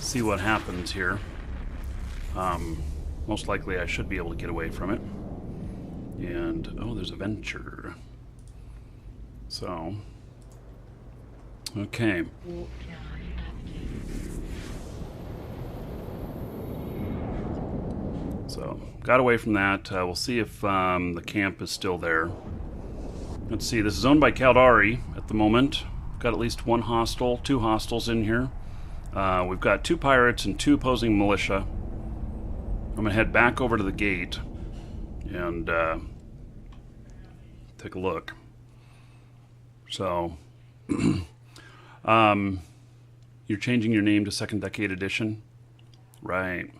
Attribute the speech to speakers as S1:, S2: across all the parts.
S1: see what happens here. Most likely I should be able to get away from it. And, oh, there's a venture. So, okay. So, got away from that. We'll see if the camp is still there. Let's see, this is owned by Caldari at the moment. Got at least one hostile, 2 hostiles in here. We've got 2 pirates and 2 opposing militia. I'm going to head back over to the gate and take a look. So, you're changing your name to Second Decade Edition? Right.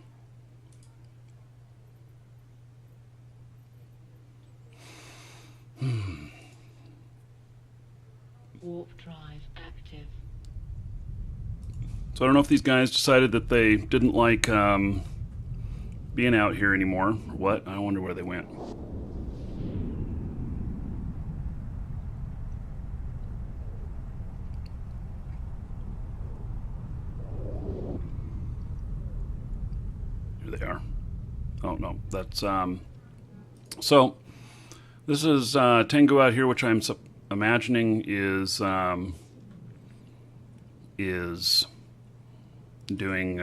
S2: Warp drive active.
S1: So I don't know if these guys decided that they didn't like being out here anymore, or what. I wonder where they went. Here they are. Oh no, that's so this is Tengu out here, which I'm imagining is doing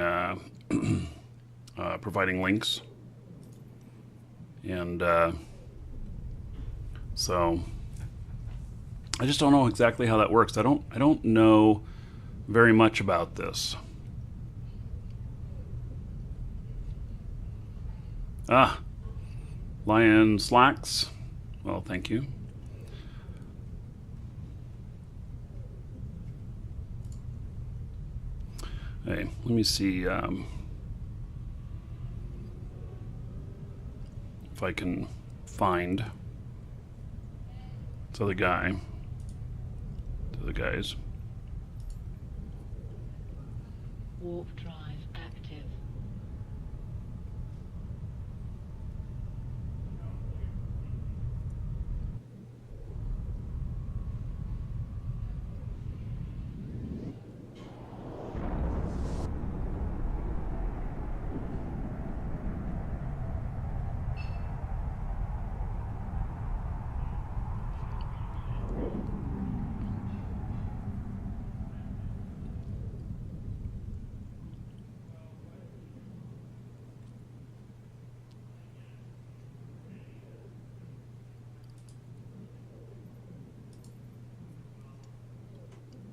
S1: providing links, and so I just don't know exactly how that works. I don't know very much about this. Lion slacks. Well, thank you. Hey, let me see if I can find this other guy. The other guys.
S2: Warp drive active.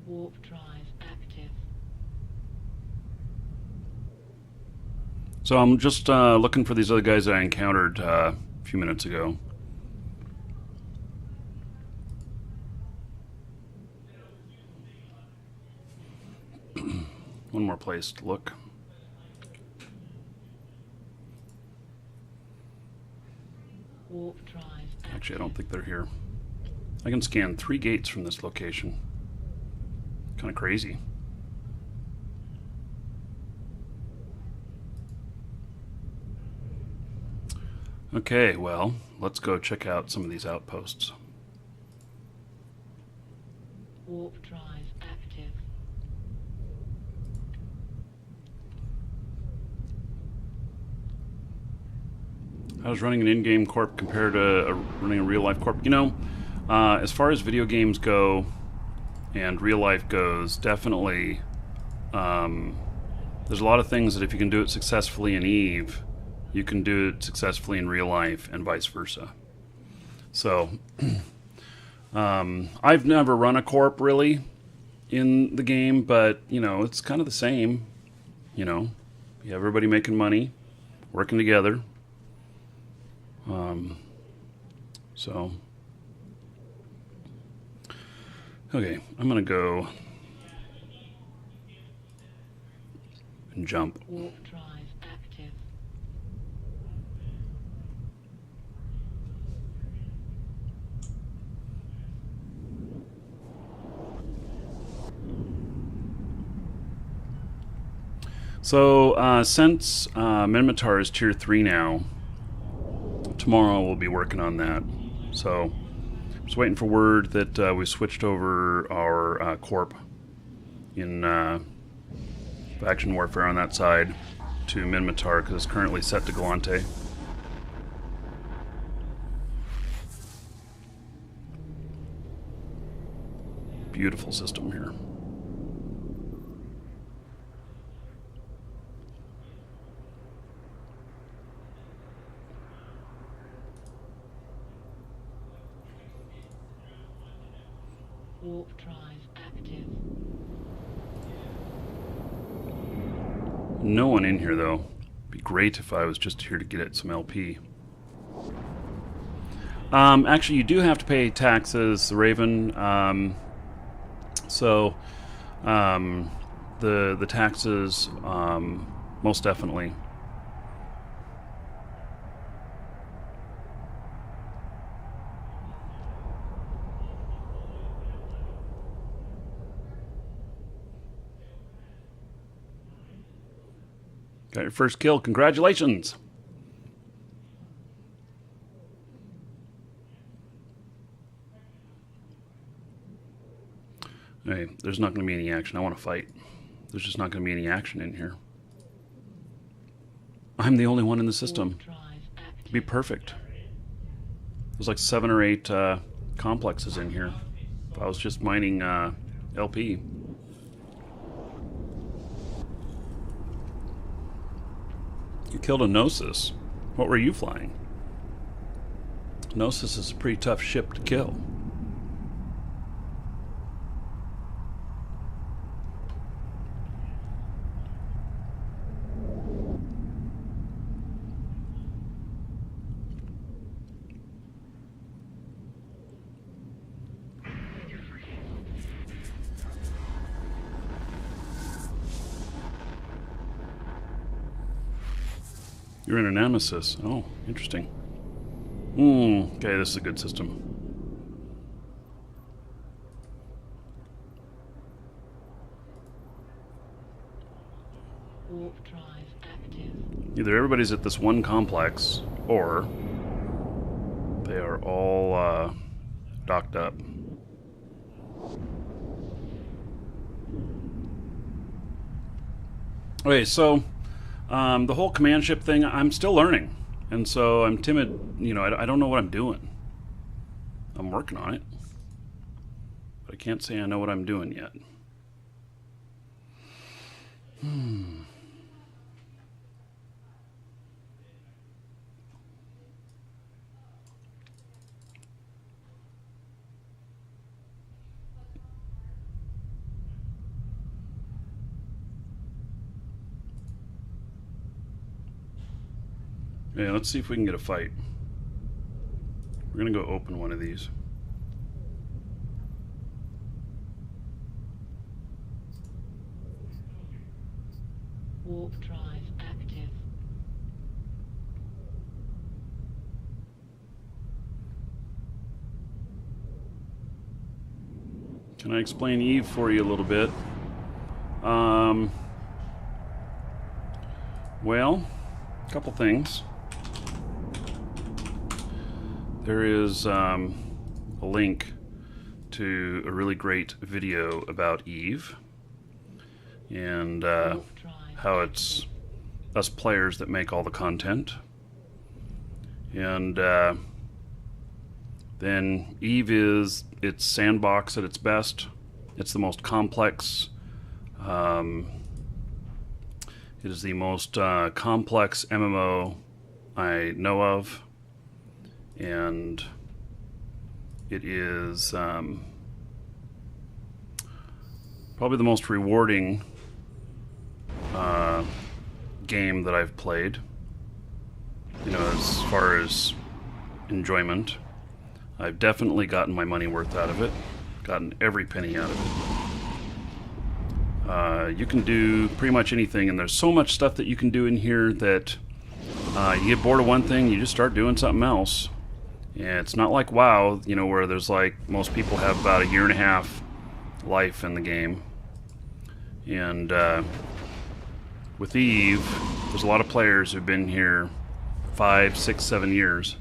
S2: Warp drive active.
S1: So I'm just looking for these other guys that I encountered a few minutes ago. One more place to look.
S2: Warp drive active.
S1: Actually, I don't think they're here. I can scan 3 gates from this location. Kind of crazy. Okay, well, let's go check out some of these outposts.
S2: Warp drive active.
S1: How does running an in-game corp compare to running a real-life corp? You know, as far as video games go and real life goes, definitely there's a lot of things that if you can do it successfully in EVE, you can do it successfully in real life and vice versa. So I've never run a corp really in the game, but you know, it's kind of the same. You know, you have everybody making money, working together. So okay, I'm gonna go and jump.
S2: Warp drive active.
S1: So since Minmatar is tier 3 now, tomorrow we'll be working on that. So just waiting for word that we switched over our corp in faction warfare on that side to Minmatar because it's currently set to Galante. Beautiful system here.
S2: Warp drive active.
S1: No one in here though. Be great if I was just here to get at some LP. Actually, you do have to pay taxes, the Raven. So the taxes, most definitely. Got your first kill. Congratulations. Hey, there's not going to be any action. I want to fight. There's just not going to be any action in here. I'm the only one in the system. It'd be perfect. There's like 7 or 8 complexes in here. If I was just mining LP. You killed a Gnosis. What were you flying? Gnosis is a pretty tough ship to kill. You're in a Nemesis. Oh, interesting. Okay, this is a good system.
S2: Warp drive active.
S1: Either everybody's at this one complex, or they are all docked up. Okay, so the whole command ship thing, I'm still learning. And so I'm timid, you know, I don't know what I'm doing. I'm working on it. But I can't say I know what I'm doing yet. Yeah, let's see if we can get a fight. We're gonna go open one of these.
S2: Warp drive active.
S1: Can I explain Eve for you a little bit? Well, a couple things. There is a link to a really great video about Eve and how it's us players that make all the content. And then Eve is its sandbox at its best. It's the most complex. It is the most complex MMO I know of. And it is probably the most rewarding game that I've played, you know, as far as enjoyment. I've definitely gotten my money worth out of it, gotten every penny out of it. You can do pretty much anything, and there's so much stuff that you can do in here that you get bored of one thing, you just start doing something else. Yeah, it's not like WoW, you know, where there's like, most people have about a year and a half life in the game. And with Eve, there's a lot of players who've been here 5, 6, 7 years.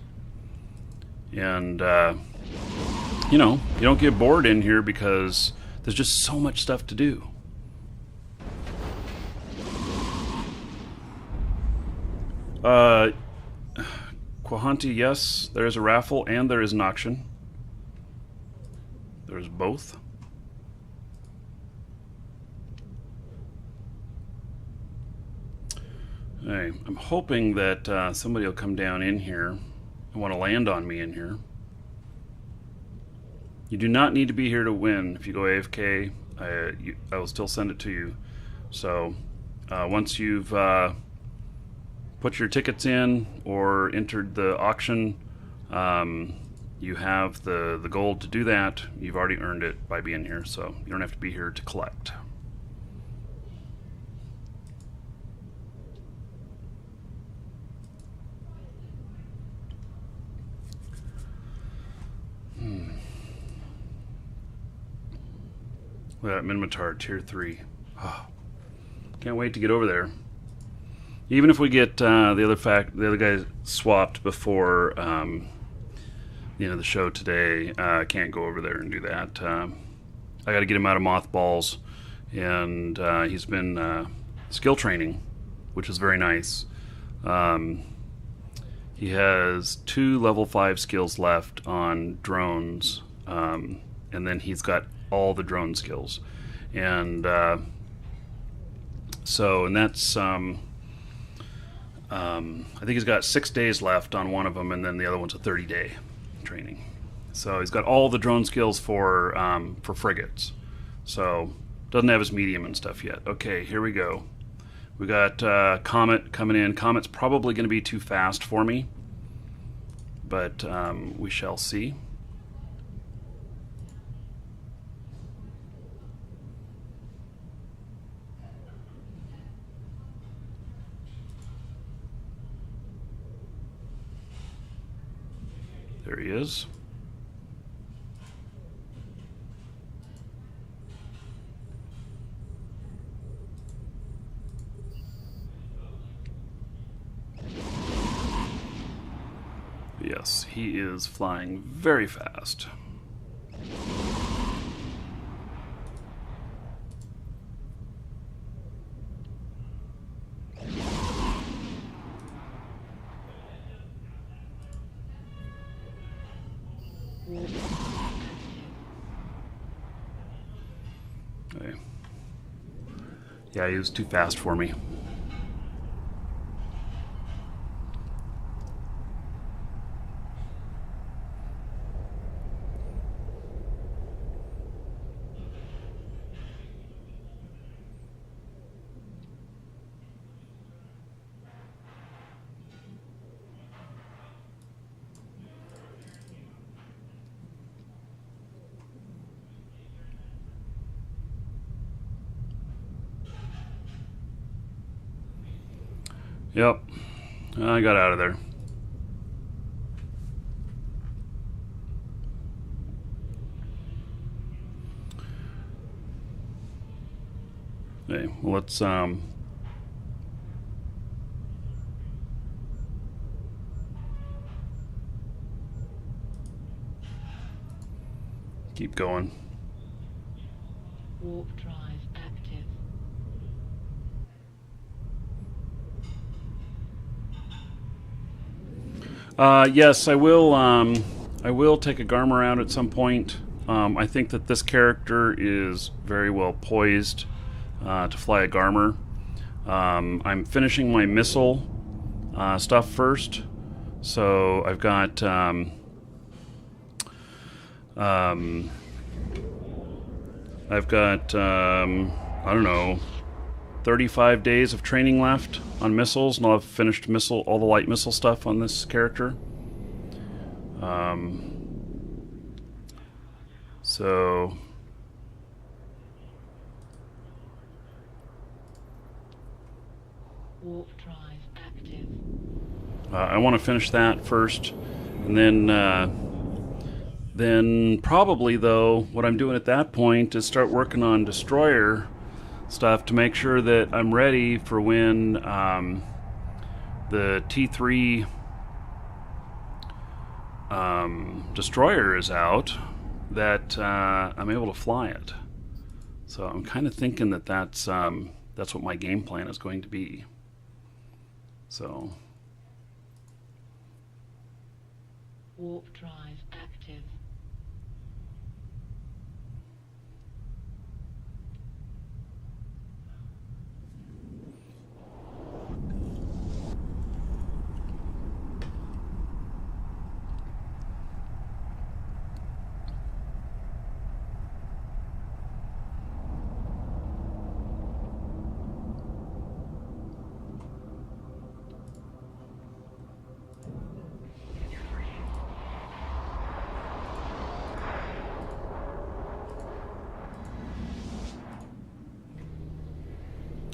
S1: And, you know, you don't get bored in here because there's just so much stuff to do. Uh, Quahanti, yes, there is a raffle and there is an auction. There's both. Hey, I'm hoping that somebody will come down in here and want to land on me in here. You do not need to be here to win. If you go AFK, I will still send it to you. So once you've put your tickets in or entered the auction, you have the gold to do that. You've already earned it by being here, so you don't have to be here to collect. Look at that Minmatar Tier 3. Oh, can't wait to get over there. Even if we get the other guys swapped before the end of the show today, I can't go over there and do that. I got to get him out of mothballs, and he's been skill training, which is very nice. He has 2 level 5 skills left on drones, and then he's got all the drone skills, and that's I think he's got 6 days left on one of them, and then the other one's a 30-day training. So he's got all the drone skills for frigates. So doesn't have his medium and stuff yet. Okay, here we go. We got Comet coming in. Comet's probably going to be too fast for me, but we shall see. There he is. Yes, he is flying very fast. Okay. Yeah, he was too fast for me. Yep, I got out of there. Okay, well, let's keep going.
S2: Warp drive active.
S1: Yes, I will. I will take a Garmer out at some point. I think that this character is very well poised to fly a Garmer. I'm finishing my missile stuff first, so I've got I don't know, 35 days of training left on missiles, and I'll have finished all the light missile stuff on this character. So
S2: Warp drive active.
S1: I want to finish that first, and then probably, though, what I'm doing at that point is start working on destroyer stuff to make sure that I'm ready for when the T3 destroyer is out, that I'm able to fly it. So I'm kind of thinking that that's what my game plan is going to be. So
S2: Warp drive active.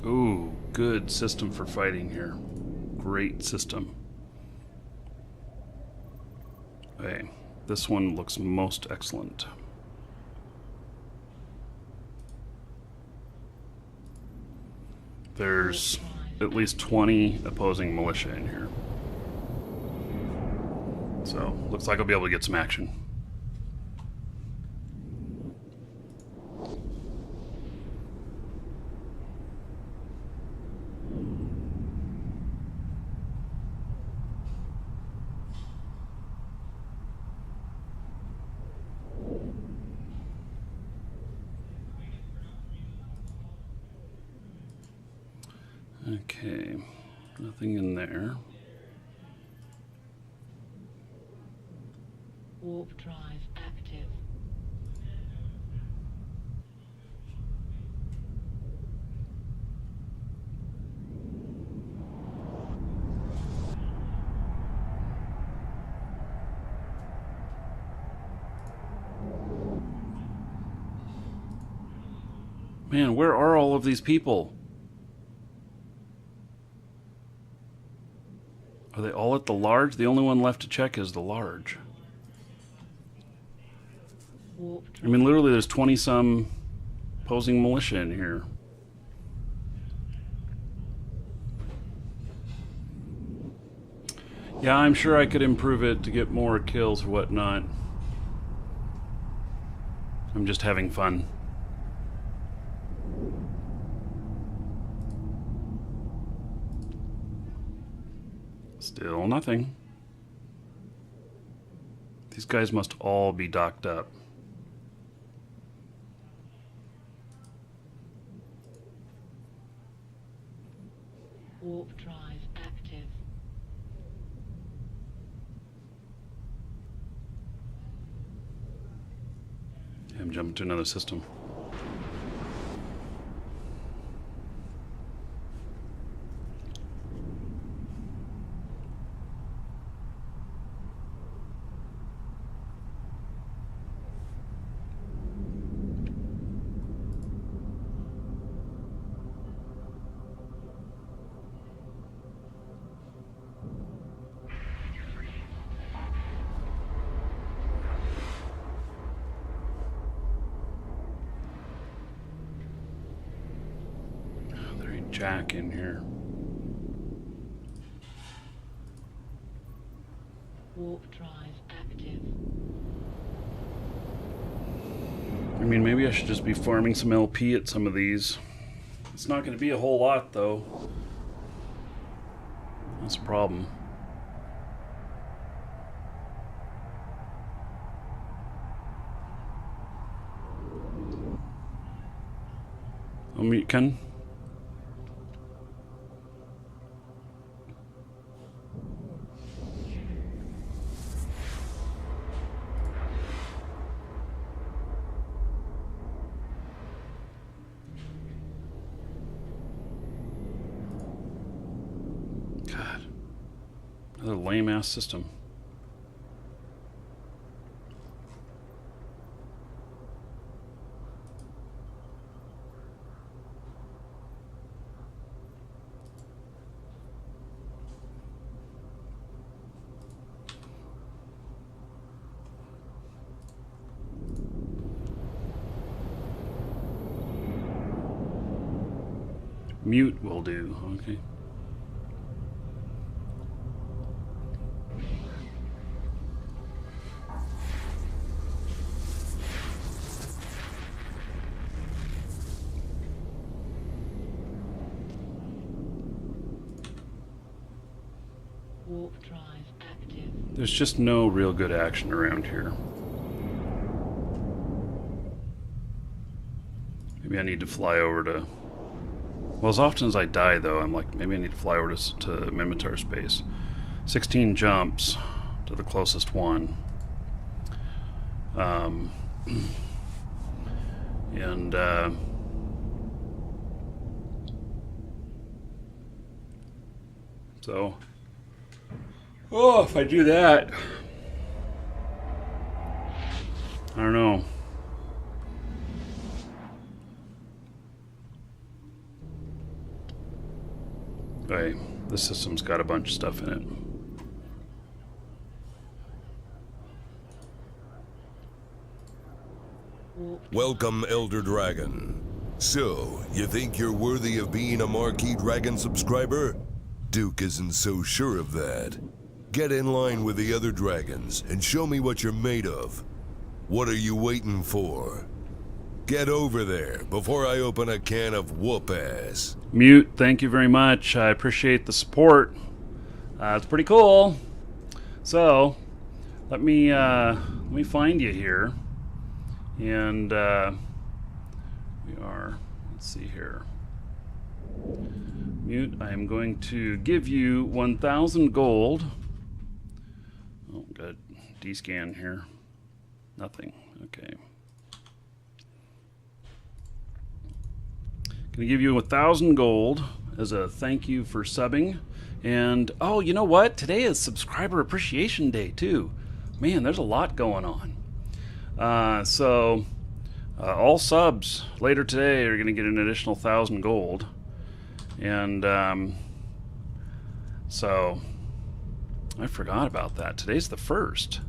S1: Ooh, good system for fighting here. Great system. Okay, this one looks most excellent. There's at least 20 opposing militia in here. So, looks like I'll be able to get some action. Okay, nothing in there.
S2: Warp drive active.
S1: Man, where are all of these people? Are they all at the large? The only one left to check is the large.
S2: Warp
S1: I
S2: drive.
S1: mean, literally there's 20-some opposing militia in here. Yeah, I'm sure I could improve it to get more kills or whatnot. I'm just having fun. Still nothing. These guys must all be docked up.
S2: Warp drive active.
S1: Yeah, I'm jumping to another system. There ain't Jack in here.
S2: Warp drive active.
S1: I mean, maybe I should just be farming some LP at some of these. It's not going to be a whole lot, though. That's a problem. Ken? God. Another lame-ass system. Mute will do, okay.
S2: Warp drive active. active.
S1: There's just no real good action around here. Maybe I need to fly over to... Well, as often as I die, though, I'm like, maybe I need to fly over to Mimitar space. 16 jumps to the closest one. So, oh, if I do that, I don't know. Okay, this system's got a bunch of stuff in it.
S3: Welcome, Elder Dragon. So, you think you're worthy of being a Markee Dragon subscriber? Duke isn't so sure of that. Get in line with the other dragons and show me what you're made of. What are you waiting for? Get over there before I open a can of whoop-ass.
S1: Mute, thank you very much. I appreciate the support. It's pretty cool. So, let me find you here. And we are, let's see here. Mute, I am going to give you 1,000 gold. Oh, got D-scan here. Nothing. Okay. Going to give you 1,000 gold as a thank you for subbing. And, oh, you know what? Today is Subscriber Appreciation Day, too. Man, there's a lot going on. So, all subs later today are going to get an additional 1,000 gold. And so I forgot about that. Today's the 1st.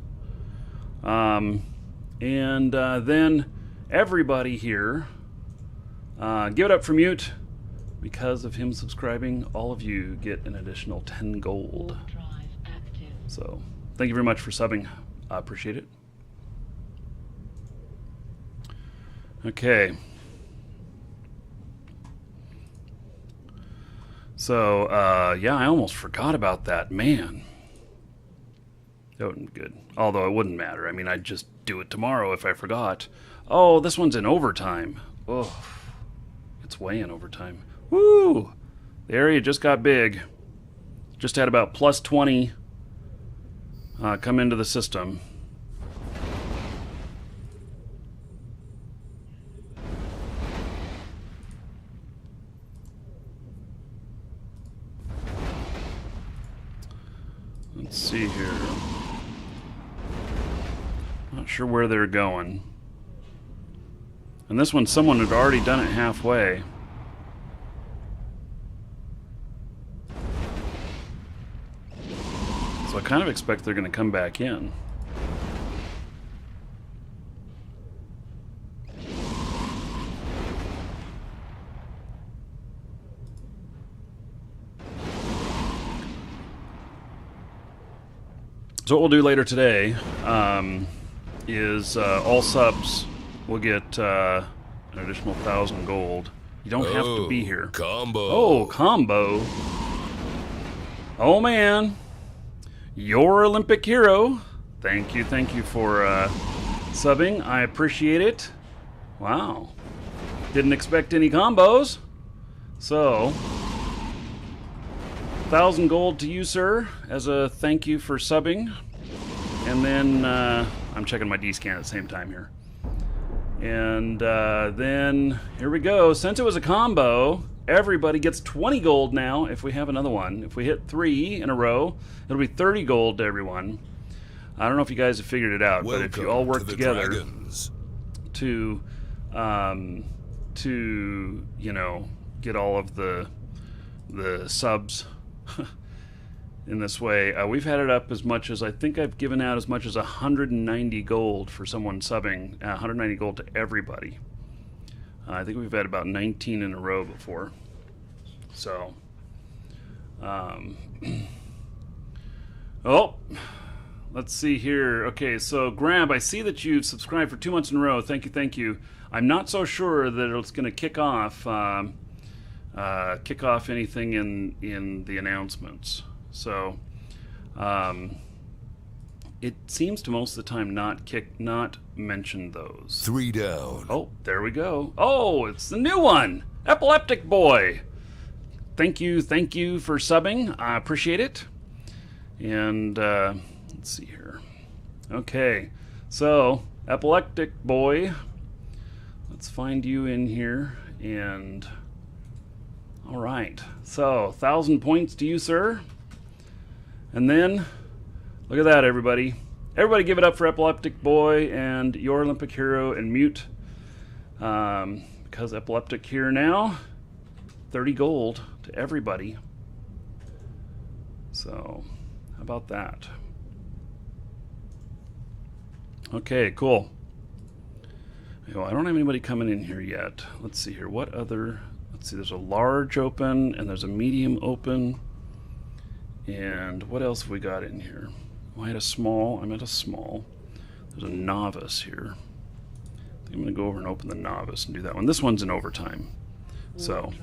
S1: Then everybody here, give it up for Mute. Because of him subscribing, all of you get an additional 10 gold.
S2: Warp drive active.
S1: So thank you very much for subbing. I appreciate it. Okay. So, yeah, I almost forgot about that. Man. That wouldn't be good. Although it wouldn't matter. I mean, I'd just do it tomorrow if I forgot. Oh, this one's in overtime. Oh, it's way in overtime. Woo! The area just got big. Just had about plus 20 come into the system. Let's see here. Not sure where they're going. And this one, someone had already done it halfway. So I kind of expect they're going to come back in. So what we'll do later today is all subs will get an additional 1,000 gold. You don't have to be here.
S3: Combo.
S1: Oh, combo. Oh, man. Your Olympic hero. Thank you for subbing. I appreciate it. Wow. Didn't expect any combos. So, 1,000 gold to you, sir, as a thank you for subbing. And then, I'm checking my D-scan at the same time here. And then, here we go. Since it was a combo, everybody gets 20 gold now if we have another one. If we hit 3 in a row, it'll be 30 gold to everyone. I don't know if you guys have figured it out, but if you all work together to you know, get all of the subs in this way, we've had it up as much as, I think I've given out as much as 190 gold for someone subbing, 190 gold to everybody. I think we've had about 19 in a row before. So, oh, let's see here. Okay, so Grab, I see that you've subscribed for 2 months in a row. Thank you. I'm not so sure that it's going to kick off anything in the announcements. So, it seems to most of the time not mention those.
S3: 3 down.
S1: Oh, there we go. Oh, it's the new one, Epileptic Boy. Thank you for subbing. I appreciate it. And let's see here. Okay, so Epileptic Boy, let's find you in here. And all right, so 1,000 points to you, sir. And then look at that, everybody. Everybody give it up for Epileptic Boy and your Olympic hero and mute. Because Epileptic here now, 30 gold to everybody. So, how about that? Okay, cool. Well, I don't have anybody coming in here yet. Let's see here. What other... Let's see, there's a large open and there's a medium open. And what else have we got in here? Oh, I had a small. I'm at a small. There's a novice here. I think I'm going to go over and open the novice and do that one. This one's in overtime. So...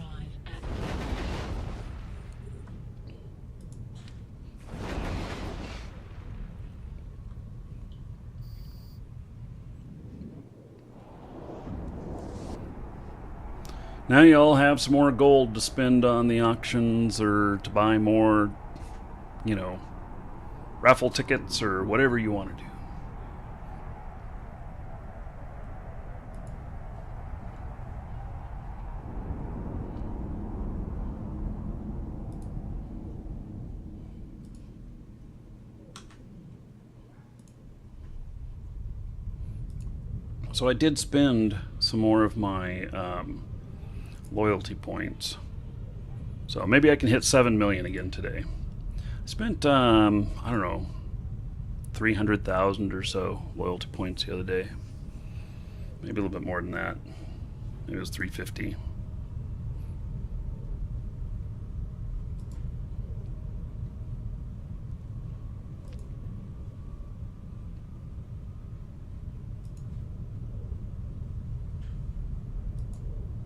S1: now you all have some more gold to spend on the auctions or to buy more, you know, raffle tickets or whatever you want to do. So I did spend some more of my loyalty points. So maybe I can hit 7 million again today. I spent, I don't know, 300,000 or so loyalty points the other day. Maybe a little bit more than that. Maybe it was 350.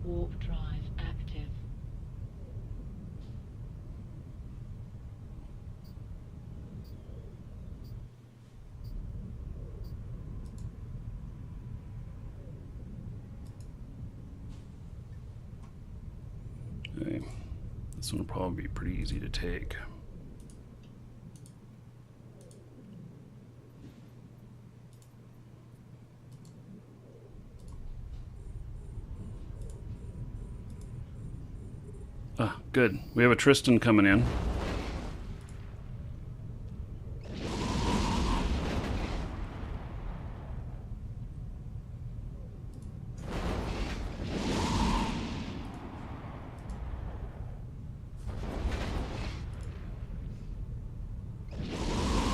S2: Warp drive active.
S1: Okay. This one will probably be pretty easy to take. Ah, good. We have a Tristan coming in.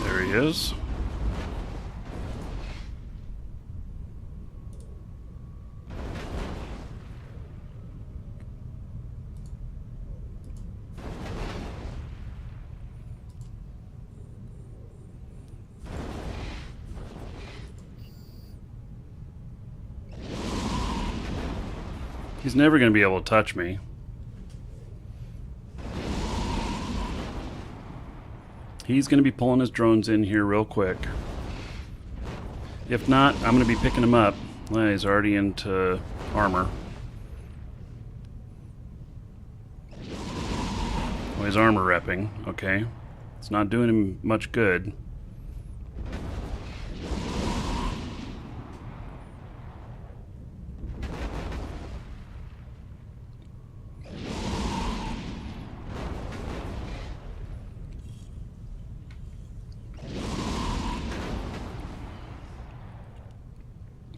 S1: There he is. He's never going to be able to touch me. He's going to be pulling his drones in here real quick. If not, I'm going to be picking him up. Well, he's already into armor. Well, he's armor repping. Okay. It's not doing him much good.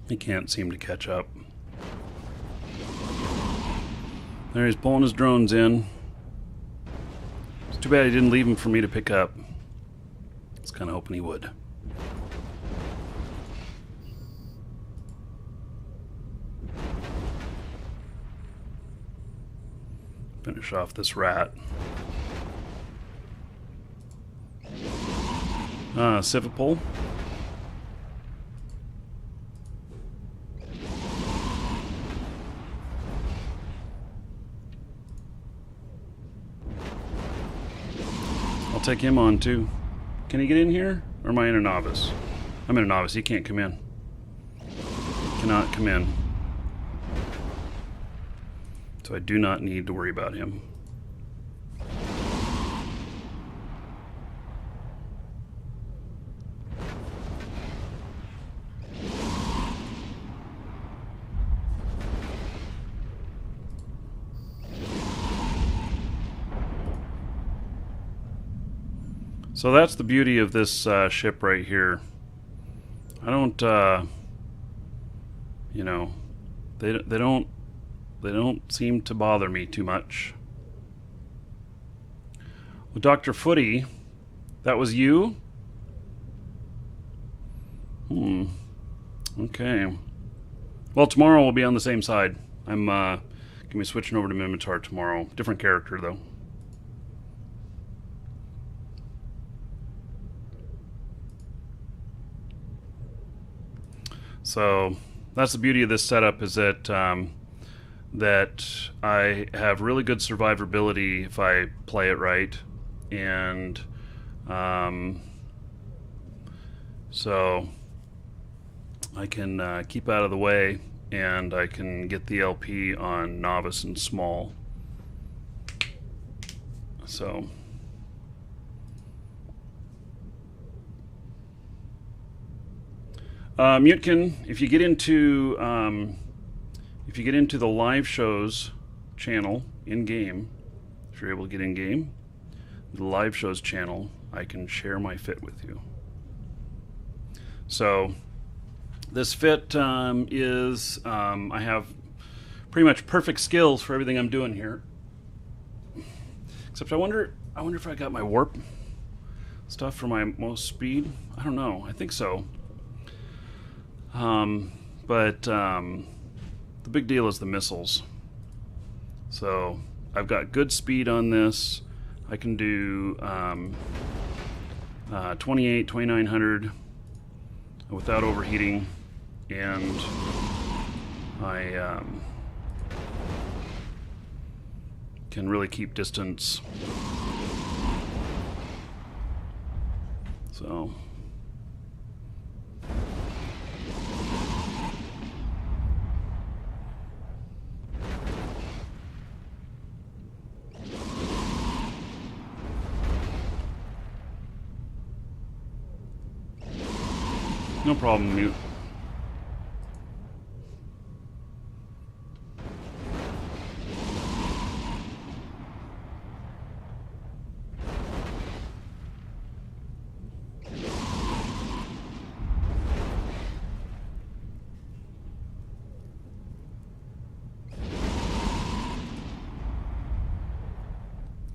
S1: He can't seem to catch up. There, he's pulling his drones in. It's too bad he didn't leave them for me to pick up. I was kind of hoping he would. Finish off this rat. Civipole. I'll take him on too. Can he get in here? Or am I in a novice? I'm in a novice. He can't come in. Cannot come in. So I do not need to worry about him. So that's the beauty of this ship right here. I don't, you know, they don't seem to bother me too much. Well, Dr. Footy, that was you? Okay. Well, tomorrow we'll be on the same side. I'm gonna be switching over to Mimitar tomorrow. Different character though. So that's the beauty of this setup, is that that I have really good survivability if I play it right, and so I can keep out of the way, and I can get the LP on novice and small. So Mutkin, if you get into the live shows channel in game, if you're able to get in game, the live shows channel, I can share my fit with you. So this fit is I have pretty much perfect skills for everything I'm doing here. Except I wonder if I got my warp stuff for my most speed. I don't know. I think so. But the big deal is the missiles. So I've got good speed on this. I can do 2900 without overheating, and I can really keep distance. So no problem, Mute.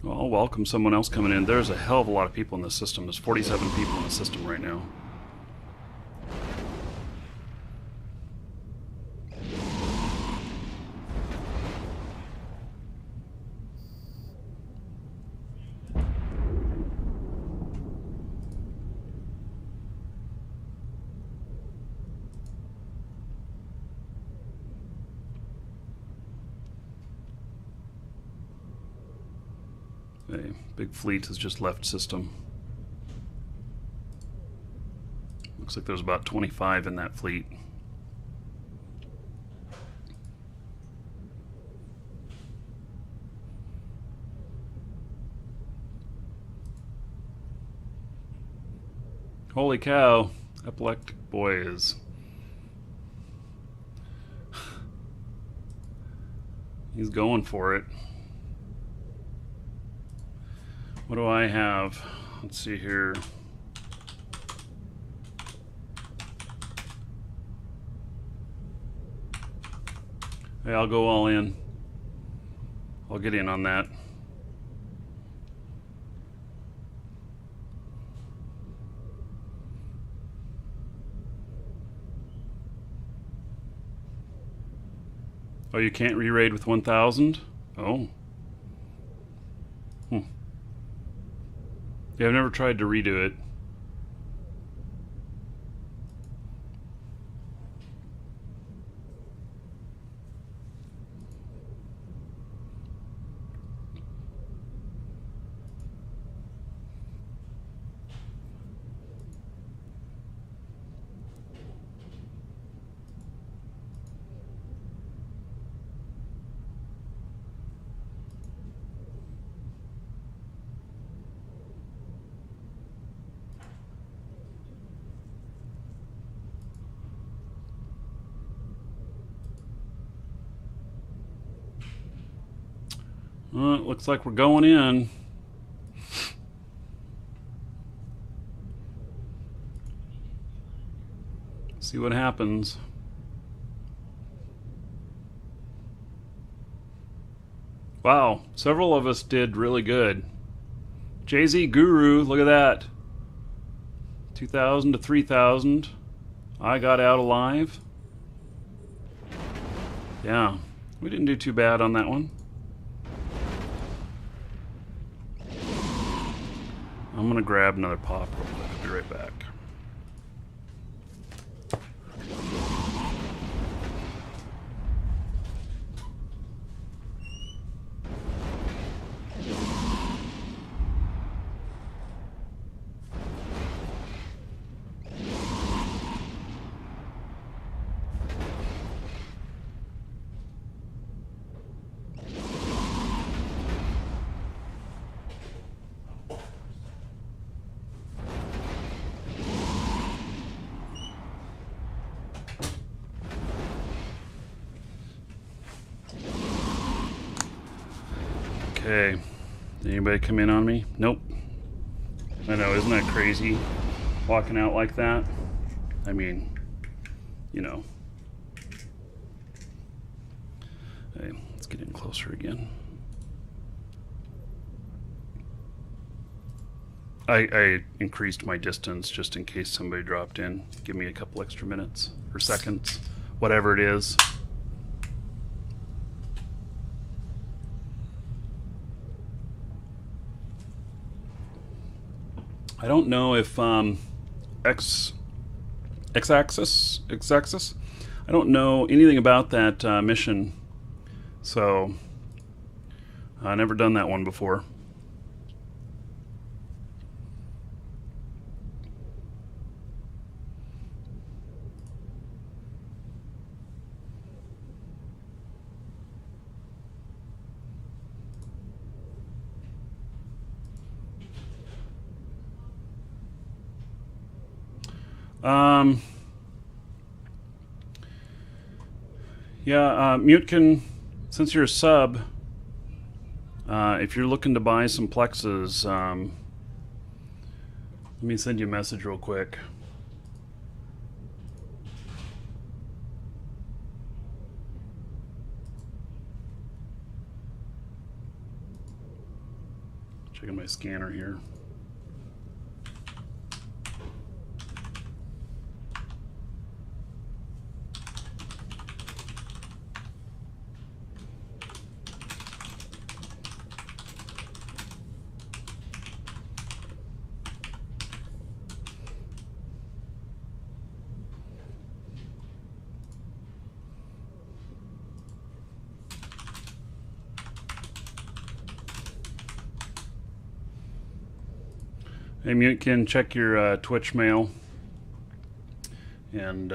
S1: Well, I'll welcome someone else coming in. There's a hell of a lot of people in this system. There's 47 people in the system right now. Okay, Big Fleet has just left system. Looks like there's about 25 in that fleet. Holy cow, Epileptic Boy is... he's going for it. What do I have? Let's see here. Hey, I'll go all in. I'll get in on that. Oh, you can't re-raid with 1,000? Oh. Yeah, I've never tried to redo it. Well, it looks like we're going in. See what happens. Wow, several of us did really good. Jay-Z Guru, look at that. 2,000 to 3,000. I got out alive. Yeah, we didn't do too bad on that one. I'm gonna grab another pop real quick. I'll be right back. Okay, did anybody come in on me? Nope. I know, isn't that crazy? Walking out like that? I mean, you know. Hey, let's get in closer again. I increased my distance just in case somebody dropped in. Give me a couple extra minutes or seconds, whatever it is. I don't know if X-axis. I don't know anything about that mission, so I never done that one before. Yeah, Mutkin, since you're a sub, if you're looking to buy some plexes, let me send you a message real quick. Checking my scanner here. Hey, Mutkin, check your Twitch mail, and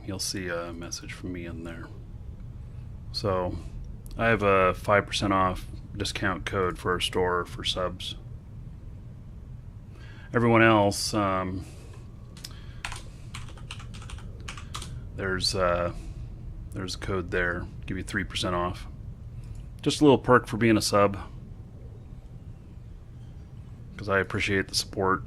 S1: you'll see a message from me in there. So, I have a 5% off discount code for our store for subs. Everyone else, there's a code there. Give you 3% off. Just a little perk for being a sub, because I appreciate the support.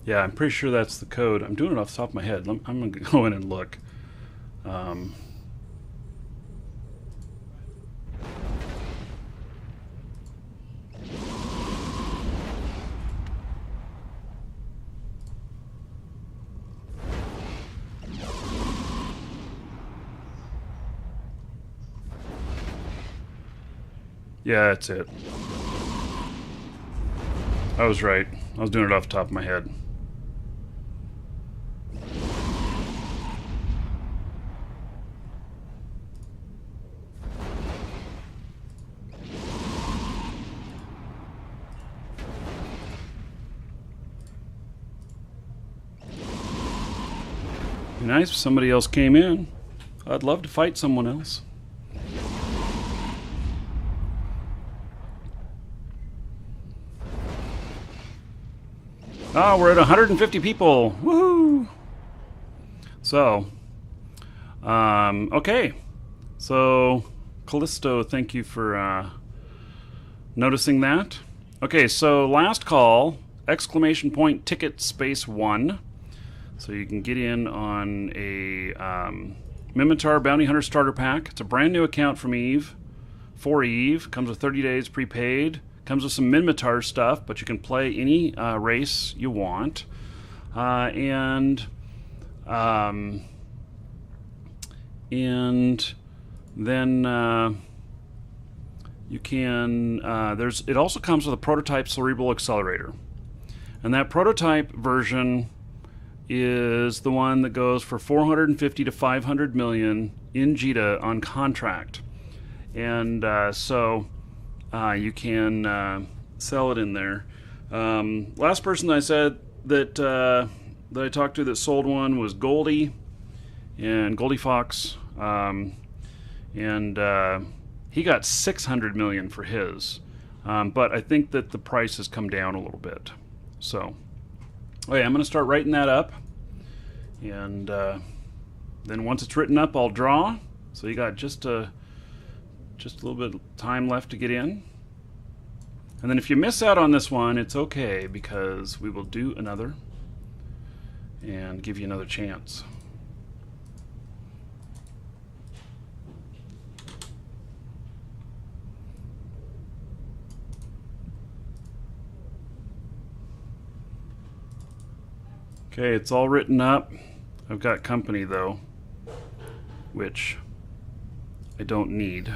S1: Yeah, I'm pretty sure that's the code. I'm doing it off the top of my head. I'm going to go in and look. Yeah, that's it. I was right. I was doing it off the top of my head. Be nice if somebody else came in. I'd love to fight someone else. Oh, we're at 150 people. Woohoo! So, okay. So, Callisto, thank you for noticing that. Okay, so last call, exclamation point ticket space 1. So you can get in on a Mimitar Bounty Hunter Starter Pack. It's a brand new account from Eve, for Eve. Comes with 30 days prepaid. Comes with some Mimitar stuff, but you can play any race you want. And then you can, it also comes with a prototype cerebral accelerator. And that prototype version is the one that goes for 450 to 500 million in JITA on contract. And so you can sell it in there. Last person that I said that I talked to that sold one was Goldie and Goldie Fox, and he got 600 million for his, but I think that the price has come down a little bit. So, okay, I'm going to start writing that up, and then once it's written up, I'll draw. So you got just a little bit of time left to get in. And then if you miss out on this one, it's okay, because we will do another and give you another chance. Okay, it's all written up. I've got company though, which I don't need.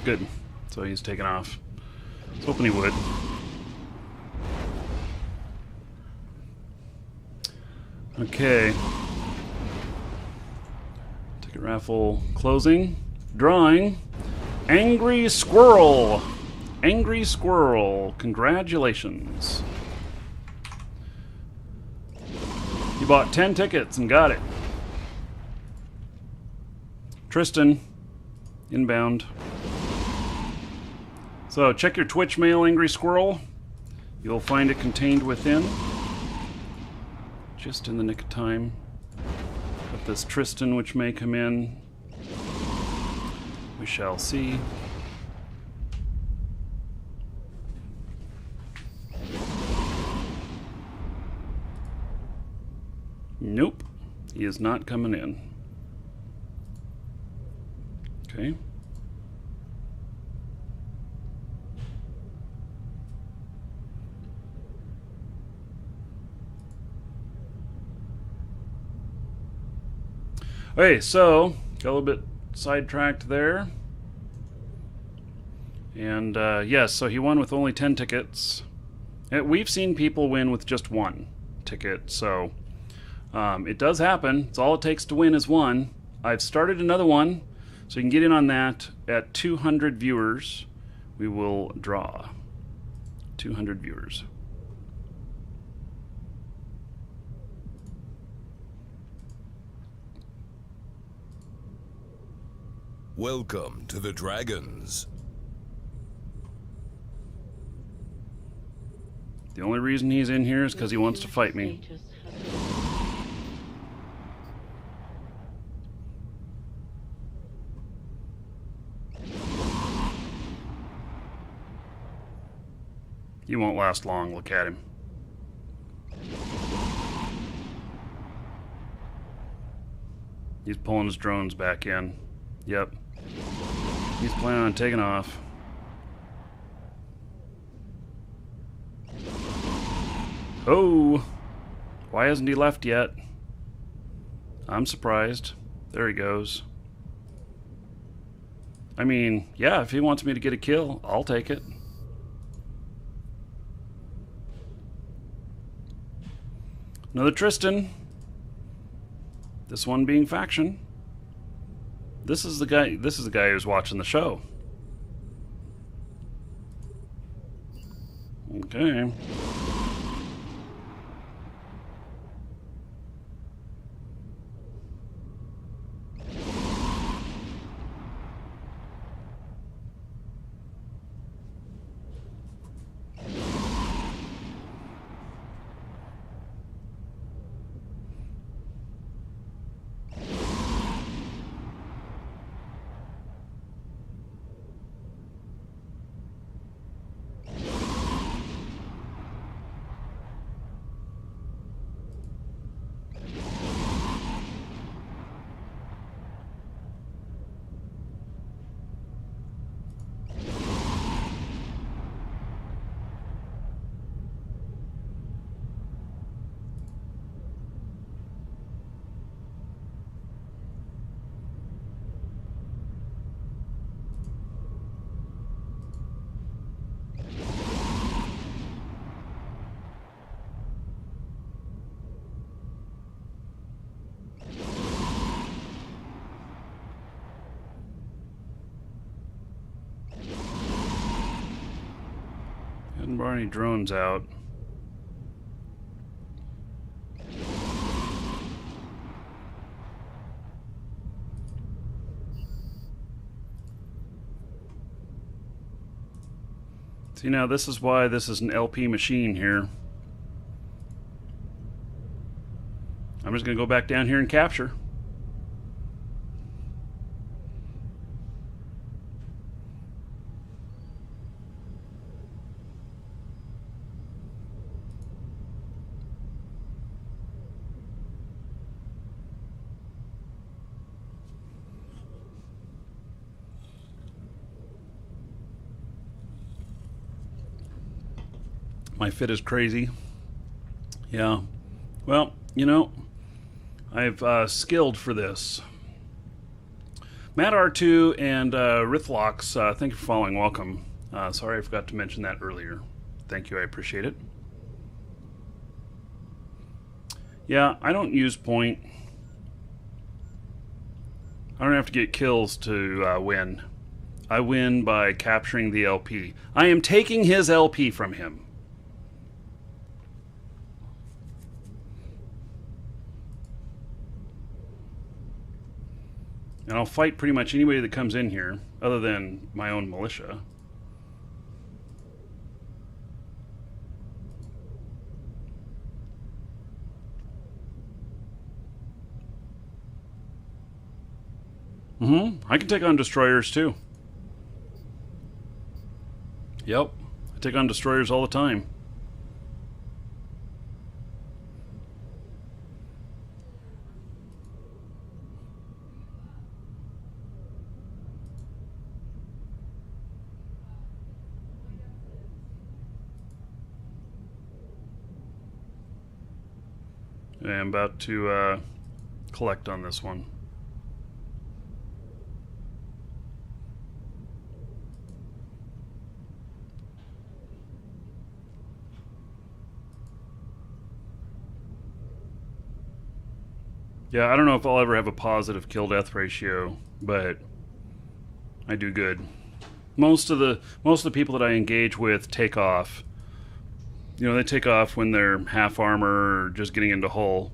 S1: Good. So he's taken off. I was hoping he would. Okay. Ticket raffle closing. Drawing. Angry Squirrel. Angry Squirrel. Congratulations. You bought 10 tickets and got it. Tristan. Inbound. So check your Twitch mail, Angry Squirrel. You'll find it contained within. Just in the nick of time. Got this Tristan, which may come in. We shall see. Nope, he is not coming in. Okay. Okay, so got a little bit sidetracked there. And yes, so he won with only 10 tickets. And we've seen people win with just 1 ticket, so it does happen. It's all it takes to win is 1. I've started another one, so you can get in on that. At 200 viewers, we will draw. 200 viewers.
S3: Welcome to the Dragons.
S1: The only reason he's in here is because he wants to fight me. He won't last long, look at him. He's pulling his drones back in. Yep. He's planning on taking off. Oh! Why hasn't he left yet? I'm surprised. There he goes. I mean, yeah, if he wants me to get a kill, I'll take it. Another Tristan. This one being faction. This is the guy who's watching the show. Okay. Hadn't brought any drones out. See, now this is why this is an LP machine here. I'm just going to go back down here and capture. My fit is crazy. Yeah. Well, you know, I've skilled for this. Matt R2 and Rithlox, thank you for following. Welcome. Sorry I forgot to mention that earlier. Thank you, I appreciate it. Yeah, I don't use point. I don't have to get kills to win. I win by capturing the LP. I am taking his LP from him. And I'll fight pretty much anybody that comes in here, other than my own militia. I can take on destroyers too. Yep, I take on destroyers all the time. I'm about to collect on this one. Yeah, I don't know if I'll ever have a positive kill-death ratio, but I do good. Most of the people that I engage with take off. You know, they take off when they're half armor or just getting into hull.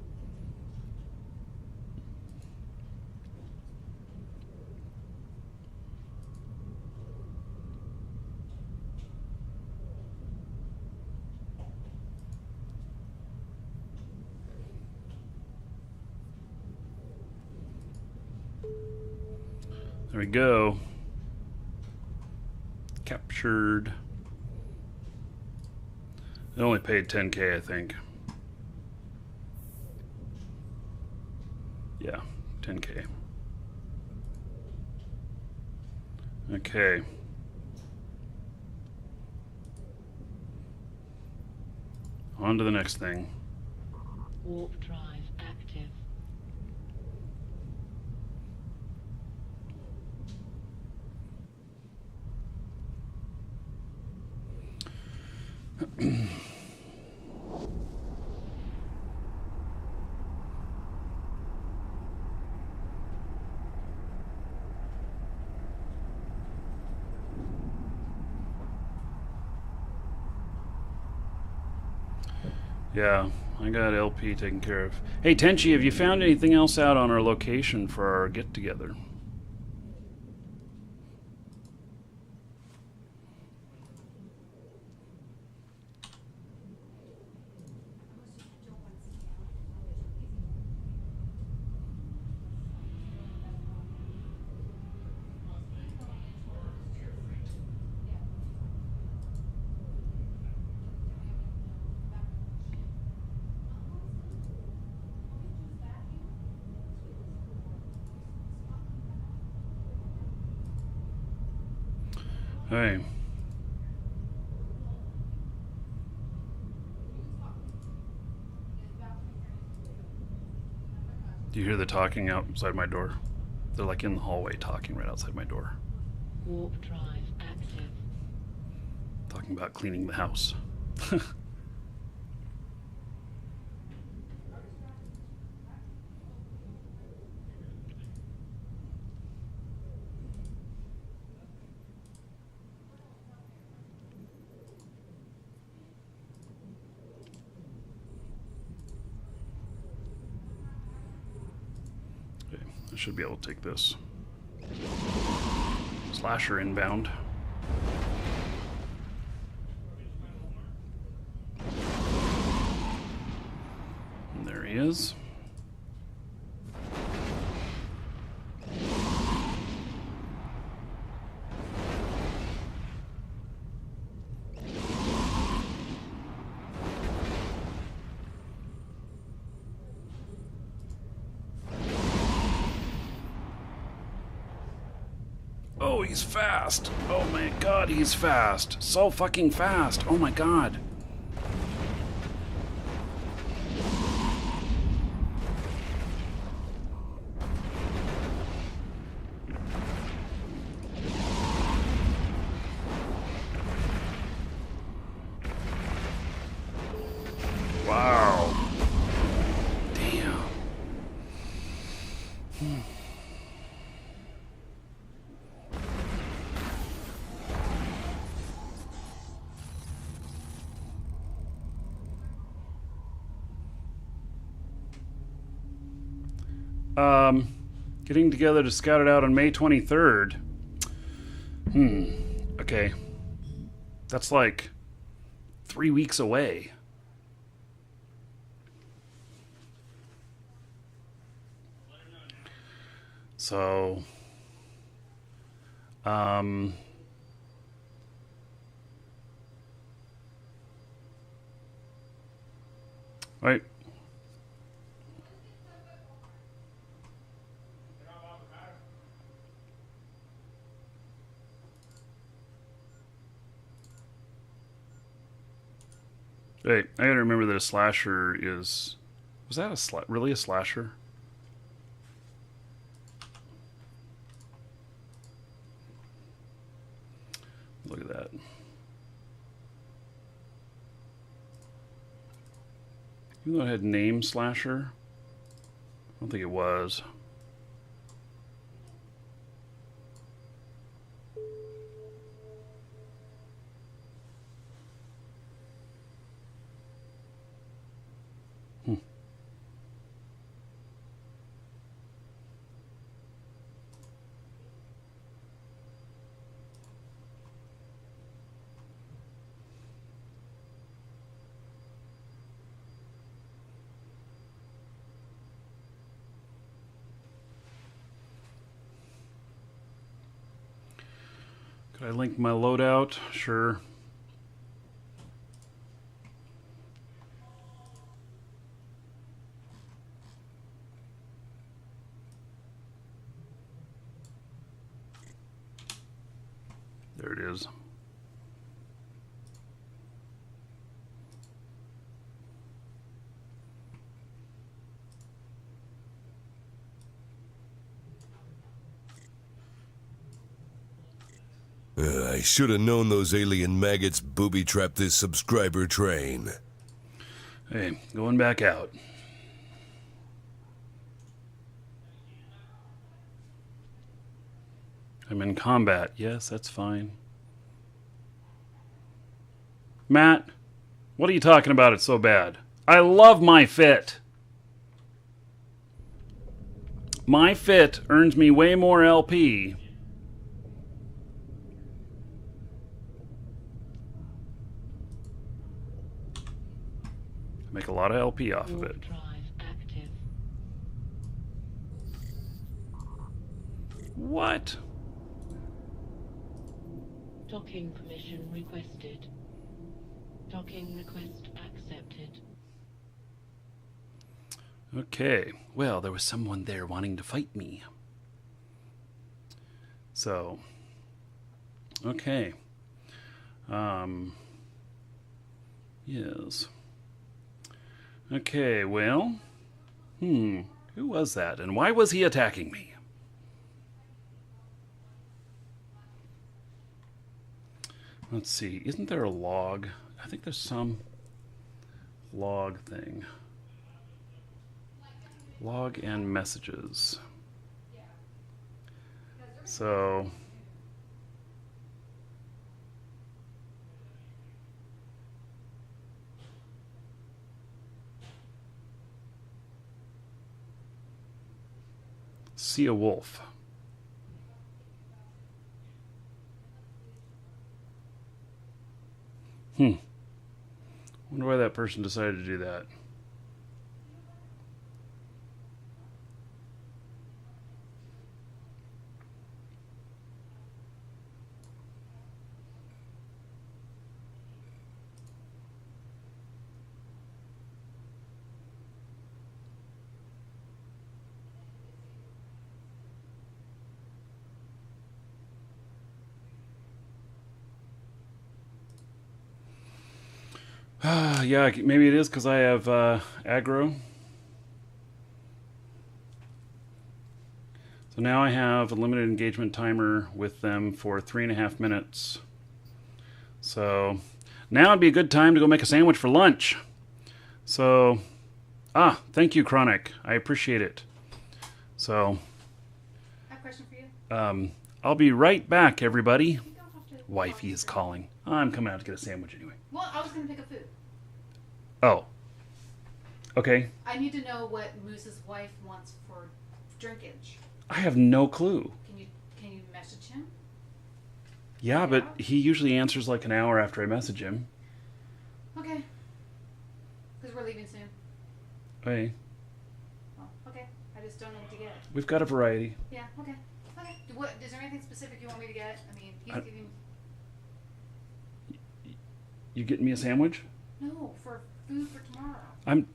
S1: There we go. Captured. It only paid 10K, I think. Yeah, 10K. Okay. On to the next thing.
S2: Warp drive active.
S1: Yeah, I got LP taken care of. Hey, Tenchi, have you found anything else out on our location for our get-together? Hey. Do you hear the talking outside my door? They're like in the hallway talking right outside my door.
S2: Warp drive active.
S1: Talking about cleaning the house. Okay, I should be able to take this. Slasher inbound. And there he is. Oh, he's fast. Oh my god, he's fast. So fucking fast. Oh my god. Wow. Damn. Getting together to scout it out on May 23rd. Okay. That's like 3 weeks away. So, right. Hey, I gotta remember that a slasher is... Was that really a slasher? Look at that. Even though it had name slasher, I don't think it was. Could I link my loadout? Sure. There it is.
S3: I should have known those alien maggots booby-trapped this subscriber train.
S1: Hey, going back out. I'm in combat. Yes, that's fine. Matt, what are you talking about? It's so bad. I love my fit. My fit earns me way more LP. Make a lot of LP off of it.
S2: Drive active.
S1: What?
S2: Docking permission requested. Docking request accepted.
S1: Okay. Well, there was someone there wanting to fight me. So, okay. Yes. Okay, well, who was that, and why was he attacking me? Let's see, isn't there a log? I think there's some log thing. Log and messages. So, see a wolf. Wonder why that person decided to do that. Yeah, maybe it is because I have aggro. So now I have a limited engagement timer with them for 3.5 minutes. So now would be a good time to go make a sandwich for lunch. So, thank you, Chronic. I appreciate it. So,
S4: I have a question for you.
S1: I'll be right back, everybody.
S4: You don't have to.
S1: Wifey is calling. I'm coming out to get a sandwich anyway.
S4: Well, I was going to pick up food.
S1: Oh. Okay.
S4: I need to know what Moose's wife wants for drinkage.
S1: I have no clue.
S4: Can you message him?
S1: Yeah, but he usually answers like an hour after I message him.
S4: Okay. Because we're leaving soon.
S1: Hey,
S4: Well, okay. I just don't know what to get.
S1: we've got a variety.
S4: Yeah. Okay. Okay. Is there anything specific you want me to get? I mean, he's giving.
S1: You getting me a sandwich?
S4: No, for food for tomorrow.
S1: I'm...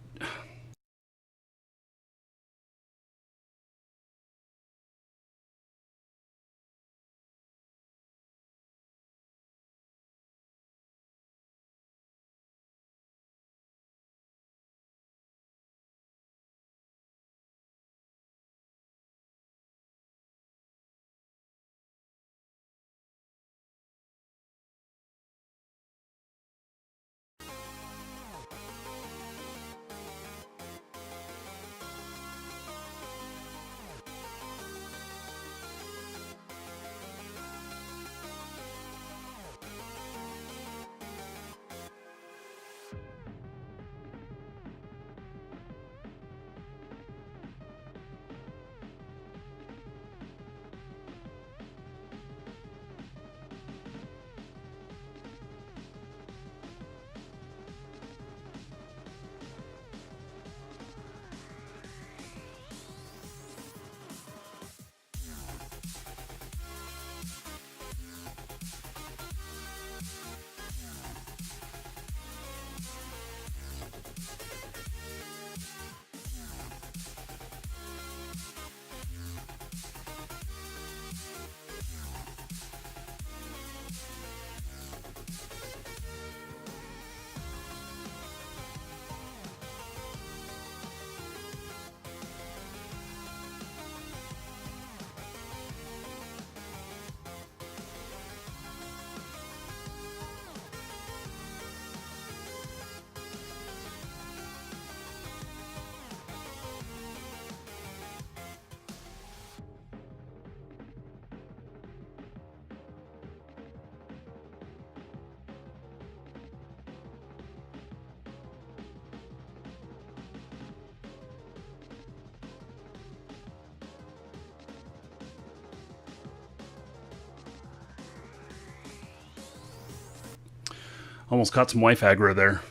S1: Almost caught some wife aggro there.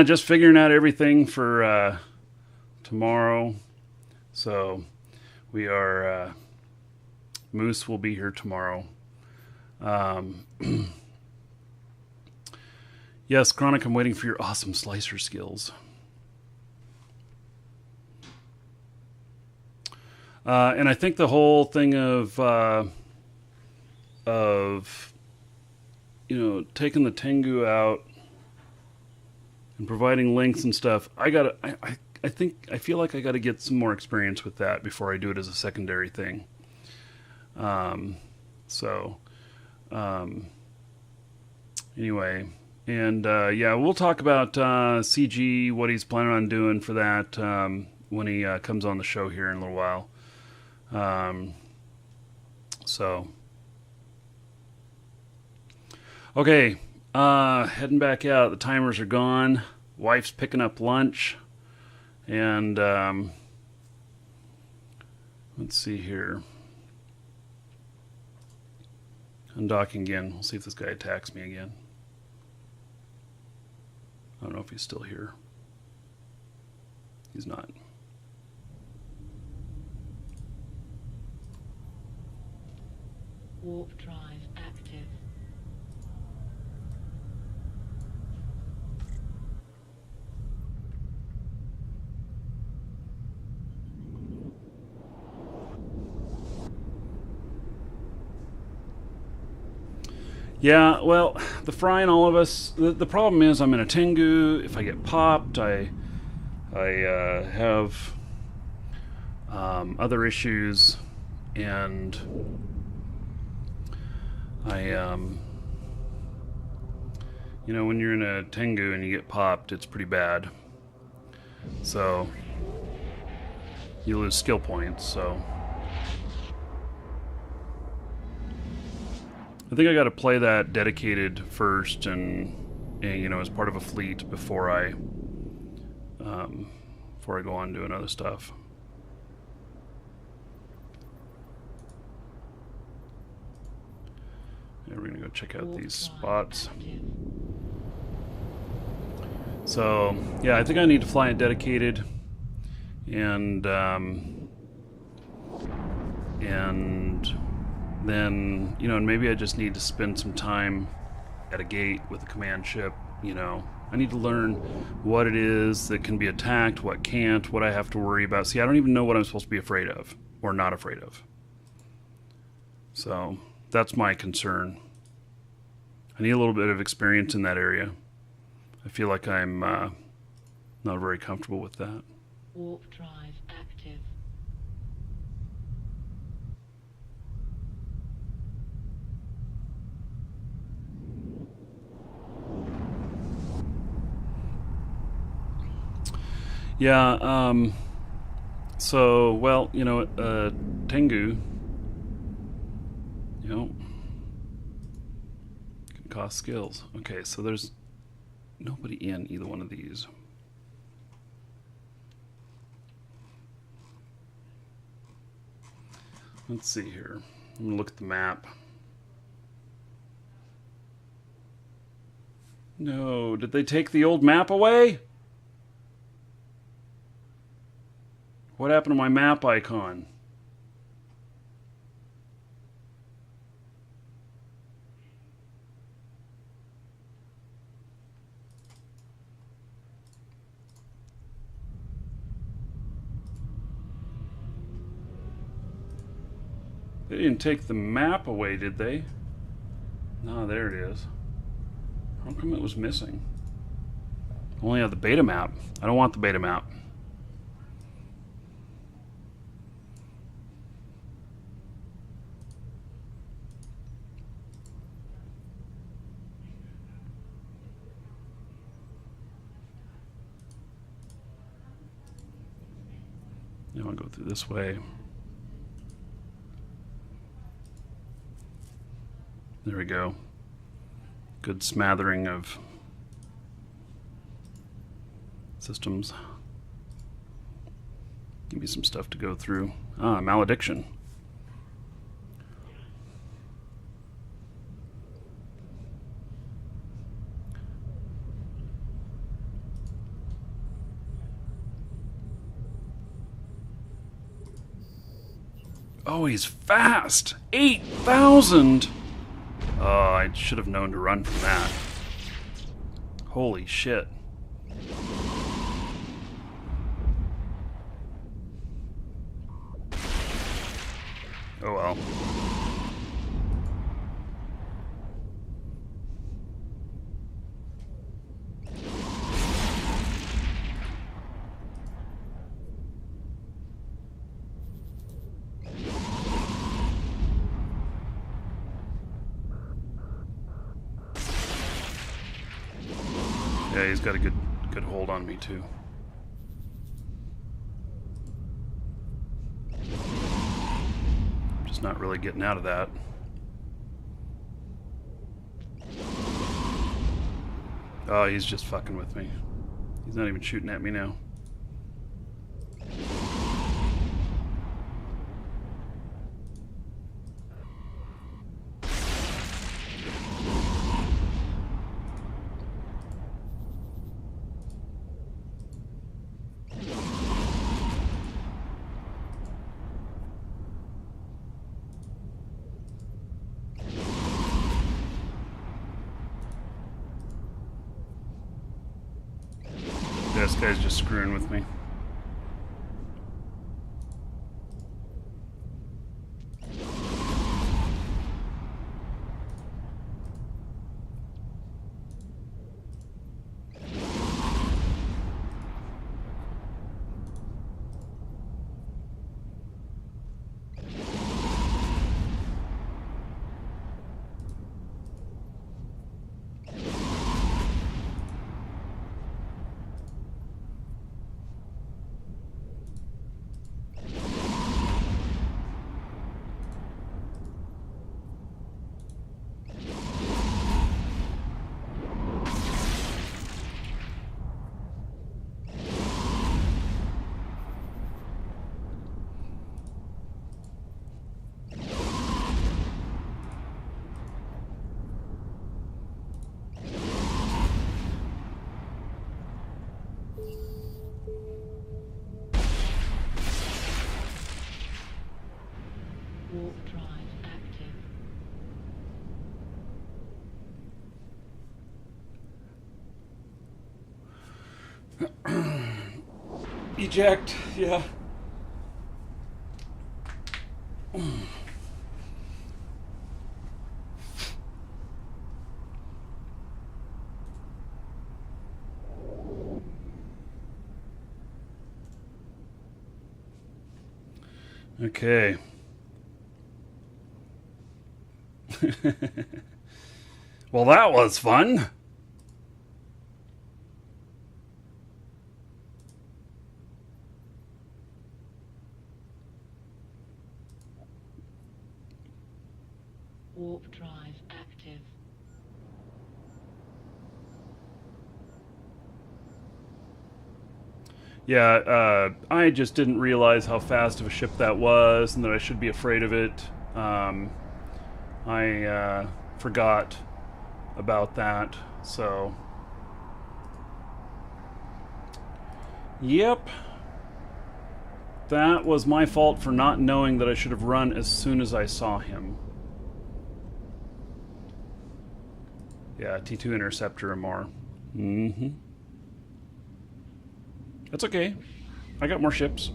S1: Just figuring out everything for tomorrow. So we are, Moose will be here tomorrow. Yes, Chronic, I'm waiting for your awesome slicer skills. And I think the whole thing of taking the Tengu out and providing links and stuff, I feel like I gotta get some more experience with that before I do it as a secondary thing. Anyway, and yeah, we'll talk about CG, what he's planning on doing for that when he comes on the show here in a little while. Okay, heading back out. The timers are gone. Wife's picking up lunch. And let's see here. Undocking again. We'll see if this guy attacks me again. I don't know if he's still here. He's not.
S2: Warp drive active.
S1: Yeah, well, the Fry and all of us, the problem is I'm in a Tengu. If I get popped, I have other issues, and when you're in a Tengu and you get popped, it's pretty bad. So you lose skill points, so I think I got to play that dedicated first, and as part of a fleet before I go on doing other stuff. Yeah, we're gonna go check out these spots. So yeah, I think I need to fly it dedicated, and then, and maybe I just need to spend some time at a gate with a command ship. I need to learn what it is that can be attacked, what can't, what I have to worry about. See, I don't even know what I'm supposed to be afraid of or not afraid of. So that's my concern. I need a little bit of experience in that area. I feel like I'm not very comfortable with that.
S2: Warp drive active.
S1: Yeah, so, well, Tengu, can cost skills. Okay, so there's nobody in either one of these. Let's see here. I'm gonna look at the map. No, did they take the old map away? What happened to my map icon? They didn't take the map away, did they? No, there it is. How come it was missing? Only have the beta map. I don't want the beta map. Now I'll go through this way. There we go. Good smattering of systems. Give me some stuff to go through. Malediction. Oh, he's fast. 8,000. Oh, I should have known to run from that. Holy shit. Oh well. Yeah, he's got a good hold on me too. Just not really getting out of that. Oh, he's just fucking with me. He's not even shooting at me now. This guy's just screwing with me.
S2: Warp drive active.
S1: Eject, yeah. Okay. Well, that was fun.
S2: Warp drive active.
S1: Yeah, I just didn't realize how fast of a ship that was and that I should be afraid of it. I forgot about that, so... Yep. That was my fault for not knowing that I should have run as soon as I saw him. Yeah, T2 Interceptor Amarr. Mm-hmm. That's okay. I got more ships.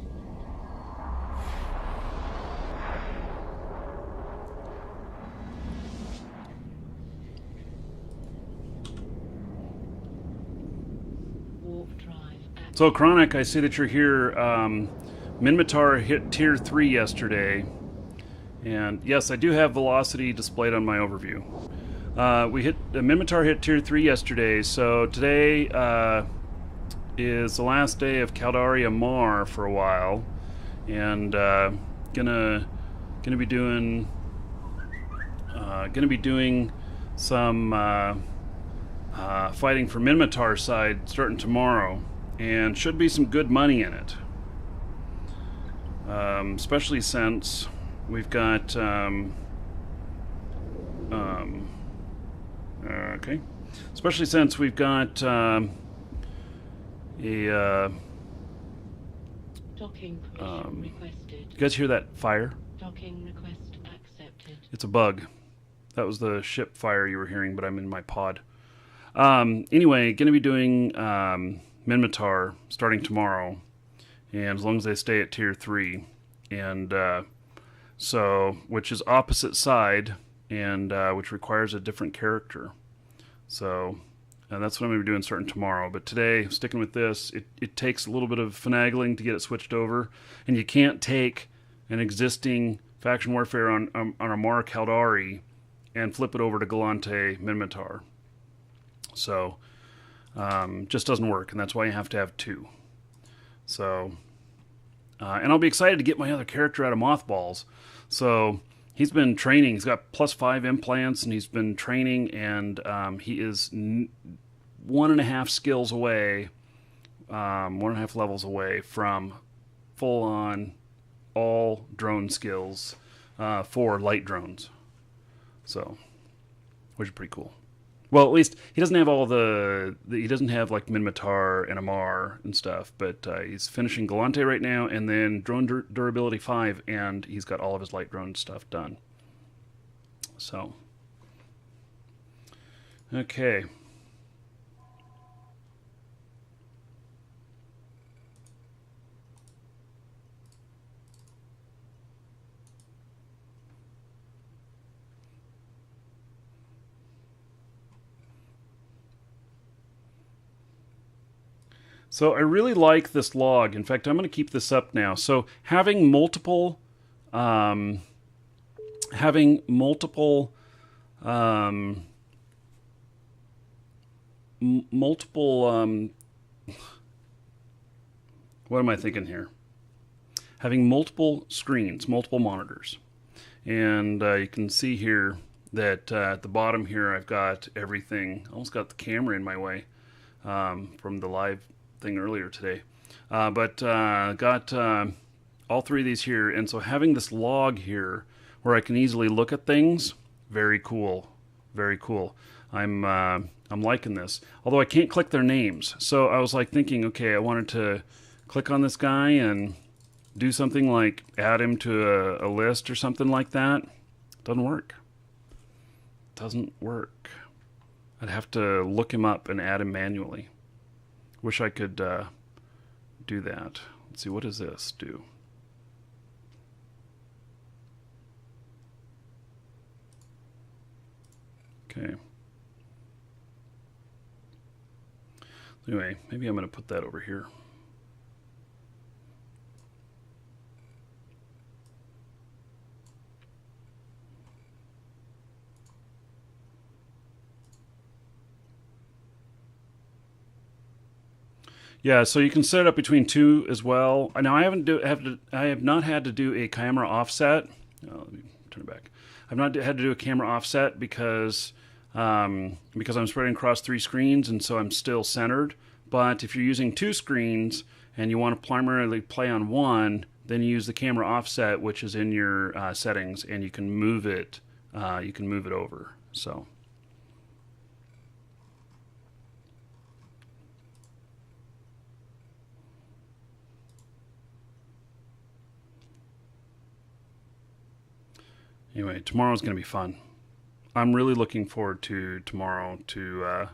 S2: Warp drive active.
S1: So, Chronic, I see that you're here. Minmatar hit Tier 3 yesterday. And yes, I do have velocity displayed on my overview. Minmatar hit Tier 3 yesterday, so today is the last day of Caldari Amarr for a while. And gonna be doing some fighting for Minmatar's side starting tomorrow, and should be some good money in it. Especially since we've got okay. Especially since we've got
S2: Docking permission requested.
S1: you guys hear that fire?
S2: Docking Docking request accepted.
S1: It's a bug. That was the ship fire you were hearing, but I'm in my pod. Anyway, going to be doing Minmatar starting tomorrow, and as long as they stay at tier 3, and so which is opposite side, and which requires a different character. So that's what I'm going to be doing starting tomorrow. But today, sticking with this, it takes a little bit of finagling to get it switched over, and you can't take an existing faction warfare on Amarr Caldari and flip it over to Galante Minmatar. So just doesn't work, and that's why you have to have 2. So and I'll be excited to get my other character out of mothballs. So he's been training. He's got +5 implants, and he's been training, and he is 1.5 skills away, 1.5 levels away from full-on all drone skills for light drones. So, which is pretty cool. Well, at least he doesn't have all he doesn't have like Minmatar and Amarr and stuff, but he's finishing Galante right now, and then drone durability 5, and he's got all of his light drone stuff done. So, okay. So I really like this log. In fact, I'm going to keep this up now. So having multiple, what am I thinking here? Having multiple screens, multiple monitors. And you can see here that at the bottom here, I've got everything. Almost got the camera in my way from the live thing earlier today, but got all 3 of these here, and so having this log here where I can easily look at things, very cool, very cool. I'm liking this, although I can't click their names. So I was like thinking, okay, I wanted to click on this guy and do something like add him to a list or something like that. Doesn't work. Doesn't work. I'd have to look him up and add him manually. Wish I could do that. Let's see, what does this do? Okay. Anyway, maybe I'm going to put that over here. Yeah, so you can set it up between 2 as well. Now I have not had to do a camera offset. Oh, let me turn it back. I've not had to do a camera offset because I'm spreading across 3 screens, and so I'm still centered. But if you're using 2 screens and you want to primarily play on one, then you use the camera offset, which is in your settings, and you can move it. You can move it over. So. Anyway, tomorrow's going to be fun. I'm really looking forward to tomorrow to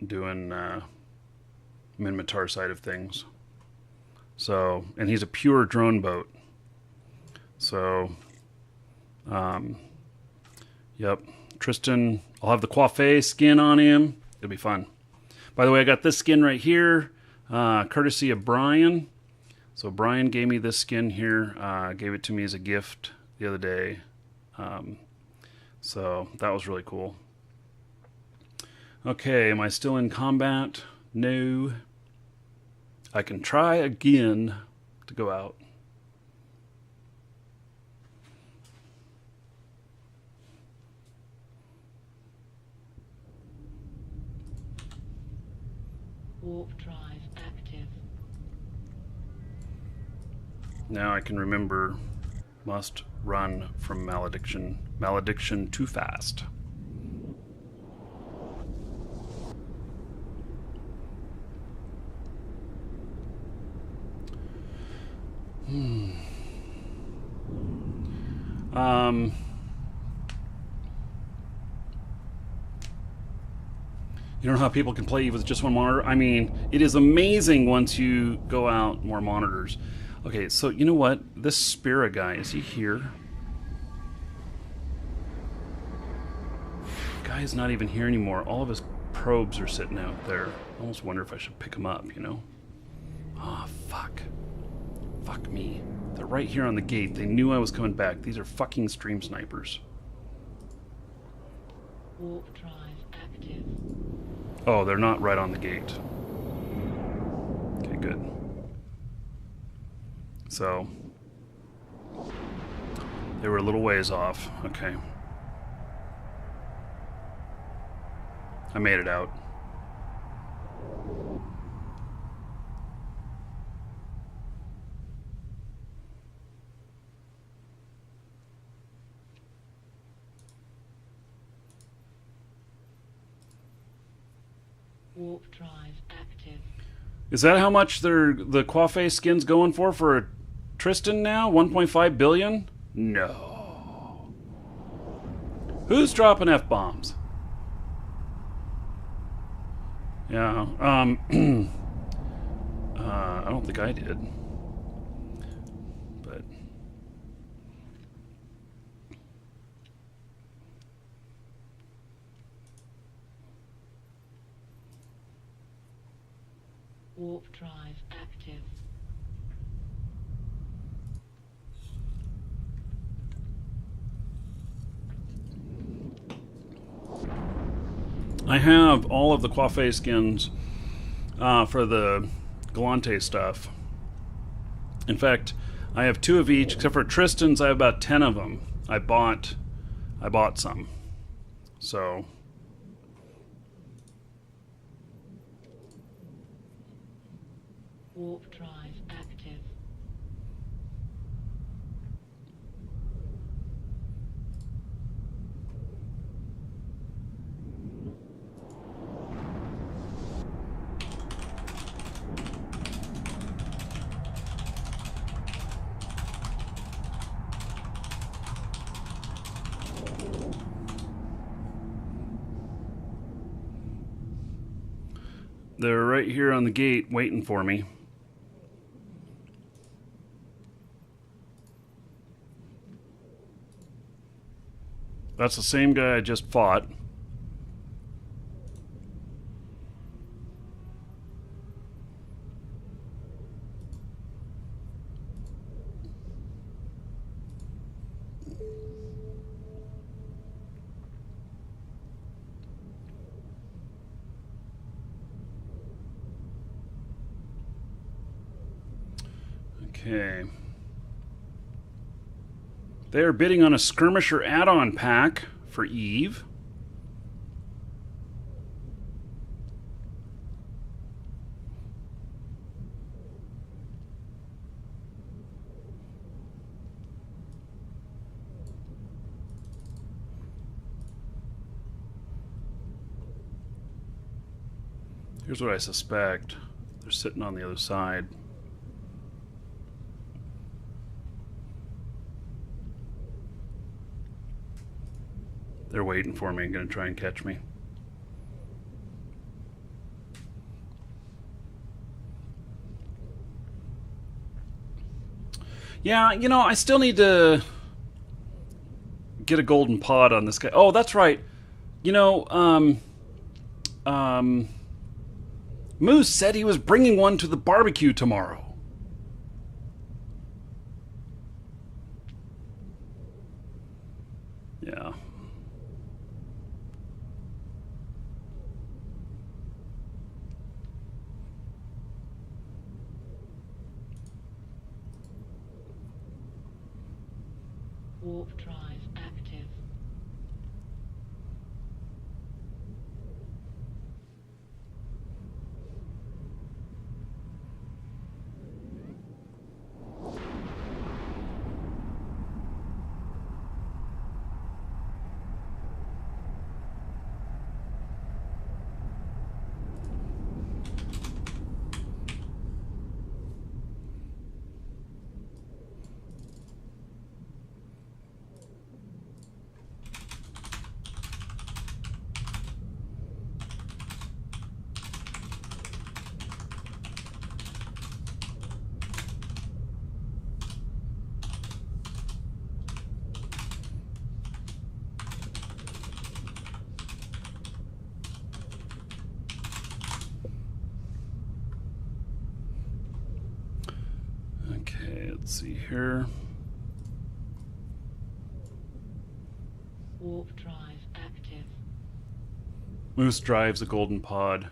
S1: doing Minmatar side of things. So, and he's a pure drone boat. So, yep. Tristan, I'll have the coiffé skin on him. It'll be fun. By the way, I got this skin right here, courtesy of Brian. So Brian gave me this skin here, gave it to me as a gift the other day. So that was really cool. Okay, am I still in combat? No. I can try again to go out.
S2: Warp drive active.
S1: Now I can remember, must run from malediction. Malediction too fast. You don't know how people can play with just one monitor? I mean, it is amazing once you go out more monitors. Okay, so you know what? This Spira guy, is he here? The guy is not even here anymore. All of his probes are sitting out there. I almost wonder if I should pick them up, you know? Ah, fuck. Fuck me. They're right here on the gate. They knew I was coming back. These are fucking stream snipers.
S2: Warp drive active.
S1: Oh, they're not right on the gate. Okay, good. So, they were a little ways off. Okay. I made it out.
S2: Warp drive active.
S1: Is that how much the Coiffé skin's going for Tristan now? 1.5 billion? No. Who's dropping F-bombs? Yeah, I don't think I did. But
S2: Warp drive active.
S1: I have all of the Coiffé skins for the Galante stuff. In fact, I have 2 of each, except for Tristan's. I have about 10 of them. I bought some. So
S2: Warp drive active.
S1: they're right here on the gate waiting for me. That's the same guy I just fought. Okay. They are bidding on a skirmisher add-on pack for Eve. Here's what I suspect. They're sitting on the other side. They're waiting for me and going to try and catch me. Yeah, you know, I still need to get a golden pod on this guy. Oh, that's right. You know, Moose said he was bringing one to the barbecue tomorrow. Yeah.
S2: Warp drive active.
S1: Let's see here.
S2: Warp drive active.
S1: Moose drives a golden pod.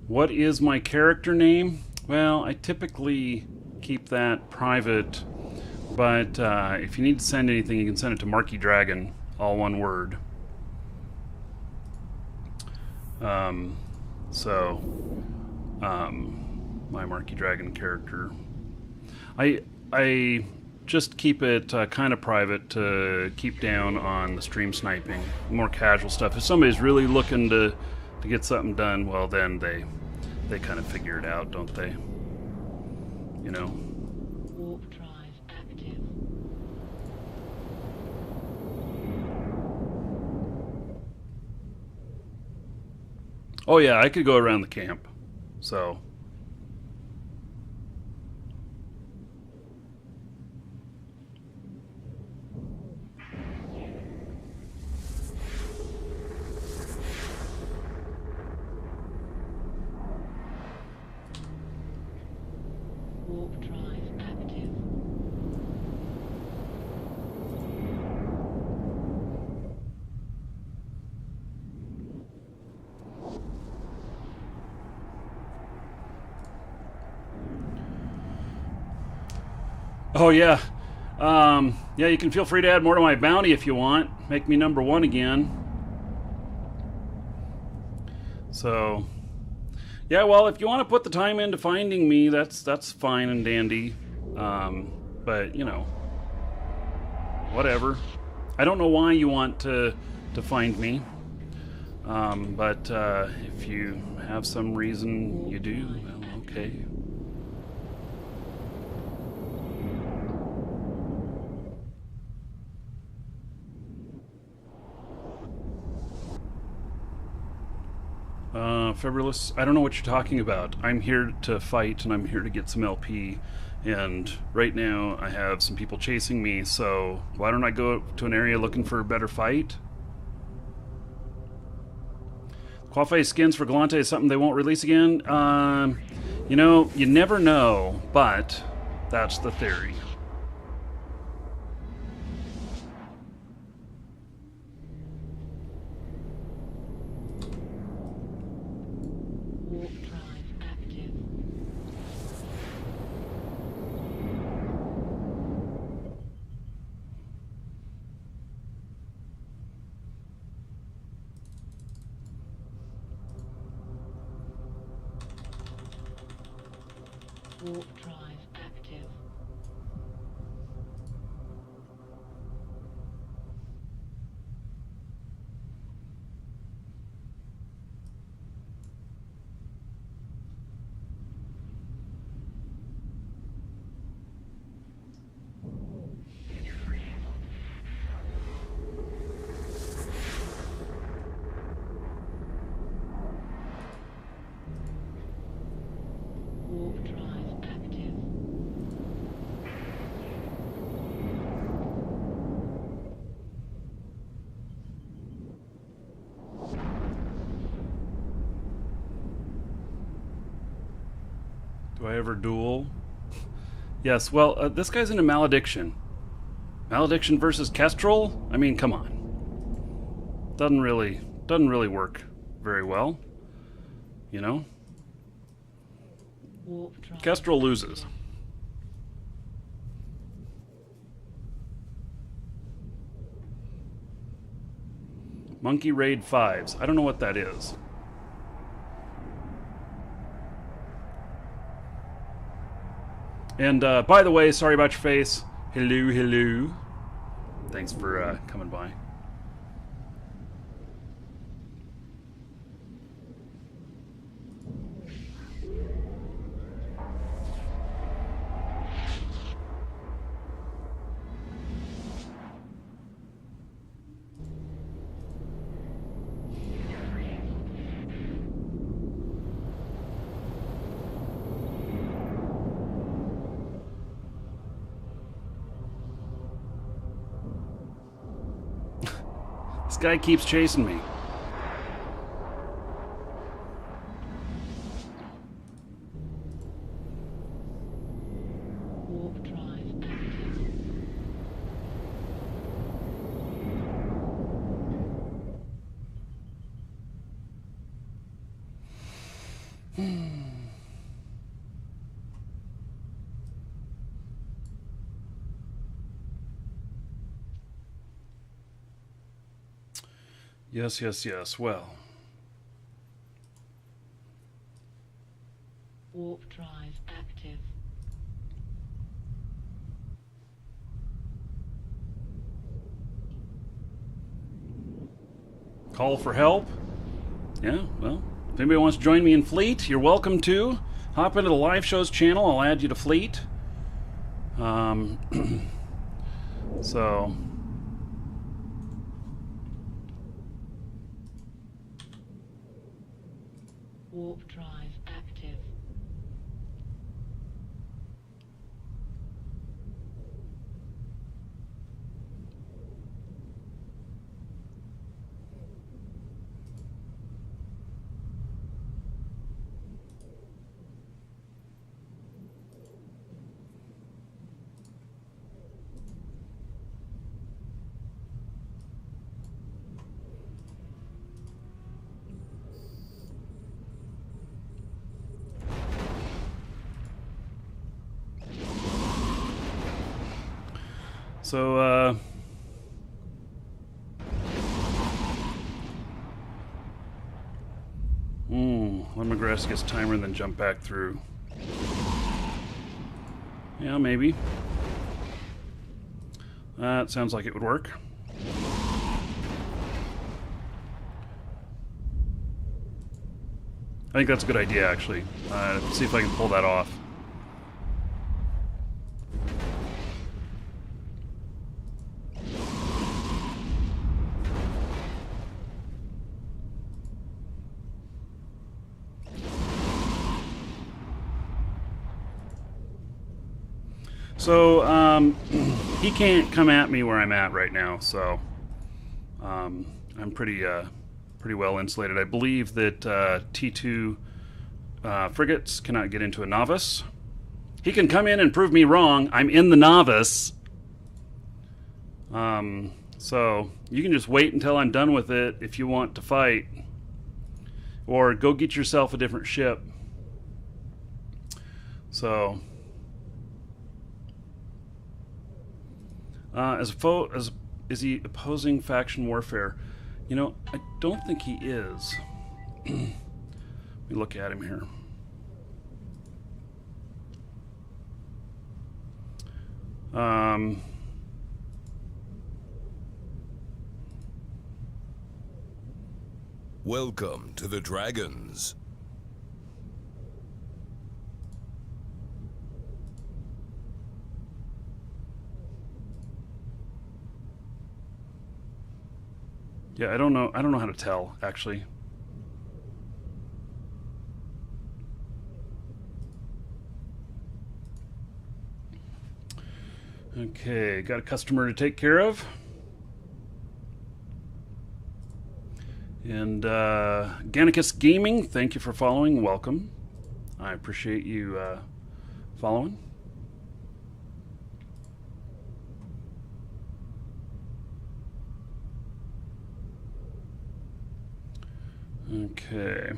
S1: What is my character name? Well, I typically keep that private, but if you need to send anything, you can send it to Markee Dragon, all one word. My Markee Dragon character. I just keep it kind of private to keep down on the stream sniping, more casual stuff. If somebody's really looking to get something done, well, then they kind of figure it out, don't they? You know.
S2: Warp drive active.
S1: Oh yeah, I could go around the camp. So.
S2: Warp drive active.
S1: Oh yeah. Yeah, you can feel free to add more to my bounty if you want. Make me number 1 again. So, yeah, well, if you want to put the time into finding me, that's fine and dandy. But, you know, whatever. I don't know why you want to find me. But if you have some reason you do, well, okay. Fabulous. I don't know what you're talking about. I'm here to fight, and I'm here to get some LP. And right now, I have some people chasing me, so why don't I go to an area looking for a better fight? Qualify skins for Galante is something they won't release again? You know, you never know, but that's the theory.
S2: Warp drive active. Warp drive active. Warp drive active.
S1: Do I ever duel? Yes, well, this guy's into Malediction. Malediction versus Kestrel? I mean, come on. Doesn't really work very well. You know?
S2: Warp drive.
S1: Kestrel loses. Monkey Raid 5s. I don't know what that is. And by the way, sorry about your face. Hello, hello. Thanks for coming by. This guy keeps chasing me.
S2: Warp drive
S1: Yes, yes, yes. Well,
S2: Warp drive active.
S1: call for help. Yeah, well, if anybody wants to join me in Fleet, you're welcome to. Hop into the live shows channel. I'll add you to Fleet. So,
S2: Warp drive active.
S1: so, let McGrath gets timer and then jump back through. Yeah, maybe. That sounds like it would work. I think that's a good idea, actually. See if I can pull that off. So, he can't come at me where I'm at right now, so I'm pretty well insulated. I believe that T2 frigates cannot get into a novice. He can come in and prove me wrong. I'm in the novice. So you can just wait until I'm done with it if you want to fight. Or go get yourself a different ship. So... is he opposing faction warfare? You know, I don't think he is. Let me look at him here.
S3: Welcome to the Dragons.
S1: Yeah, I don't know how to tell, actually. Okay, got a customer to take care of. And Gannicus Gaming, thank you for following. Welcome. I appreciate you following. Okay.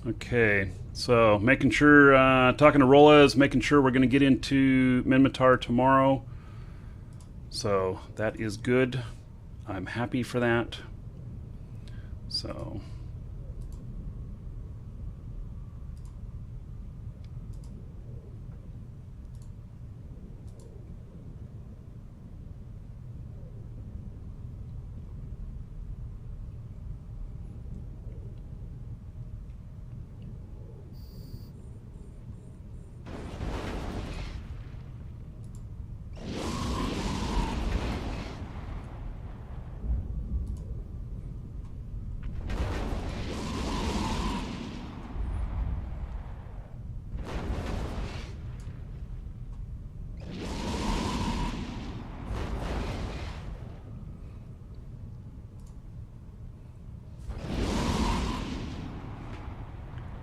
S1: Okay, so making sure, talking to Rolla is making sure we're going to get into Minmatar tomorrow. So that is good. I'm happy for that. So...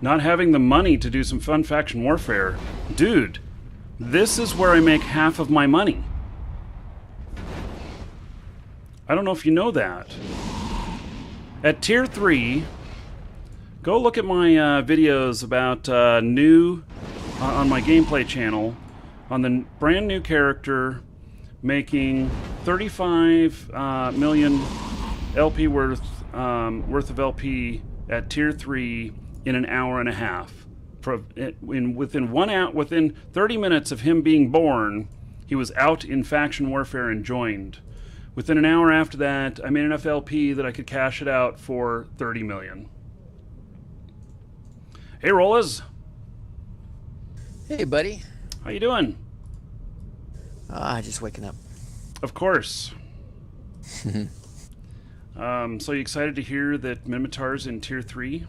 S1: not having the money to do some fun faction warfare. Dude, this is where I make half of my money. I don't know if you know that. At tier 3, go look at my videos about new on my gameplay channel on the brand new character making 35 million LP worth of LP at tier 3 in an hour and a half. Within 30 minutes of him being born, he was out in faction warfare and joined. Within an hour after that, I made enough LP that I could cash it out for 30 million. Hey, Rollas.
S5: Hey, buddy.
S1: How you doing?
S5: Just waking up.
S1: Of course. So you excited to hear that Mimitar's in tier 3?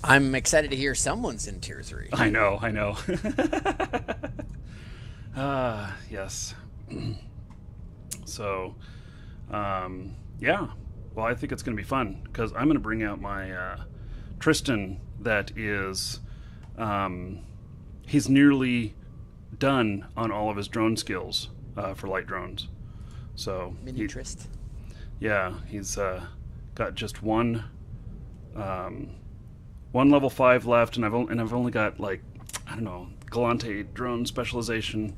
S5: I'm excited to hear someone's in tier 3.
S1: I know. Yes. So, yeah. Well, I think it's going to be fun because I'm going to bring out my Tristan that is, he's nearly done on all of his drone skills for light drones. So
S5: Mini Trist.
S1: Yeah, he's got just one level 5 left, and I've only got, like, I don't know, Galante drone specialization.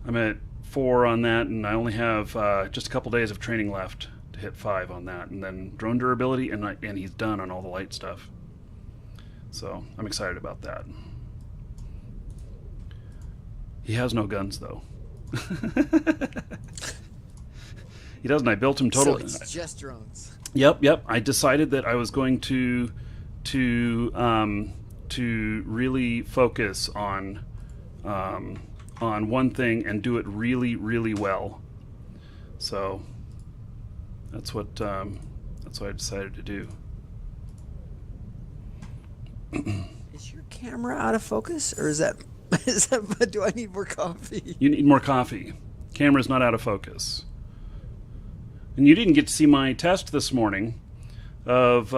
S1: I'm at 4 on that, and I only have just a couple days of training left to hit 5 on that, and then drone durability, and he's done on all the light stuff. So I'm excited about that. He has no guns, though. He doesn't. I built him totally.
S5: So it's just drones.
S1: Yep. I decided that I was going to really focus on one thing and do it really, really well. So that's what I decided to do.
S5: Is your camera out of focus, or is that do I need more coffee?
S1: You need more coffee. Camera's not out of focus. And you didn't get to see my test this morning of,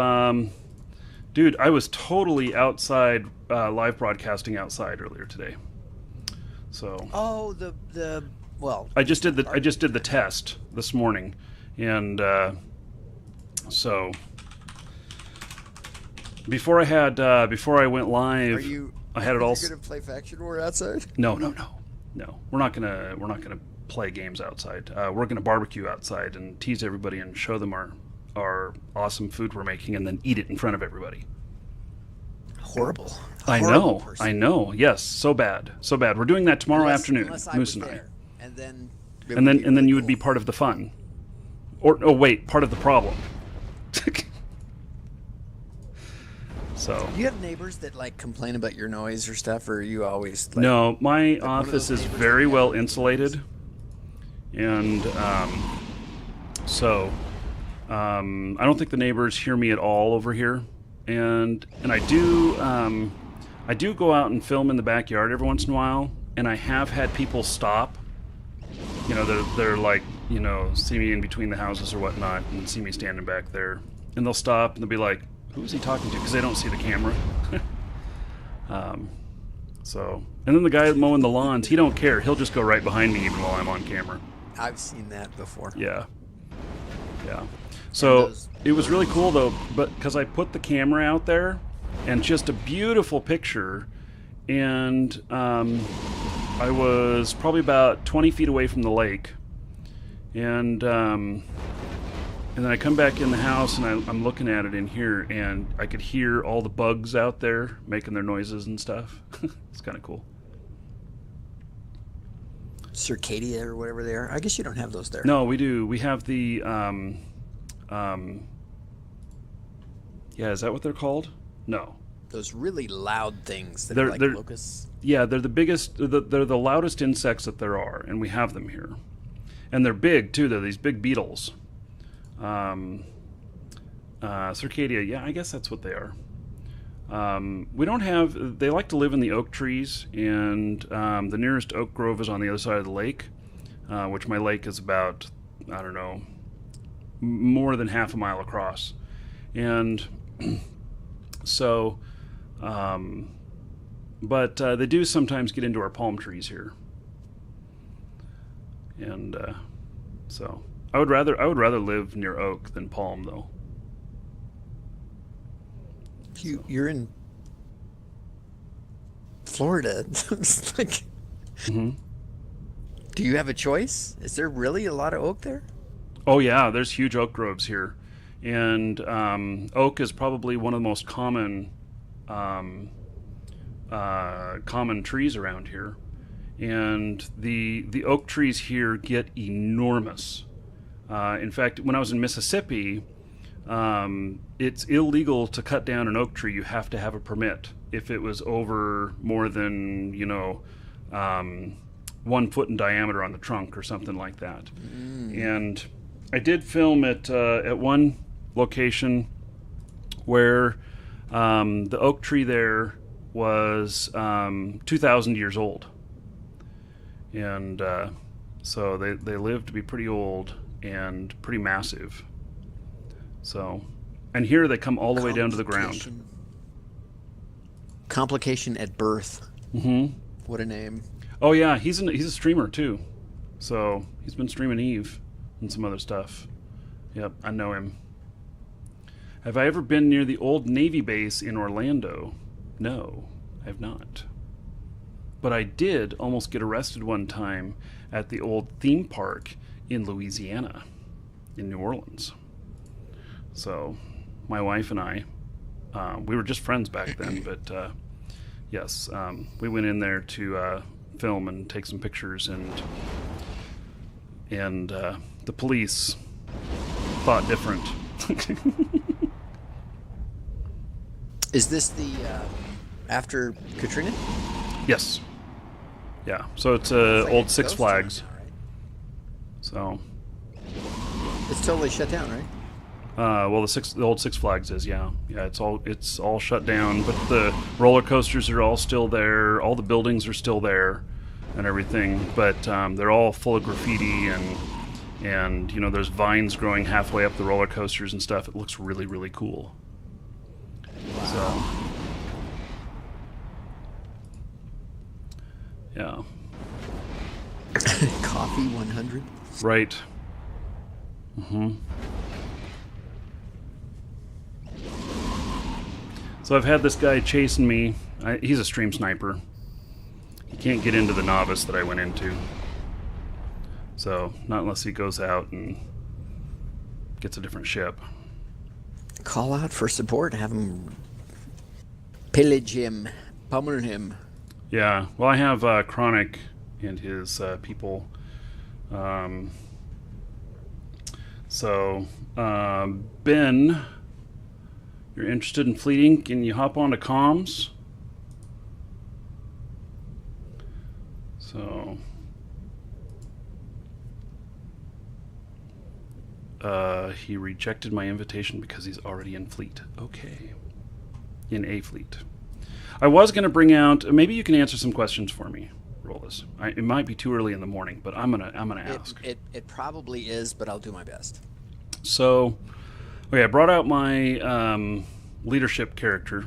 S1: dude, I was totally outside, live broadcasting outside earlier today. So.
S5: Oh, well.
S1: I just did the test this morning, and so before I went live, I had it all.
S5: Are you gonna play Faction War outside?
S1: No. We're not gonna play games outside. We're gonna barbecue outside and tease everybody and show them our awesome food we're making, and then eat it in front of everybody.
S5: Horrible.
S1: I know. Yes, so bad. We're doing that tomorrow afternoon, Moose and I.
S5: And then
S1: you would be part of the fun, or part of the problem. So.
S5: Do you have neighbors that like complain about your noise or stuff, or are you always? Like,
S1: no, my office is very well insulated, and so I don't think the neighbors hear me at all over here. And I do go out and film in the backyard every once in a while, and I have had people stop. You know, they're like, you know, see me in between the houses or whatnot, and see me standing back there, and they'll stop and they'll be like, "Who's he talking to?" Because they don't see the camera. So, and then the guy mowing the lawns, he don't care. He'll just go right behind me even while I'm on camera.
S5: I've seen that before.
S1: Yeah. So it was really cool though, but because I put the camera out there, and just a beautiful picture, and I was probably about 20 feet away from the lake, and then I come back in the house and I'm looking at it in here, and I could hear all the bugs out there making their noises and stuff. It's kind of cool.
S5: Circadia or whatever they are. I guess you don't have those there.
S1: No, we do. We have the yeah, is that what they're called? No.
S5: Those really loud things that
S1: They're-
S5: are like
S1: they're-
S5: locusts.
S1: Yeah, they're the biggest. They're the loudest insects that there are, and we have them here. And they're big too. They're these big beetles. Circadia. Yeah, I guess that's what they are. We don't have. They like to live in the oak trees, and the nearest oak grove is on the other side of the lake, which my lake is about, I don't know, more than half a mile across, and so But they do sometimes get into our palm trees here, and so I would rather live near oak than palm, though.
S5: You're in Florida. It's like,
S1: Mm-hmm.
S5: do you have a choice? Is there really a lot of oak there?
S1: Oh yeah, there's huge oak groves here, and oak is probably one of the most common trees around here, and the oak trees here get enormous. In fact, when I was in Mississippi, it's illegal to cut down an oak tree. You have to have a permit if it was over more than 1 foot in diameter on the trunk or something like that. And I did film at one location where the oak tree there was 2,000 years old, and so they lived to be pretty old and pretty massive. So, and here they come all the way down to the ground.
S5: Complication at birth.
S1: Mm-hmm.
S5: What a name.
S1: Oh yeah, he's a streamer too, so he's been streaming Eve and some other stuff. Yep, I know him. Have I ever been near the old Navy base in Orlando? No, I have not. But I did almost get arrested one time at the old theme park in Louisiana, in New Orleans. So, my wife and I, we were just friends back then, but yes, we went in there to film and take some pictures, and the police thought different.
S5: Is this the after Katrina?
S1: Yes. Yeah. So it's
S5: It's like
S1: old
S5: a
S1: Six
S5: ghost
S1: Flags.
S5: town now, right?
S1: So,
S5: It's totally shut down, right?
S1: well, the old Six Flags is, yeah, it's all shut down. But the roller coasters are all still there. All the buildings are still there, and everything. But they're all full of graffiti and there's vines growing halfway up the roller coasters and stuff. It looks really, really cool. So, yeah.
S5: Coffee 100.
S1: Right. Mm-hmm. So I've had this guy chasing me. He's a stream sniper. He can't get into the novice that I went into. So, not unless he goes out and gets a different ship.
S5: Call out for support. Have him pillage him, pummel him.
S1: Yeah, well, I have Chronic and his people. Ben, you're interested in fleeting? Can you hop onto comms? So, he rejected my invitation because he's already in fleet. Okay. In a fleet. I was going to bring out, maybe you can answer some questions for me, Rollis. It might be too early in the morning, but I'm gonna ask.
S5: It probably is, but I'll do my best.
S1: So, okay, I brought out my leadership character.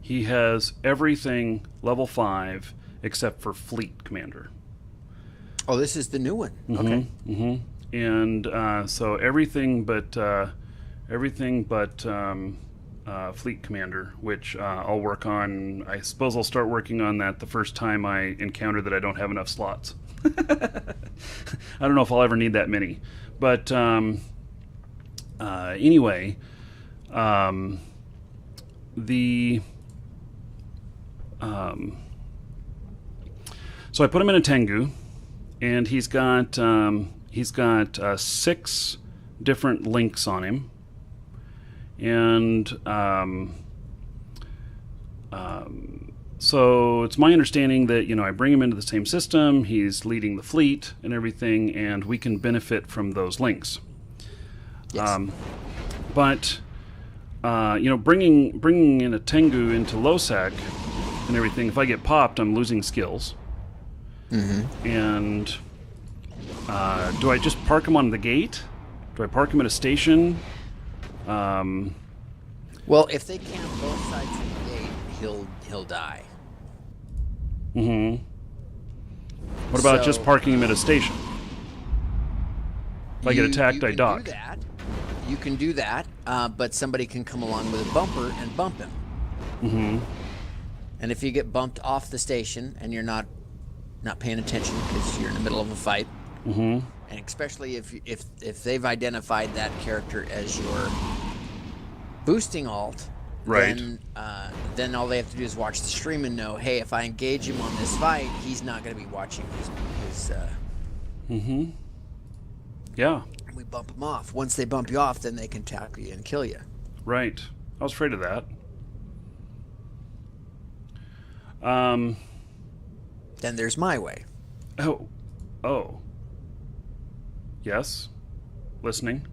S1: He has everything level 5 except for fleet commander.
S5: Oh, this is the new one. Okay.
S1: Mm-hmm. And so everything but fleet commander, which I'll work on. I suppose I'll start working on that the first time I encounter that I don't have enough slots. I don't know if I'll ever need that many, but anyway, so I put him in a Tengu, and he's got 6 different links on him. And so it's my understanding that I bring him into the same system. He's leading the fleet and everything, and we can benefit from those links.
S5: Yes.
S1: But bringing in a Tengu into Losec and everything, if I get popped, I'm losing skills.
S5: Mm-hmm.
S1: And do I just park him on the gate? Do I park him at a station?
S5: Well, if they camp both sides of the gate, he'll die.
S1: Mm-hmm. What about just
S5: So,
S1: parking him at a station? If I get attacked, I dock.
S5: Do that. You can do that, but somebody can come along with a bumper and bump him.
S1: Mm-hmm.
S5: And if you get bumped off the station and you're not paying attention because you're in the middle of a fight,
S1: Mm-hmm.
S5: and especially if they've identified that character as your boosting alt,
S1: Right.
S5: then all they have to do is watch the stream and know, hey, if I engage him on this fight, he's not going to be watching his
S1: Mm-hmm. Yeah.
S5: we bump them off. Once they bump you off, then they can tackle you and kill you.
S1: Right. I was afraid of that.
S5: Then there's my way.
S1: Oh. Yes. Listening.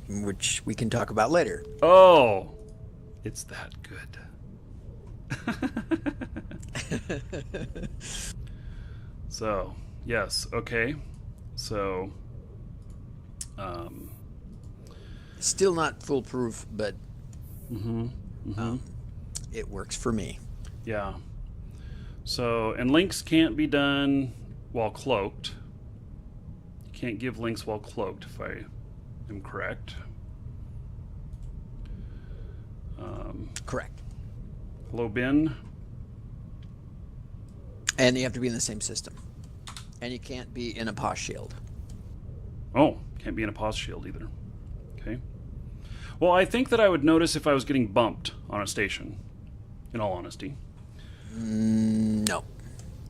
S5: Which we can talk about later.
S1: Oh. It's that good. So, yes. Okay. So,
S5: Still not foolproof, but
S1: mm-hmm.
S5: it works for me.
S1: Yeah. So, and links can't be done while cloaked. You can't give links while cloaked, if I am correct.
S5: Correct.
S1: Hello, Ben.
S5: And you have to be in the same system. And you can't be in a pause shield.
S1: Oh, can't be in a pause shield either. Okay. Well, I think that I would notice if I was getting bumped on a station, in all honesty.
S5: No.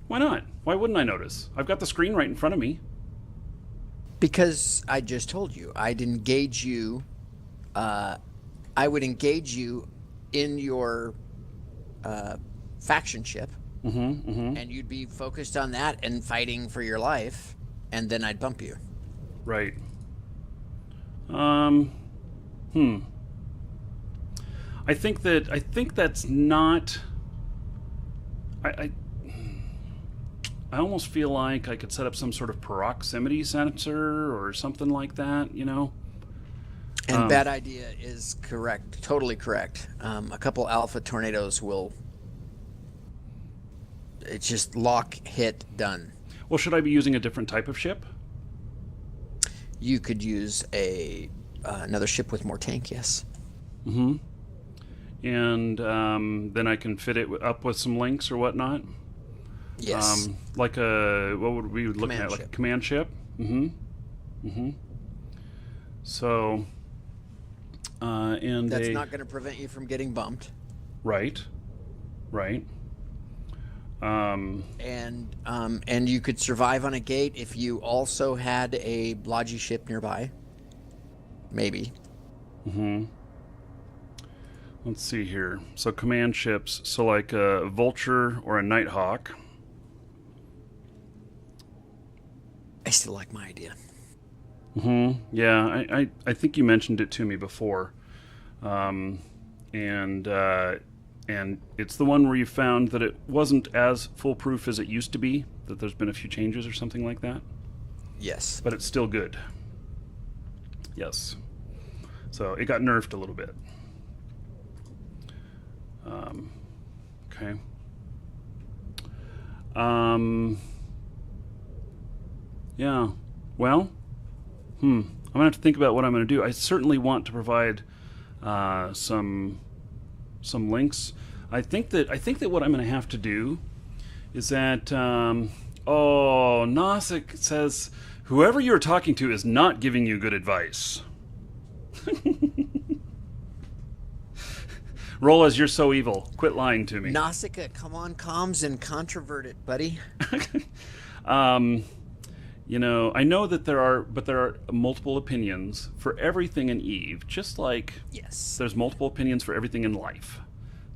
S1: Why not? Why wouldn't I notice? I've got the screen right in front of me.
S5: Because I just told you, I'd engage you. I would engage you in your faction ship, and you'd be focused on that and fighting for your life, and then I'd bump you.
S1: Right. I think that's not. I almost feel like I could set up some sort of proximity sensor or something like that, you know?
S5: And bad idea is correct, totally correct. A couple alpha tornadoes will. It's just lock, hit, done.
S1: Well, should I be using a different type of ship?
S5: You could use another ship with more tank, yes.
S1: Mm-hmm. And then I can fit it up with some links or whatnot?
S5: Yes.
S1: Like a, what would we look
S5: Command
S1: at? Like a
S5: ship.
S1: command ship? Mm-hmm. Mm-hmm. So, and
S5: That's
S1: they...
S5: not going to prevent you from getting bumped.
S1: Right. Right.
S5: And you could survive on a gate if you also had a Logi ship nearby. Maybe.
S1: Mm-hmm. Let's see here. So command ships. So like a Vulture or a Nighthawk.
S5: I still like my idea.
S1: Mm-hmm. Yeah, I think you mentioned it to me before. And it's the one where you found that it wasn't as foolproof as it used to be, that there's been a few changes or something like that.
S5: Yes.
S1: But it's still good. Yes. So it got nerfed a little bit. Okay. Yeah. Well, I'm gonna have to think about what I'm gonna do. I certainly want to provide some links. I think that what I'm gonna have to do is that Nosik says whoever you're talking to is not giving you good advice. Roll as you're so evil. Quit lying to me.
S5: Nausicaa, come on, comms and controvert it, buddy.
S1: You know, I know that there are multiple opinions for everything in Eve, just like
S5: Yes.
S1: there's multiple opinions for everything in life.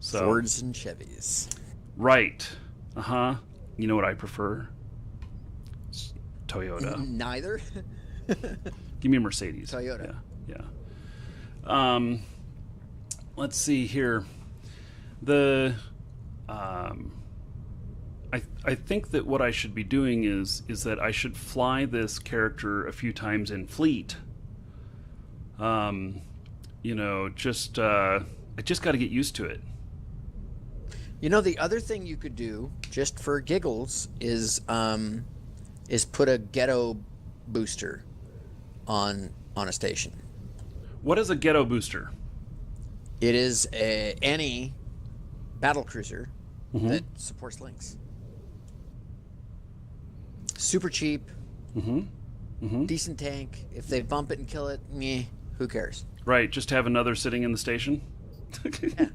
S1: So
S5: Fords and Chevys.
S1: right, You know what I prefer? Toyota.
S5: Neither.
S1: Give me a Mercedes.
S5: Toyota.
S1: Yeah. Let's see here. I think that what I should be doing is that I should fly this character a few times in fleet. You know, I just got to get used to it.
S5: You know, the other thing you could do, just for giggles, is put a ghetto booster on a station.
S1: What is a ghetto booster?
S5: It is any battle cruiser
S1: Mm-hmm.
S5: that supports links. Super cheap,
S1: Mm-hmm. Mm-hmm.
S5: decent tank. If they bump it and kill it, meh, who cares?
S1: Right, just have another sitting in the station.
S5: Yeah.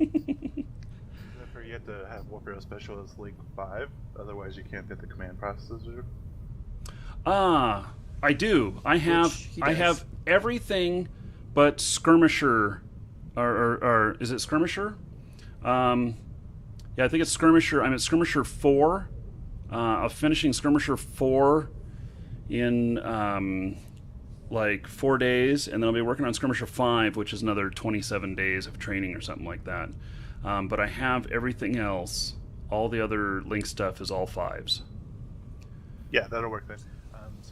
S6: Therefore, you have to have Warfare Specialist Link 5, otherwise you can't get the command processor.
S1: Ah, I do. I
S5: he does.
S1: have everything but Skirmisher, or is it Skirmisher? Yeah, I think it's Skirmisher. I'm at Skirmisher 4. I'm finishing Skirmisher 4 in like 4 days, and then I'll be working on Skirmisher 5, which is another 27 days of training or something like that. But I have everything else. All the other Link stuff is all 5s.
S6: Yeah, that'll work then.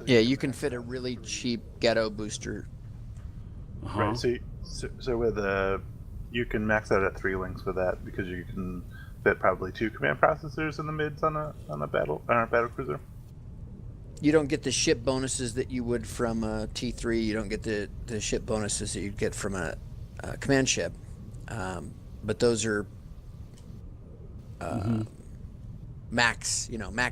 S5: Yeah, you can fit a really cheap ghetto booster.
S1: Uh-huh.
S6: Right, so with you can max out at 3 links with that, because you can fit probably 2 command processors in the mids on a battle cruiser.
S5: You don't get the ship bonuses that you would from a T3. You don't get the ship bonuses that you'd get from a command ship. But those are max,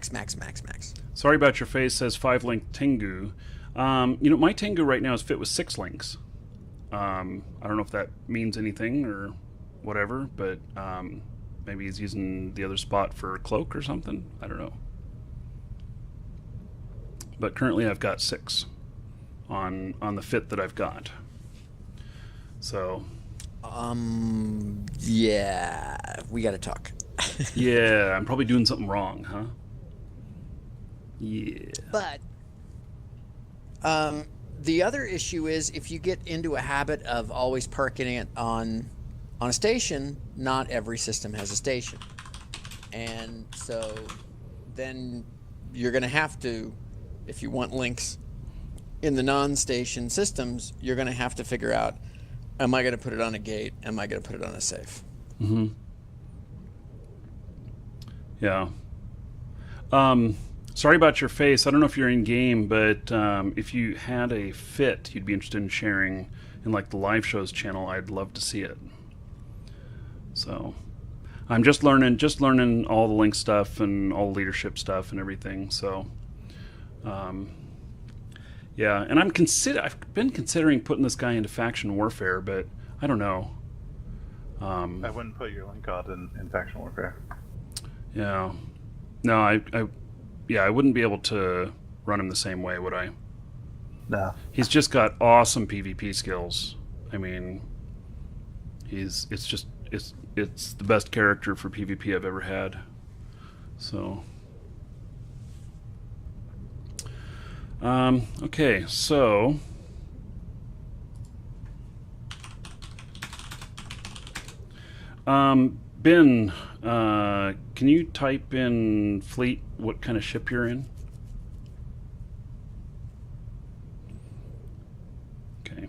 S5: max.
S1: Sorry about your face, says 5-link Tengu. My Tengu right now is fit with 6 links. I don't know if that means anything or whatever, but maybe he's using the other spot for a cloak or something. I don't know. But currently I've got 6 on the fit that I've got. So
S5: yeah, we got to talk.
S1: yeah, I'm probably doing something wrong, huh? Yeah.
S5: But the other issue is, if you get into a habit of always parking it on a station, not every system has a station. And so then you're going to have to, if you want links in the non-station systems, you're going to have to figure out, am I going to put it on a gate? Am I going to put it on a safe?
S1: Mm-hmm. Yeah. Sorry about your face. I don't know if you're in game, but if you had a fit you'd be interested in sharing in like the live shows channel, I'd love to see it. So I'm just learning all the link stuff and all the leadership stuff and everything. So yeah, and I've been considering putting this guy into faction warfare, but I don't know.
S6: I wouldn't put your link on in faction warfare.
S1: Yeah. No, I wouldn't be able to run him the same way, would I?
S6: No.
S1: He's just got awesome PvP skills. I mean, it's the best character for PvP I've ever had. So, okay, so Ben, can you type in fleet what kind of ship you're in? Okay.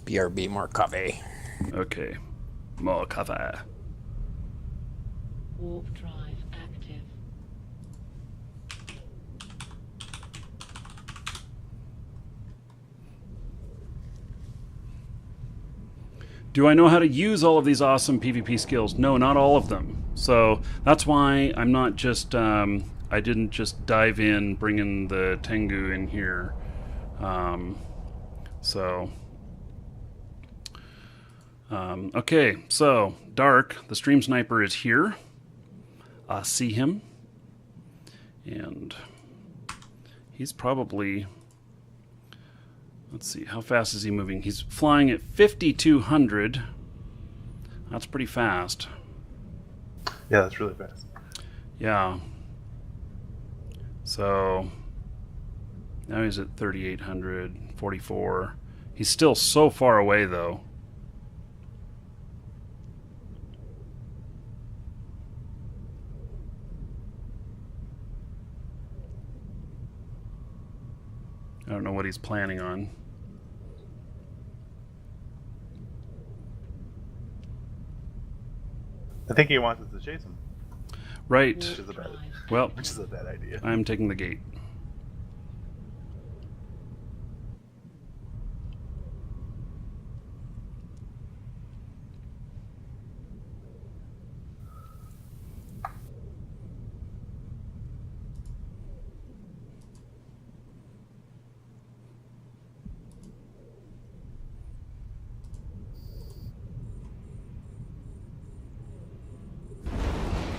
S5: BRB Markee.
S1: Okay. More cover.
S2: Warp drive active.
S1: Do I know how to use all of these awesome PvP skills? No, not all of them. So that's why I'm not just, I didn't just dive in bringing the Tengu in here. Okay, so Dark, the stream sniper, is here. I see him. And he's probably... Let's see, how fast is he moving? He's flying at 5,200. That's pretty fast.
S6: Yeah, that's really fast.
S1: Yeah. So now he's at 3,800, 44. He's still so far away, though. I don't know what he's planning on.
S6: I think he wants us to chase him,
S1: Right.
S6: which is a bad,
S1: Well,
S6: which is a bad idea.
S1: I'm taking the gate.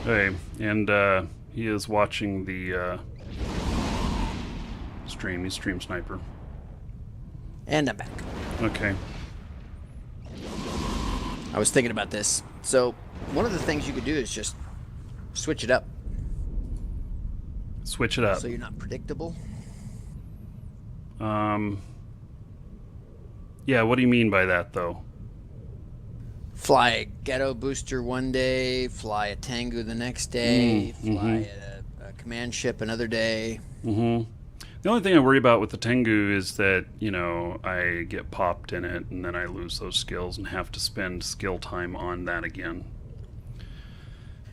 S1: Okay, and he is watching the stream. He's stream sniper.
S5: And I'm back.
S1: Okay.
S5: I was thinking about this. So one of the things you could do is just switch it up
S1: Switch it up.
S5: so you're not predictable.
S1: Yeah, what do you mean by that, though?
S5: Fly a ghetto booster one day, fly a Tengu the next day, fly a command ship another day.
S1: The only thing I worry about with the Tengu is that, you know, I get popped in it and then I lose those skills and have to spend skill time on that again.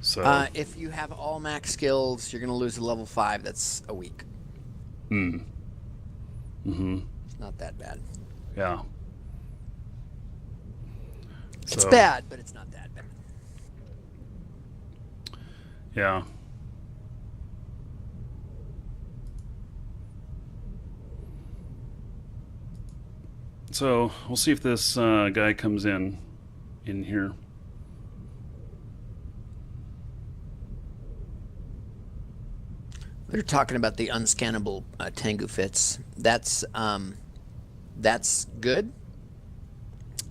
S1: So
S5: If you have all max skills, you're going to lose a level 5. That's a week. It's not that bad.
S1: yeah.
S5: It's
S1: So,
S5: bad, but it's not that bad.
S1: Yeah. So we'll see if this guy comes in here.
S5: They're talking about the unscannable Tengu fits. That's good.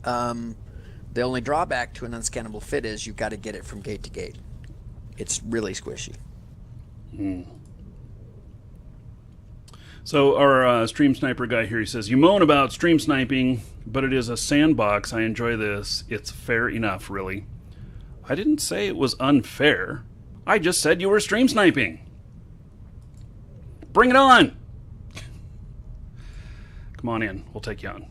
S5: The only drawback to an unscannable fit is you've got to get it from gate to gate. It's really squishy.
S1: So our stream sniper guy here, he says, "You moan about stream sniping, but it is a sandbox. I enjoy this. It's fair enough, really." I didn't say it was unfair. I just said you were stream sniping. Bring it on. Come on in. We'll take you on.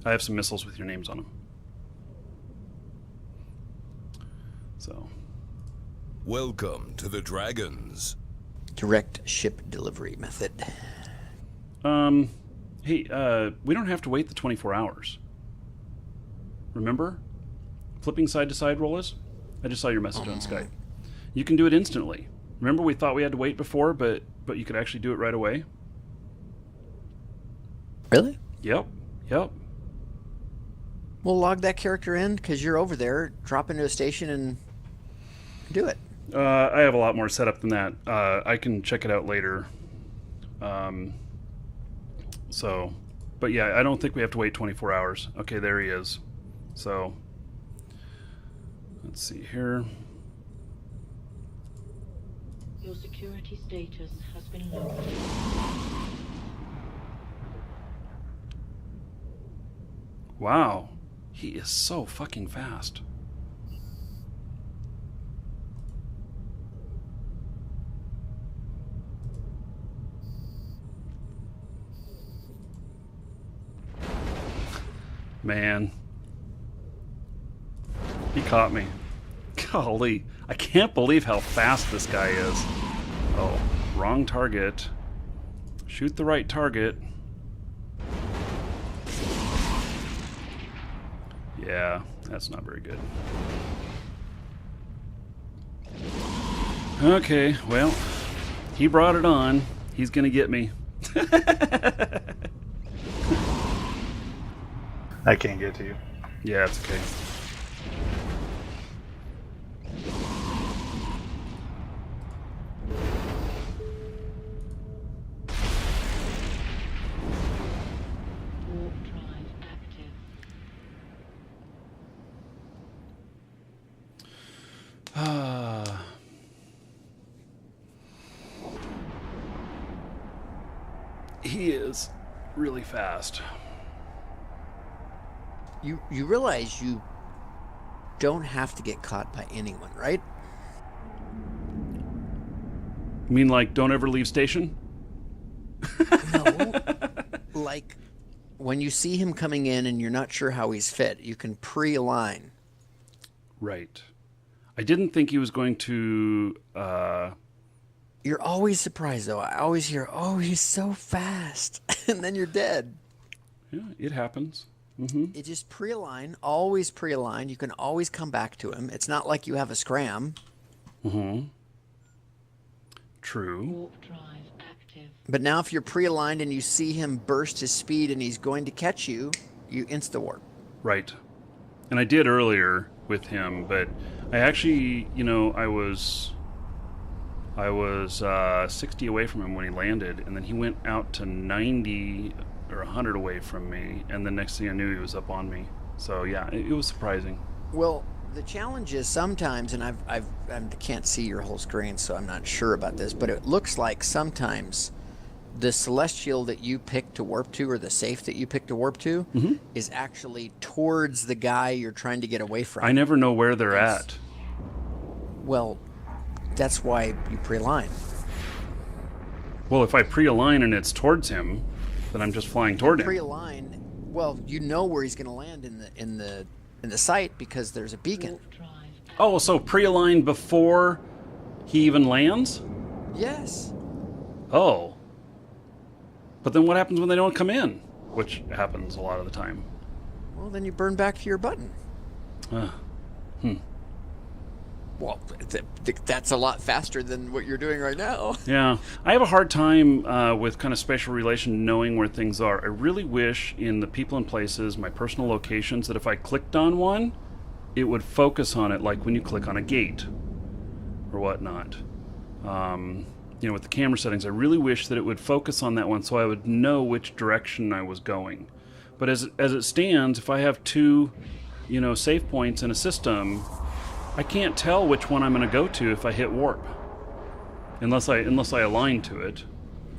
S1: I have some missiles with your names on them. So.
S3: Welcome to the Dragons.
S5: Direct ship delivery method.
S1: Hey, we don't have to wait the 24 hours. Remember? Flipping side to side rollers? I just saw your message on Skype. You can do it instantly. Remember we thought we had to wait before, but you could actually do it right away?
S5: Really?
S1: Yep.
S5: We'll log that character in because you're over there. Drop into a station and do it.
S1: I have a lot more set up than that. I can check it out later. But yeah, I don't think we have to wait 24 hours. Okay, there he is. So, let's see here.
S2: Your security status has been lowered.
S1: Wow, he is so fucking fast. Man, he caught me. Golly, I can't believe how fast this guy is. Oh, wrong target. Shoot the right target. Yeah, that's not very good. Okay, well, he brought it on. He's gonna get me.
S6: I can't get to you.
S1: Yeah, it's okay.
S2: Warp drive active.
S1: He is really fast.
S5: You realize you don't have to get caught by anyone, right?
S1: You mean like don't ever leave station?
S5: No. Like when you see him coming in and you're not sure how he's fit, you can pre-align.
S1: Right. I didn't think he was going to...
S5: You're always surprised, though. I always hear, oh, he's so fast. And then you're dead.
S1: Yeah, it happens. Mm-hmm.
S5: You just pre-align, always pre-align. You can always come back to him. It's not like you have a scram.
S1: Mm-hmm. True.
S2: Warp drive active.
S5: But now if you're pre-aligned and you see him burst his speed and he's going to catch you, you insta-warp.
S1: Right. And I did earlier with him, but I actually, I was 60 away from him when he landed, and then he went out to 90 or 100 away from me, and the next thing I knew, he was up on me. So yeah, it was surprising.
S5: Well, the challenge is sometimes, and I can't see your whole screen, so I'm not sure about this, but it looks like sometimes the celestial that you pick to warp to, or the safe that you pick to warp to, is actually towards the guy you're trying to get away from.
S1: I never know where they're at.
S5: Well, that's why you pre-align.
S1: Well, if I pre-align and it's towards him, then I'm just flying toward him.
S5: Pre-align. Well, you know where he's going to land in the site because there's a beacon.
S2: Warp drive active.
S1: Oh, so pre-align before he even lands?
S5: Yes.
S1: Oh. But then what happens when they don't come in? Which happens a lot of the time.
S5: Well, then you burn back to your button. Well, that's a lot faster than what you're doing right now.
S1: Yeah. I have a hard time with kind of spatial relation knowing where things are. I really wish in the people and places, my personal locations, that if I clicked on one, it would focus on it like when you click on a gate or whatnot. With the camera settings, I really wish that it would focus on that one so I would know which direction I was going. But as it stands, if I have two, save points in a system, I can't tell which one I'm going to go to if I hit warp, unless I align to it.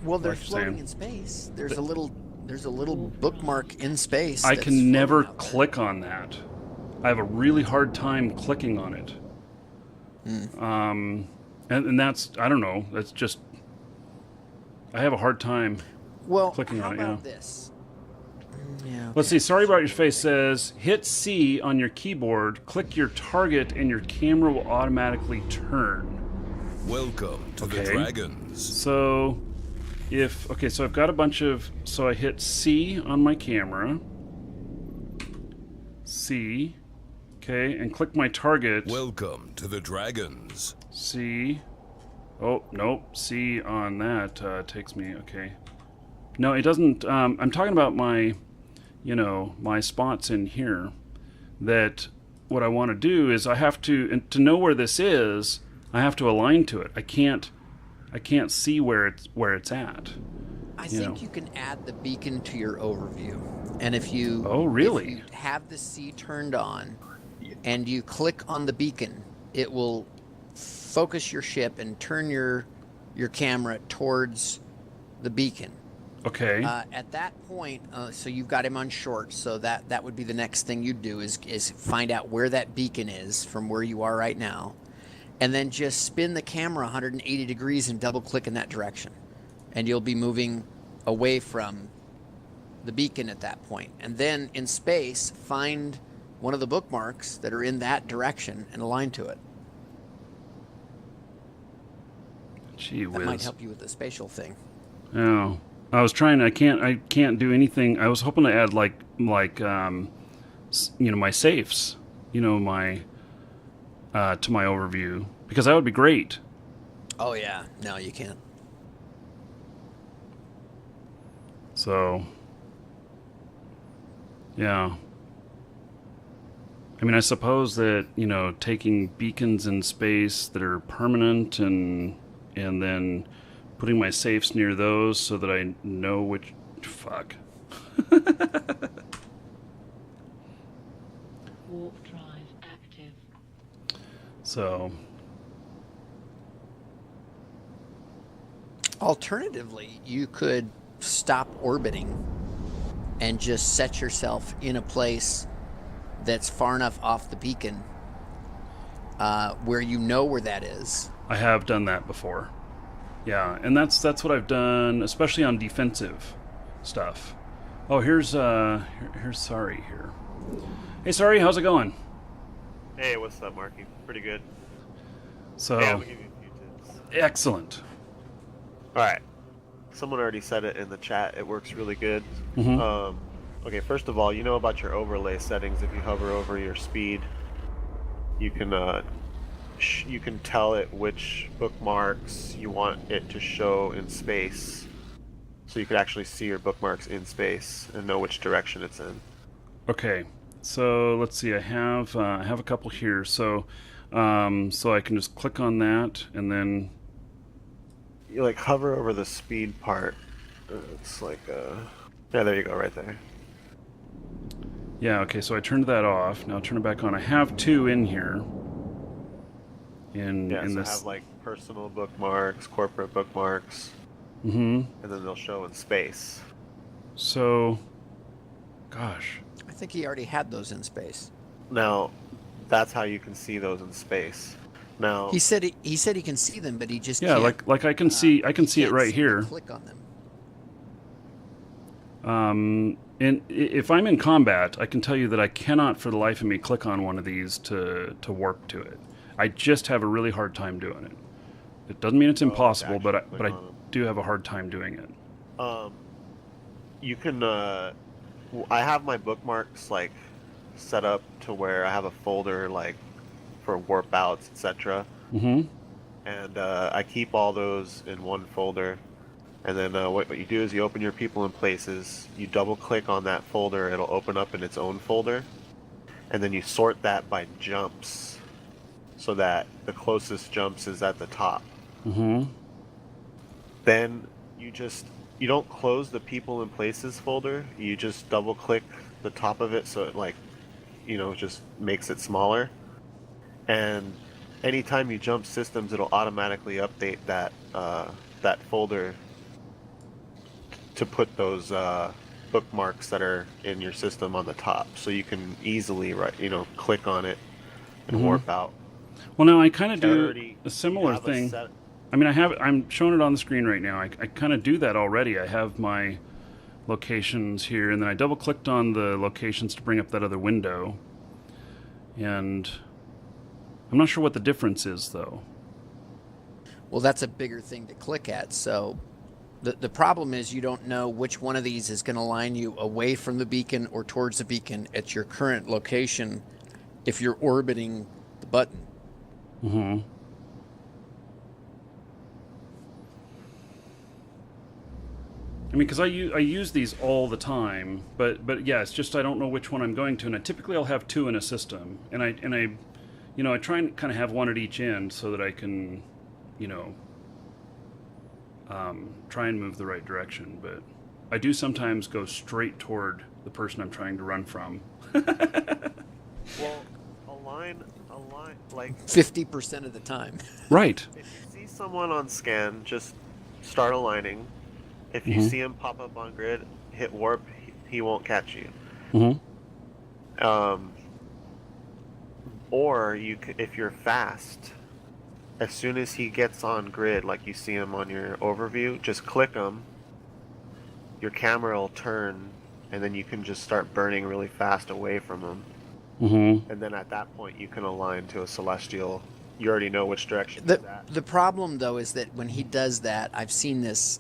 S5: Well, they're
S1: Like you're
S5: floating
S1: saying.
S5: in space. There's a little bookmark in space.
S1: I
S5: that's
S1: can never
S5: floating out there.
S1: click on that. I have a really hard time clicking on it. And that's, I don't know, that's just, I have a hard time.
S5: Well,
S1: clicking
S5: how
S1: on it,
S5: about
S1: yeah.
S5: this? Yeah.
S1: Let's see, Sorry About Your Face says, hit C on your keyboard, click your target, and your camera will automatically turn.
S3: Welcome to the
S1: Okay.
S3: Dragons.
S1: So, so I've got a bunch of, so I hit C on my camera. C. Okay, and click my target.
S3: Welcome to the Dragons.
S1: C. Oh, nope. C on that takes me, okay. No, it doesn't, I'm talking about my, my spots in here, that what I want to do is I have to, and to know where this is, I have to align to it. I can't see where it's at.
S5: I think you can add the beacon to your overview. And if you
S1: Oh, really?
S5: if you have the C turned on and you click on the beacon, it will focus your ship and turn your camera towards the beacon.
S1: Okay.
S5: At that point, so you've got him on short, so that would be the next thing you'd do is find out where that beacon is from where you are right now, and then just spin the camera 180 degrees and double click in that direction, and you'll be moving away from the beacon at that point. And then in space, find one of the bookmarks that are in that direction and align to it.
S1: Gee
S5: That might
S1: whiz.
S5: help you with the spatial thing.
S1: Oh. I was trying. I can't do anything. I was hoping to add my safes, my to my overview, because that would be great.
S5: Oh yeah, no, you can't.
S1: So, yeah. I mean, I suppose that taking beacons in space that are permanent and then putting my safes near those so that I know which... Fuck.
S2: Warp drive active.
S1: So...
S5: Alternatively, you could stop orbiting and just set yourself in a place that's far enough off the beacon where you know where that is.
S1: I have done that before. Yeah, and that's what I've done, especially on defensive stuff. Oh, here's Sorry here. Hey, Sorry, how's it going?
S7: Hey, what's up, Markee? Pretty good.
S1: So,
S7: Yeah, I'm gonna give you a few tips.
S1: excellent.
S7: All right. Someone already said it in the chat. It works really good.
S1: Mhm.
S7: Okay, first of all, you know about your overlay settings. If you hover over your speed, you can you can tell it which bookmarks you want it to show in space, so you can actually see your bookmarks in space and know which direction it's in.
S1: Okay, so let's see. I have a couple here. So I can just click on that, and then
S7: You like hover over the speed part. It's like yeah, there you go, right there.
S1: yeah. Okay, so I turned that off. Now I'll turn it back on. I have two in here.
S7: Yeah,
S1: In
S7: so
S1: this.
S7: have like personal bookmarks, corporate bookmarks,
S1: Mm-hmm.
S7: and then they'll show in space.
S1: So, gosh.
S5: I think he already had those in space.
S7: Now, that's how you can see those in space. Now,
S5: He said he can see them, but he just
S1: Yeah,
S5: can't.
S1: like I can see it
S5: can't
S1: right
S5: seem to
S1: here.
S5: Click on them.
S1: And if I'm in combat, I can tell you that I cannot, for the life of me, click on one of these to warp to it. I just have a really hard time doing it. It doesn't mean it's impossible, but
S7: actually click
S1: I
S7: on 'em.
S1: do have a hard time doing it.
S7: you can. I have my bookmarks like set up to where I have a folder like for warp outs, etc.
S1: Mm-hmm.
S7: And I keep all those in one folder. And then what you do is you open your people in places. You double click on that folder; it'll open up in its own folder. And then you sort that by jumps, so that the closest jumps is at the top.
S1: Mm-hmm.
S7: Then you don't close the people in places folder. You just double click the top of it, so it like just makes it smaller. And anytime you jump systems, it'll automatically update that folder to put those bookmarks that are in your system on the top, so you can easily click on it and
S1: Mhm.
S7: warp out.
S1: Well, now I kind of
S7: You
S1: do
S7: already-
S1: a similar
S7: you have a
S1: thing.
S7: set-
S1: I mean, I'm showing it on the screen right now. I kind of do that already. I have my locations here, and then I double clicked on the locations to bring up that other window. And I'm not sure what the difference is, though.
S5: Well, that's a bigger thing to click at. So the problem is you don't know which one of these is going to line you away from the beacon or towards the beacon at your current location if you're orbiting the button.
S1: Mm-hmm. I mean, because I use these all the time, but yeah, it's just I don't know which one I'm going to, and I'll have two in a system, and I try and kind of have one at each end so that I can, try and move the right direction. But I do sometimes go straight toward the person I'm trying to run from.
S7: Well, align, like
S5: 50% of the time.
S1: Right.
S7: if you see someone on scan, just start aligning. If you
S1: Mhm.
S7: see him pop up on grid, hit warp. He won't catch you.
S1: Mm-hmm.
S7: Or if you're fast, as soon as he gets on grid, like you see him on your overview, just click him. Your camera will turn, and then you can just start burning really fast away from him.
S1: Mm-hmm.
S7: And then at that point, you can align to a celestial. You already know which direction
S5: The,
S7: he's at.
S5: the problem, though, is that when he does that, I've seen this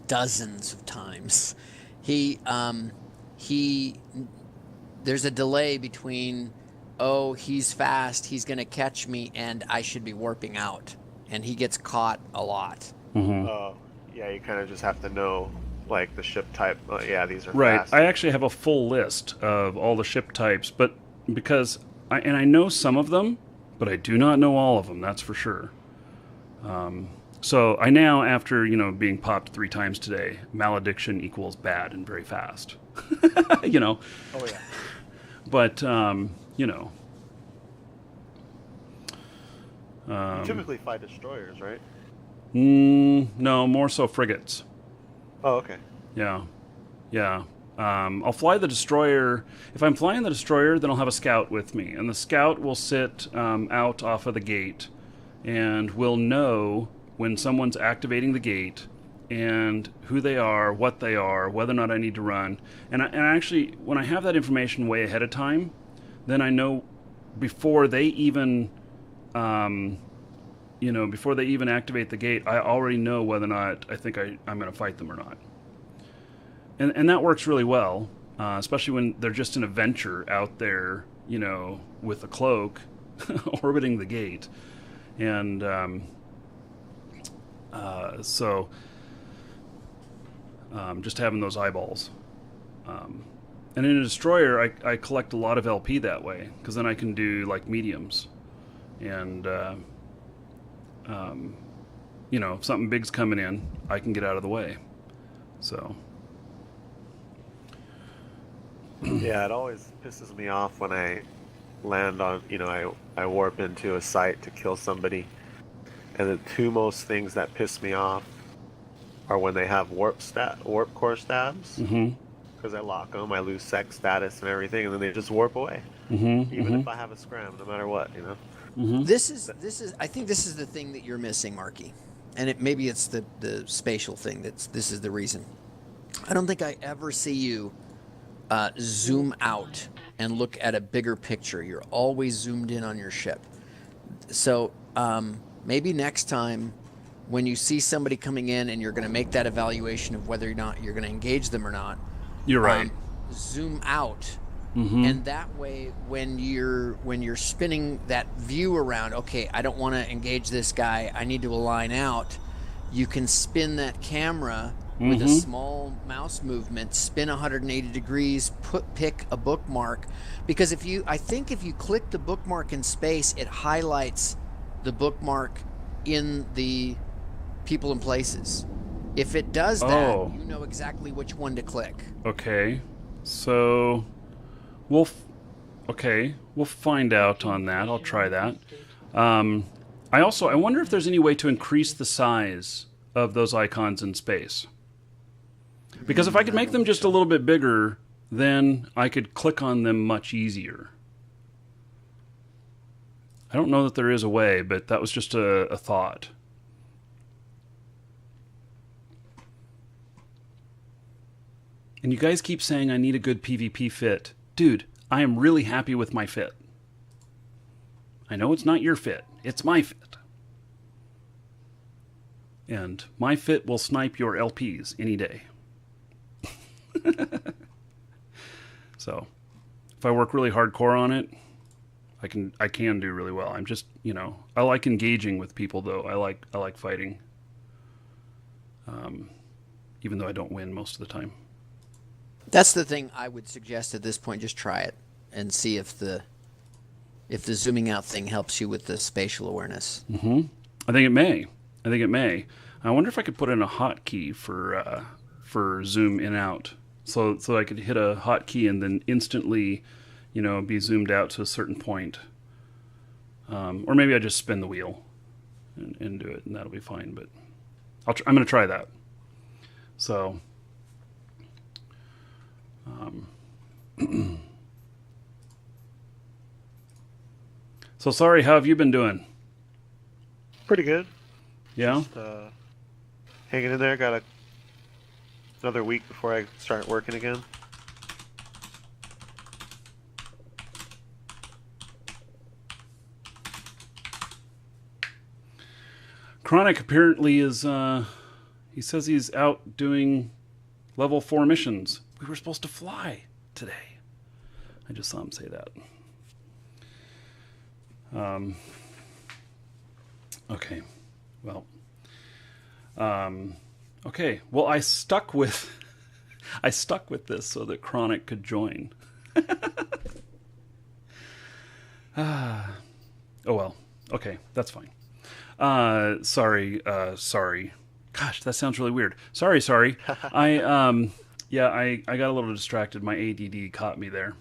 S5: dozens of times. There's a delay between, oh, he's fast, he's going to catch me, and I should be warping out. And he gets caught a lot.
S1: Mm-hmm.
S7: Yeah, you kind of just have to know, like, the ship type. Yeah, these are
S1: Right.
S7: fast.
S1: I actually have a full list of all the ship types, but because I know some of them, but I do not know all of them. That's for sure. So I now, after being popped 3 times today, malediction equals bad and very fast.
S7: Oh, yeah.
S1: But
S7: You typically fight destroyers, right?
S1: no, more so frigates.
S7: Oh, okay.
S1: Yeah. I'll fly the destroyer. If I'm flying the destroyer, then I'll have a scout with me, and the scout will sit out off of the gate, and will know when someone's activating the gate and who they are, what they are, whether or not I need to run. And actually, when I have that information way ahead of time, then I know before they even, before they even activate the gate, I already know whether or not I think I'm going to fight them or not. And that works really well, especially when they're just an adventure out there, with a cloak orbiting the gate. And so just having those eyeballs. And in a destroyer, I collect a lot of LP that way, because then I can do like mediums. And, if something big's coming in, I can get out of the way. So.
S7: Yeah, it always pisses me off when I land on, I warp into a site to kill somebody. And the two most things that piss me off are when they have warp core stabs. Because I lock them, I lose sex status and everything, and then they just warp away. Even if I have a scram, no matter what,
S5: This is. I think this is the thing that you're missing, Markee, and maybe it's the spatial thing. This is the reason. I don't think I ever see you zoom out and look at a bigger picture. You're always zoomed in on your ship. So maybe next time when you see somebody coming in and you're going to make that evaluation of whether or not you're going to engage them or not,
S1: you're right.
S5: Zoom out. And that way, when you're spinning that view around, okay, I don't want to engage this guy, I need to align out, you can spin that camera with a small mouse movement, spin 180 degrees, pick a bookmark, because I think if you click the bookmark in space, it highlights the bookmark in the people and places. If it does that, you know exactly which one to click.
S1: Okay, so we'll find out on that. I'll try that. I wonder if there's any way to increase the size of those icons in space. Because if I could make them just a little bit bigger, then I could click on them much easier. I don't know that there is a way, but that was just a thought. And you guys keep saying I need a good PvP fit. Dude, I am really happy with my fit. I know it's not your fit. It's my fit. And my fit will snipe your LPs any day. So, if I work really hardcore on it, I can do really well. I'm just, I like engaging with people though. I like fighting. Even though I don't win most of the time.
S5: That's the thing I would suggest at this point. Just try it and see if the zooming out thing helps you with the spatial awareness.
S1: I think it may. I wonder if I could put in a hotkey for zoom in out, so I could hit a hotkey and then instantly, be zoomed out to a certain point. Or maybe I just spin the wheel and do it, and that'll be fine. But I'm going to try that. So. So sorry, how have you been doing?
S7: Pretty good.
S1: Yeah?
S7: Just, hanging in there. Got another week before I start working again.
S1: Chronic apparently is, he says he's out doing level 4 missions. We were supposed to fly today. I just saw him say that. Okay. Well. Okay. Well, I stuck with this so that Chronic could join. Oh well. Okay, that's fine. Sorry. Gosh, that sounds really weird. Sorry. I got a little distracted. My ADD caught me there.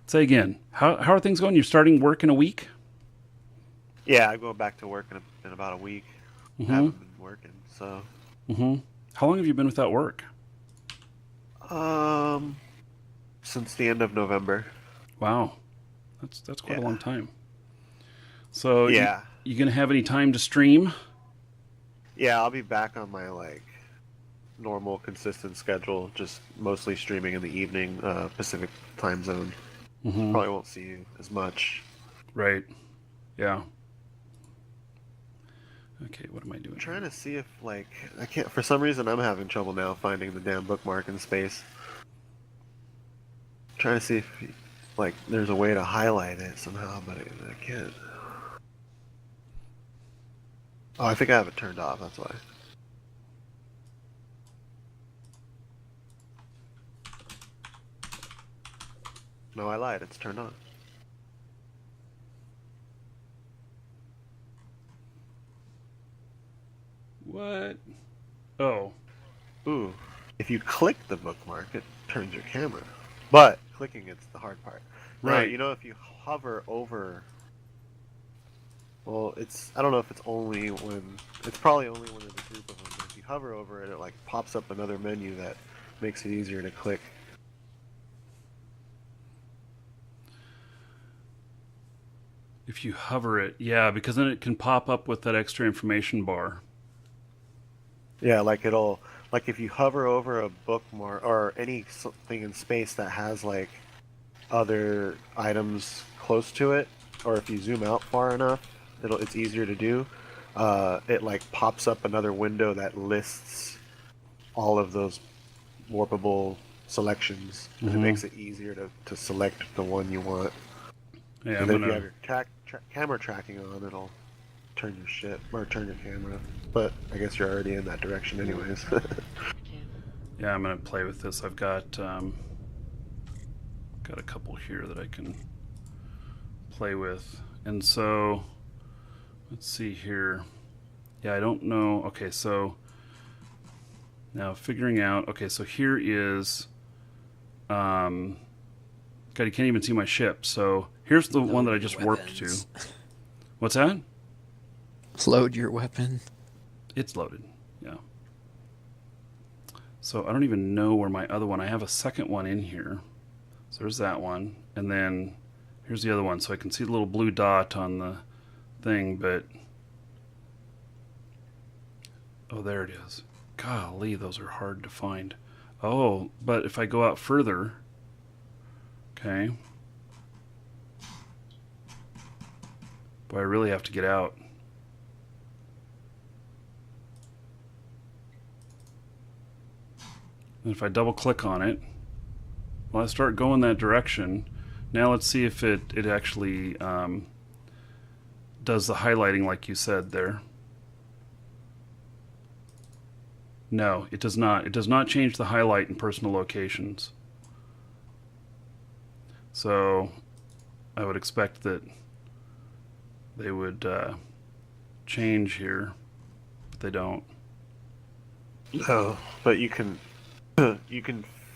S1: Say again. How are things going? You're starting work in a week?
S7: Yeah, I go back to work in about a week. I haven't been working, so.
S1: How long have you been without work?
S7: Since the end of November.
S1: Wow, that's quite a long time. So
S7: Yeah.
S1: you gonna have any time to stream?
S7: Yeah, I'll be back on my like normal consistent schedule, just mostly streaming in the evening, Pacific time zone.
S1: Mm-hmm.
S7: Probably won't see you as much.
S1: Right. Yeah. Okay, what am I doing?
S7: I'm trying to see if like I can't. For some reason, I'm having trouble now finding the damn bookmark in space. Trying to see if like there's a way to highlight it somehow, but I can't. Oh, I think I have it turned off. That's why. No, I lied. It's turned on.
S1: What? Oh.
S7: Ooh. If you click the bookmark, it turns your camera. But clicking it's the hard part. Now,
S1: Right.
S7: you know, if you hover over. Well, I don't know if it's only when. It's probably only when there's a group of them. But if you hover over it, it like pops up another menu that makes it easier to click.
S1: If you hover it, yeah, because then it can pop up with that extra information bar.
S7: Yeah, like if you hover over a bookmark or anything in space that has like other items close to it, or if you zoom out far enough, it's easier to do. It like pops up another window that lists all of those warpable selections, and it makes it easier to select the one you want.
S1: Yeah,
S7: And
S1: I'm
S7: then if you
S1: gonna.
S7: have your camera tracking on, it'll turn your shit or turn your camera. But I guess you're already in that direction anyways.
S1: Yeah, I'm gonna play with this. I've got a couple here that I can play with, and so let's see here. Yeah, I don't know. Okay, so now figuring out. Okay, so here is. God, you can't even see my ship. So here's the one that I just warped to. What's that?
S5: Load your weapon.
S1: It's loaded. Yeah. So I don't even know where my other one. I have a second one in here. So there's that one, and then here's the other one. So I can see the little blue dot on the thing, but oh, there it is. Golly, those are hard to find. Oh, but if I go out further, okay. Boy, I really have to get out. And if I double click on it, well, I start going that direction. Now let's see if it actually does the highlighting like you said there. No, it does not. It does not change the highlight in personal locations. So I would expect that they would change here, but they don't.
S7: No, but you can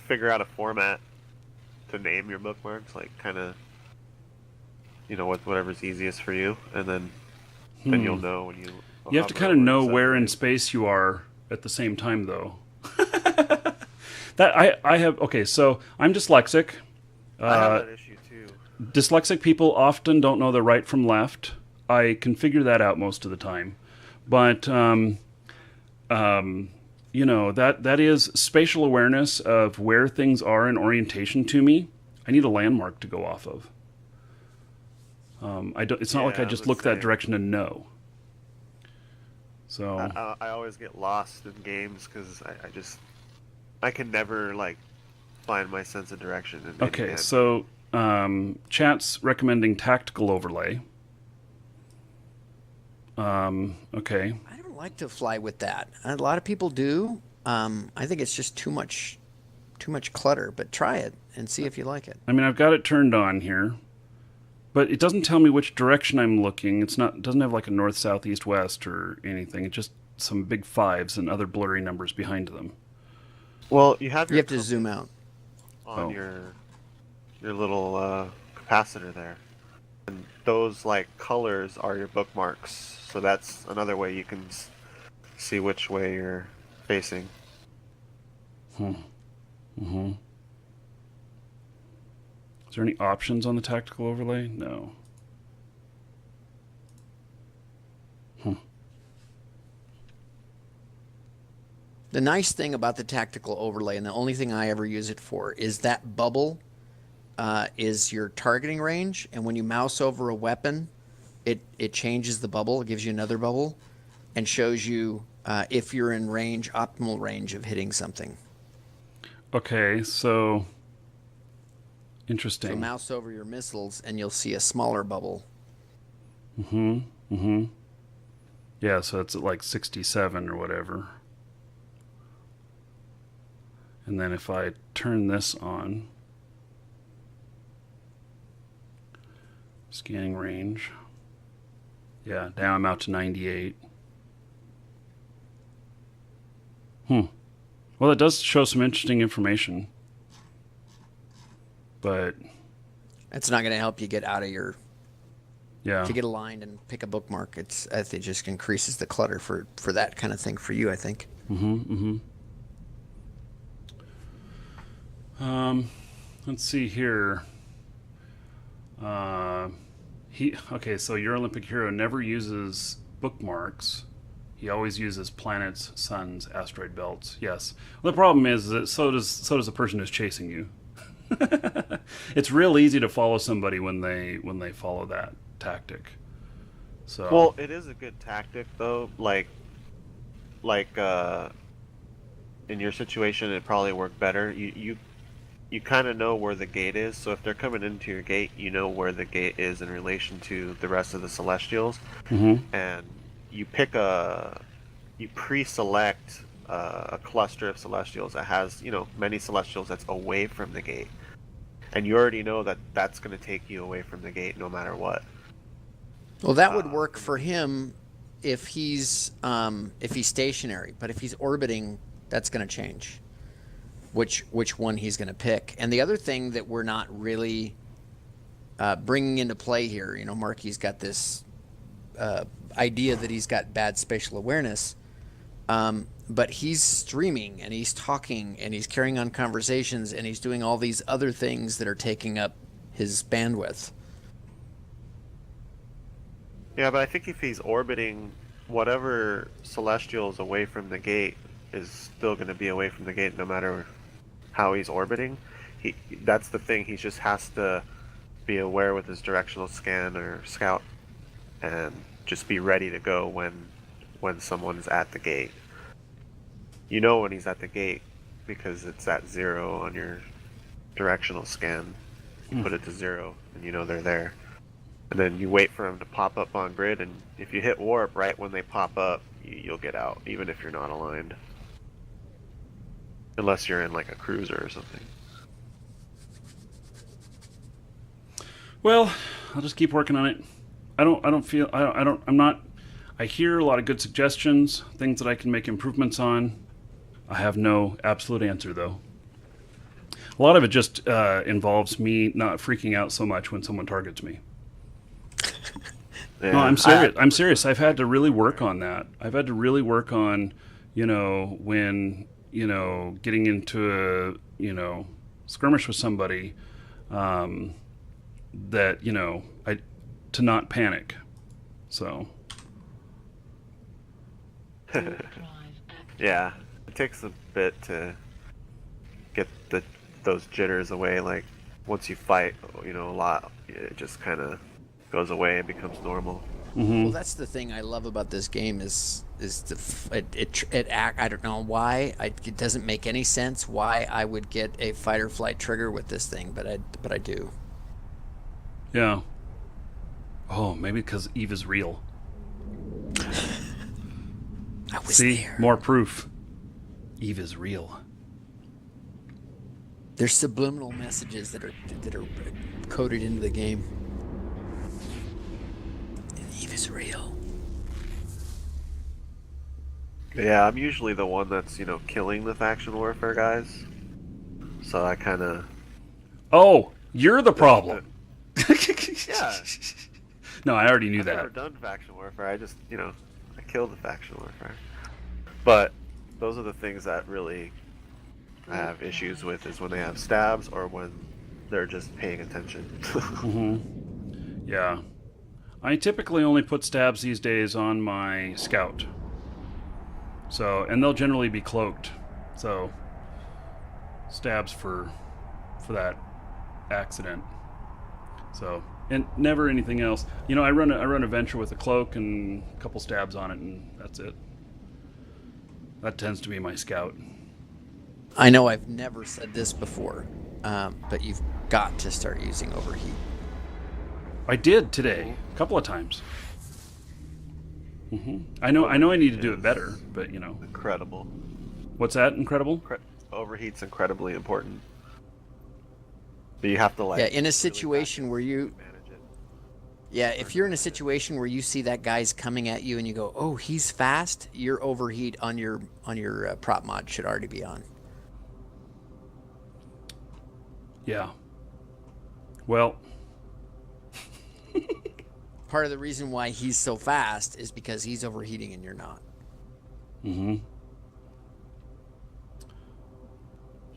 S7: figure out a format to name your bookmarks, like kind of, whatever's easiast for you, and then you'll know when you.
S1: You have to kind of know where in space you are at the same time, though. That I have. Okay, so I'm dyslexic.
S7: I have that issue too.
S1: Dyslexic people often don't know the right from left. I can figure that out most of the time, but that is spatial awareness of where things are in orientation to me. I need a landmark to go off of. It's not like I just look that direction and know. So
S7: I always get lost in games because I can never like find my sense of direction.
S1: Okay, so chat's recommending tactical overlay. Okay.
S5: I don't like to fly with that. A lot of people do. I think it's just too much clutter. But try it and see if you like it.
S1: I mean, I've got it turned on here, but it doesn't tell me which direction I'm looking. It doesn't have like a north, south, east, west or anything. It's just some big fives and other blurry numbers behind them.
S7: Well, you have
S5: to zoom out
S7: on your little capacitor there, and those like colors are your bookmarks. So that's another way you can see which way you're facing.
S1: Mm-hmm. Is there any options on the tactical overlay? No.
S5: The nice thing about the tactical overlay, and the only thing I ever use it for, is that bubble is your targeting range, and when you mouse over a weapon, it changes the bubble. It gives you another bubble and shows you if you're in range, optimal range of hitting something.
S1: Okay, so interesting.
S5: So mouse over your missiles, and you'll see a smaller bubble.
S1: Yeah, so it's at like 67 or whatever. And then if I turn this on, scanning range, yeah, now I'm out to 98. Well, it does show some interesting information, but
S5: It's not going to help you get out of your
S1: yeah.
S5: to get aligned and pick a bookmark. I think it just increases the clutter for that kind of thing for you, I think.
S1: Let's see here. Okay, so your Olympic hero never uses bookmarks. He always uses planets, suns, asteroid belts. Yes. Well, the problem is that so does the person who's chasing you. It's real easy to follow somebody when they follow that tactic. So
S7: Well, it is a good tactic though. Like in your situation, it probably worked better. You kind of know where the gate is, so if they're coming into your gate, you know where the gate is in relation to the rest of the Celestials, and you pre-select a cluster of Celestials that has, many Celestials that's away from the gate, and you already know that that's going to take you away from the gate no matter what.
S5: Well, that would work for him if he's stationary, but if he's orbiting, that's going to change which one he's going to pick. And the other thing that we're not really bringing into play here, Markee's got this idea that he's got bad spatial awareness, but he's streaming and he's talking and he's carrying on conversations and he's doing all these other things that are taking up his bandwidth.
S7: Yeah, but I think if he's orbiting, whatever Celestial is away from the gate is still going to be away from the gate no matter how he's orbiting. That's the thing. He just has to be aware with his directional scan or scout and just be ready to go when someone's at the gate. You know when he's at the gate because it's at 0 on your directional scan. You put it to 0 and you know they're there. And then you wait for them to pop up on grid, and if you hit warp right when they pop up, you'll get out, even if you're not aligned. Unless you're in like a cruiser or something.
S1: well, I'll just keep working on it. I hear a lot of good suggestions, things that I can make improvements on. I have no absolute answer though. A lot of it just involves me not freaking out so much when someone targets me.
S7: Yeah.
S1: No, I'm serious. I'm serious. I've had to really work on that. I've had to really work on, when, getting into a, skirmish with somebody, that, to not panic. So.
S7: Yeah, it takes a bit to get those jitters away. Like once you fight, a lot, it just kind of goes away and becomes normal.
S5: Well, that's the thing I love about this game is I don't know why it doesn't make any sense why I would get a fight or flight trigger with this thing, but I do.
S1: Yeah. Oh, maybe because Eve is real.
S5: I was
S1: See,
S5: there.
S1: more proof. Eve is real.
S5: There's subliminal messages that are coded into the game. And Eve is real.
S7: Yeah, I'm usually the one that's killing the faction warfare guys. So I kind of.
S1: Oh, you're the problem.
S7: Yeah.
S1: No, I already knew
S7: I've
S1: that.
S7: never done faction warfare. I just, I killed the faction warfare. But those are the things that really I have issues with, is when they have stabs or when they're just paying attention.
S1: Yeah. I typically only put stabs these days on my scout. So, and they'll generally be cloaked. So, stabs for that accident. So, and never anything else. You know, I run a venture with a cloak and a couple stabs on it, and that's it. That tends to be my scout.
S5: I know I've never said this before, but you've got to start using overheat.
S1: I did today, a couple of times. I know I need to do it better, but you know.
S7: Incredible.
S1: What's that? Incredible?
S7: Overheat's incredibly important. But you have to like.
S5: Yeah, in a situation where you.
S7: Manage it.
S5: Yeah, if you're in a situation where you see that guy's coming at you and you go, "Oh, he's fast," your overheat on your prop mod should already be on.
S1: Yeah. Well.
S5: Part of the reason why he's so fast is because he's overheating and you're not.
S1: Mm-hmm.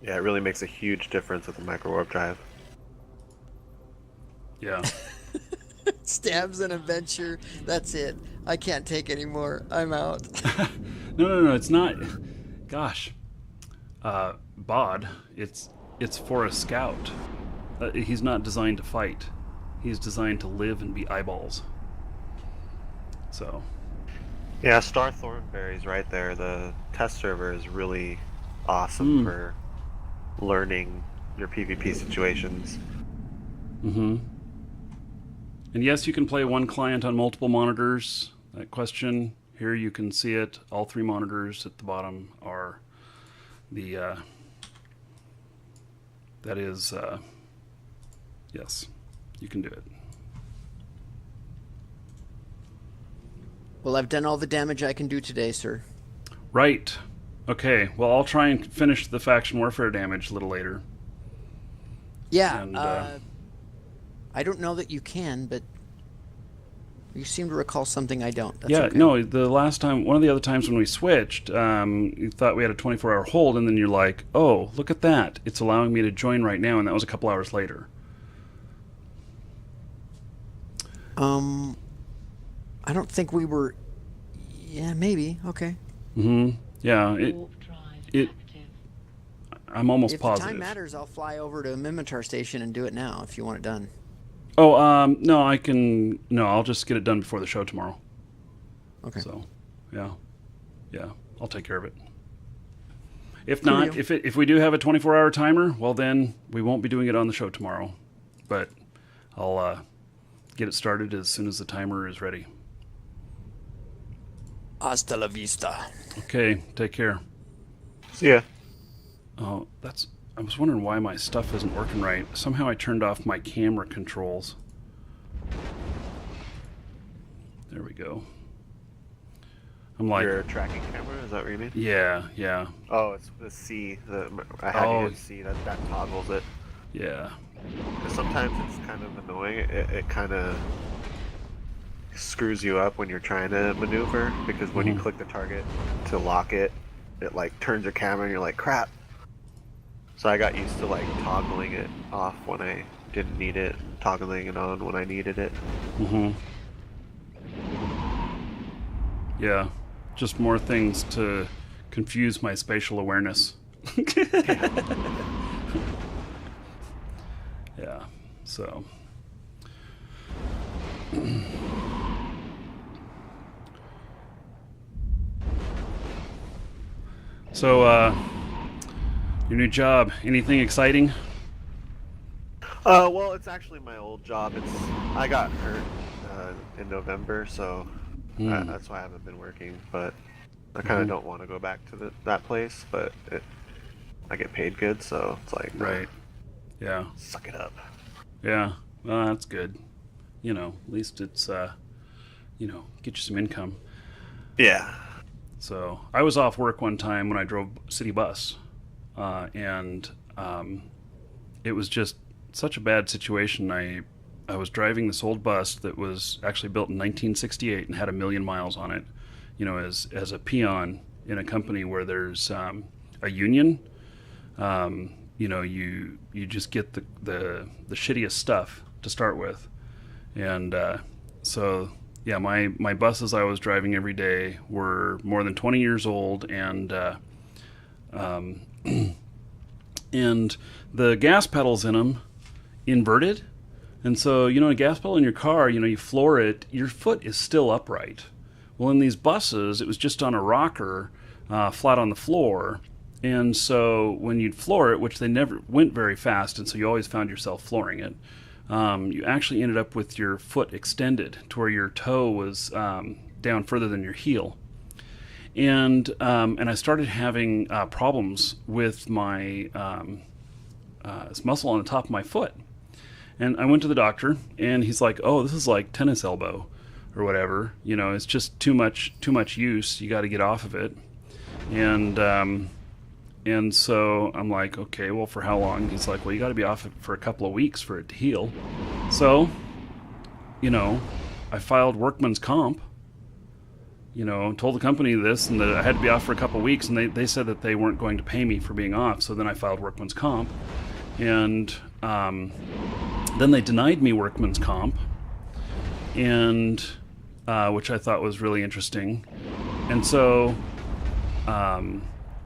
S7: Yeah, it really makes a huge difference with the micro warp drive.
S1: Yeah.
S5: Stabs an adventure. That's it. I can't take anymore. I'm out.
S1: No. It's not. Gosh. Bod. It's for a scout. He's not designed to fight. He's designed to live and be eyeballs. So.
S7: Yeah, Star Thornberry's right there. The test server is really awesome for learning your PvP situations.
S1: Mm-hmm. And yes, you can play one client on multiple monitors. That question, here you can see it. All 3 monitors at the bottom are the... that is... yes, you can do it.
S5: Well, I've done all the damage I can do today, sir.
S1: Right. Okay, well, I'll try and finish the faction warfare damage a little later.
S5: Yeah,
S1: And,
S5: I don't know that you can, but you seem to recall something I don't. That's
S1: yeah,
S5: okay.
S1: no, the last time, one of the other times when we switched, you thought we had a 24-hour hold, and then you're like, oh, look at that. It's allowing me to join right now, and that was a couple hours later.
S5: I don't think we were... Yeah, maybe. Okay.
S1: Mm-hmm. Yeah,
S2: Warp drive
S1: it-
S2: active.
S1: I'm almost
S5: If
S1: positive.
S5: the time matters, I'll fly over to a Mimitar station and do it now if you want it done.
S1: Oh, no, I can... No, I'll just get it done before the show tomorrow.
S5: Okay.
S1: So, yeah. Yeah, I'll take care of it. If
S5: Cool
S1: not,
S5: deal.
S1: if we do have a 24-hour timer, well, then we won't be doing it on the show tomorrow. But I'll get it started as soon as the timer is ready.
S5: Hasta la vista.
S1: Okay, take care.
S7: See ya.
S1: Oh, I was wondering why my stuff isn't working right. Somehow I turned off my camera controls. There we go. I'm like,
S7: Your tracking camera, is that what you mean?
S1: yeah.
S7: Oh, it's the C. I had
S1: Oh.
S7: to hit C. That toggles it.
S1: Yeah.
S7: 'Cause sometimes it's kind of annoying. It kind of screws you up when you're trying to maneuver, because when you click the target to lock it, it like turns your camera and you're like, crap. So I got used to like toggling it off when I didn't need it, toggling it on when I needed it.
S1: Mm-hmm. Yeah. Just more things to confuse my spatial awareness. Yeah. So. So, your new job, anything exciting?
S7: Well, it's actually my old job. I got hurt in November, so that's why I haven't been working. But I kind of don't want to go back to that place. But I get paid good, so it's like,
S1: Right. Yeah.
S7: suck it up.
S1: Yeah. Well, that's good. You know, at least it's, get you some income.
S7: Yeah.
S1: So I was off work one time when I drove city bus, and it was just such a bad situation. I was driving this old bus that was actually built in 1968 and had 1 million miles on it. You know, as a peon in a company where there's a union, you just get the shittiest stuff to start with, and So yeah, my buses I was driving every day were more than 20 years old, and um, and the gas pedals in them inverted. And so, a gas pedal in your car, you floor it, your foot is still upright. Well, in these buses, it was just on a rocker, flat on the floor. And so when you'd floor it, which they never went very fast, and so you always found yourself flooring it, you actually ended up with your foot extended to where your toe was down further than your heel. And I started having problems with my this muscle on the top of my foot. And I went to the doctor, and he's like, "Oh, this is like tennis elbow, or whatever. It's just too much use. You got to get off of it." And so I'm like, "Okay, well, for how long?" He's like, "Well, you got to be off it for a couple of weeks for it to heal." So, I filed workman's comp. Told the company this, and that I had to be off for a couple of weeks, and they said that they weren't going to pay me for being off. So then I filed workman's comp, and then they denied me workman's comp, and which I thought was really interesting. And so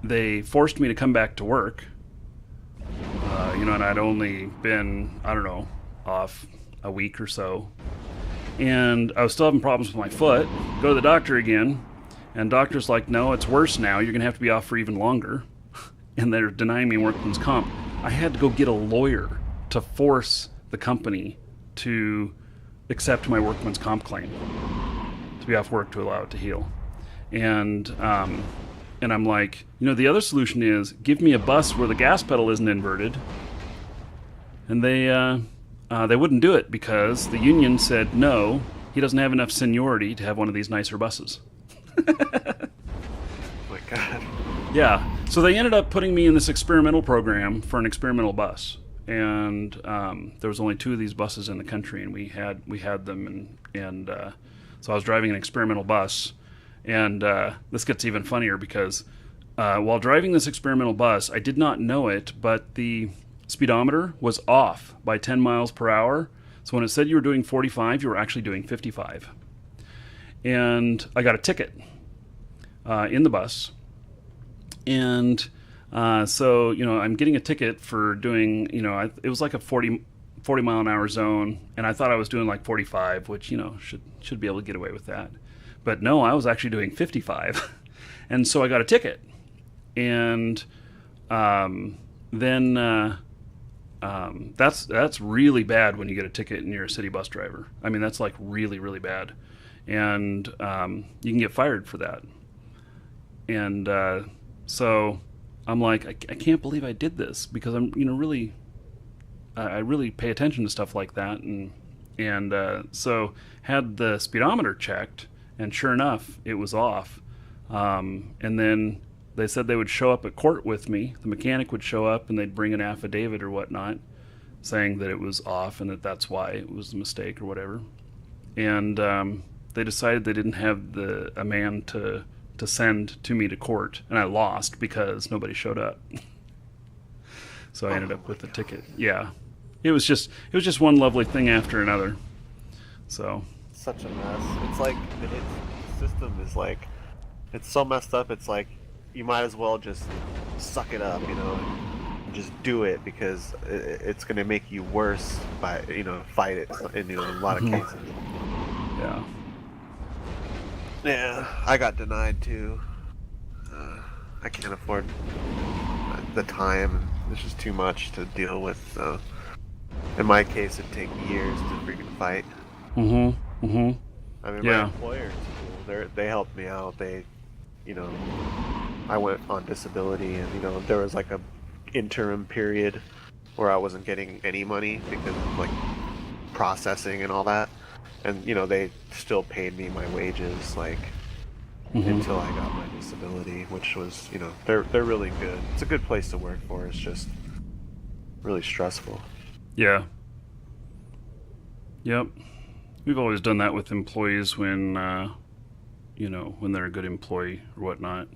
S1: they forced me to come back to work, and I'd only been, I don't know, off a week or so. And I was still having problems with my foot. Go to the doctor again, and doctor's like, "No, it's worse now. You're going to have to be off for even longer." And they're denying me workman's comp. I had to go get a lawyer to force the company to accept my workman's comp claim, to be off work to allow it to heal. And I'm like, the other solution is give me a bus where the gas pedal isn't inverted. And they wouldn't do it because the union said, no, he doesn't have enough seniority to have one of these nicer buses.
S7: Oh my God.
S1: Yeah. So they ended up putting me in this experimental program for an experimental bus. And there was only 2 of these buses in the country, and we had them, and so I was driving an experimental bus. And this gets even funnier because while driving this experimental bus, I did not know it, but the speedometer was off by 10 miles per hour. So when it said you were doing 45, you were actually doing 55. And I got a ticket in the bus. And so, I'm getting a ticket for doing, it was like a 40 mile an hour zone. And I thought I was doing like 45, which, should be able to get away with that. But no, I was actually doing 55. And so I got a ticket. And then that's really bad when you get a ticket and you're a city bus driver. I mean, that's like really, really bad. And you can get fired for that. And so I'm like, I can't believe I did this, because I'm, really, I really pay attention to stuff like that. And so had the speedometer checked, and sure enough, it was off. And then they said they would show up at court with me. The mechanic would show up, and they'd bring an affidavit or whatnot saying that it was off and that's why it was a mistake or whatever. And they decided they didn't have a man to send to me to court, and I lost because nobody showed up. So I ended up with a ticket. Yeah. It was just one lovely thing after another. So
S7: Such a mess. It's like the system is like, it's so messed up. It's like you might as well just suck it up, and just do it, because it's going to make you worse by fight it in a lot of cases.
S1: yeah.
S7: Yeah, I got denied too. I can't afford the time. It's just too much to deal with. In my case, it'd take years to freaking fight.
S1: Mm-hmm. Mm-hmm.
S7: I mean,
S1: Yeah.
S7: my employers, they helped me out. I went on disability, and there was like a interim period where I wasn't getting any money because of like processing and all that. And they still paid me my wages until I got my disability, which was they're really good. It's a good place to work for. It's just really stressful.
S1: Yeah. Yep. We've always done that with employees when when they're a good employee or whatnot.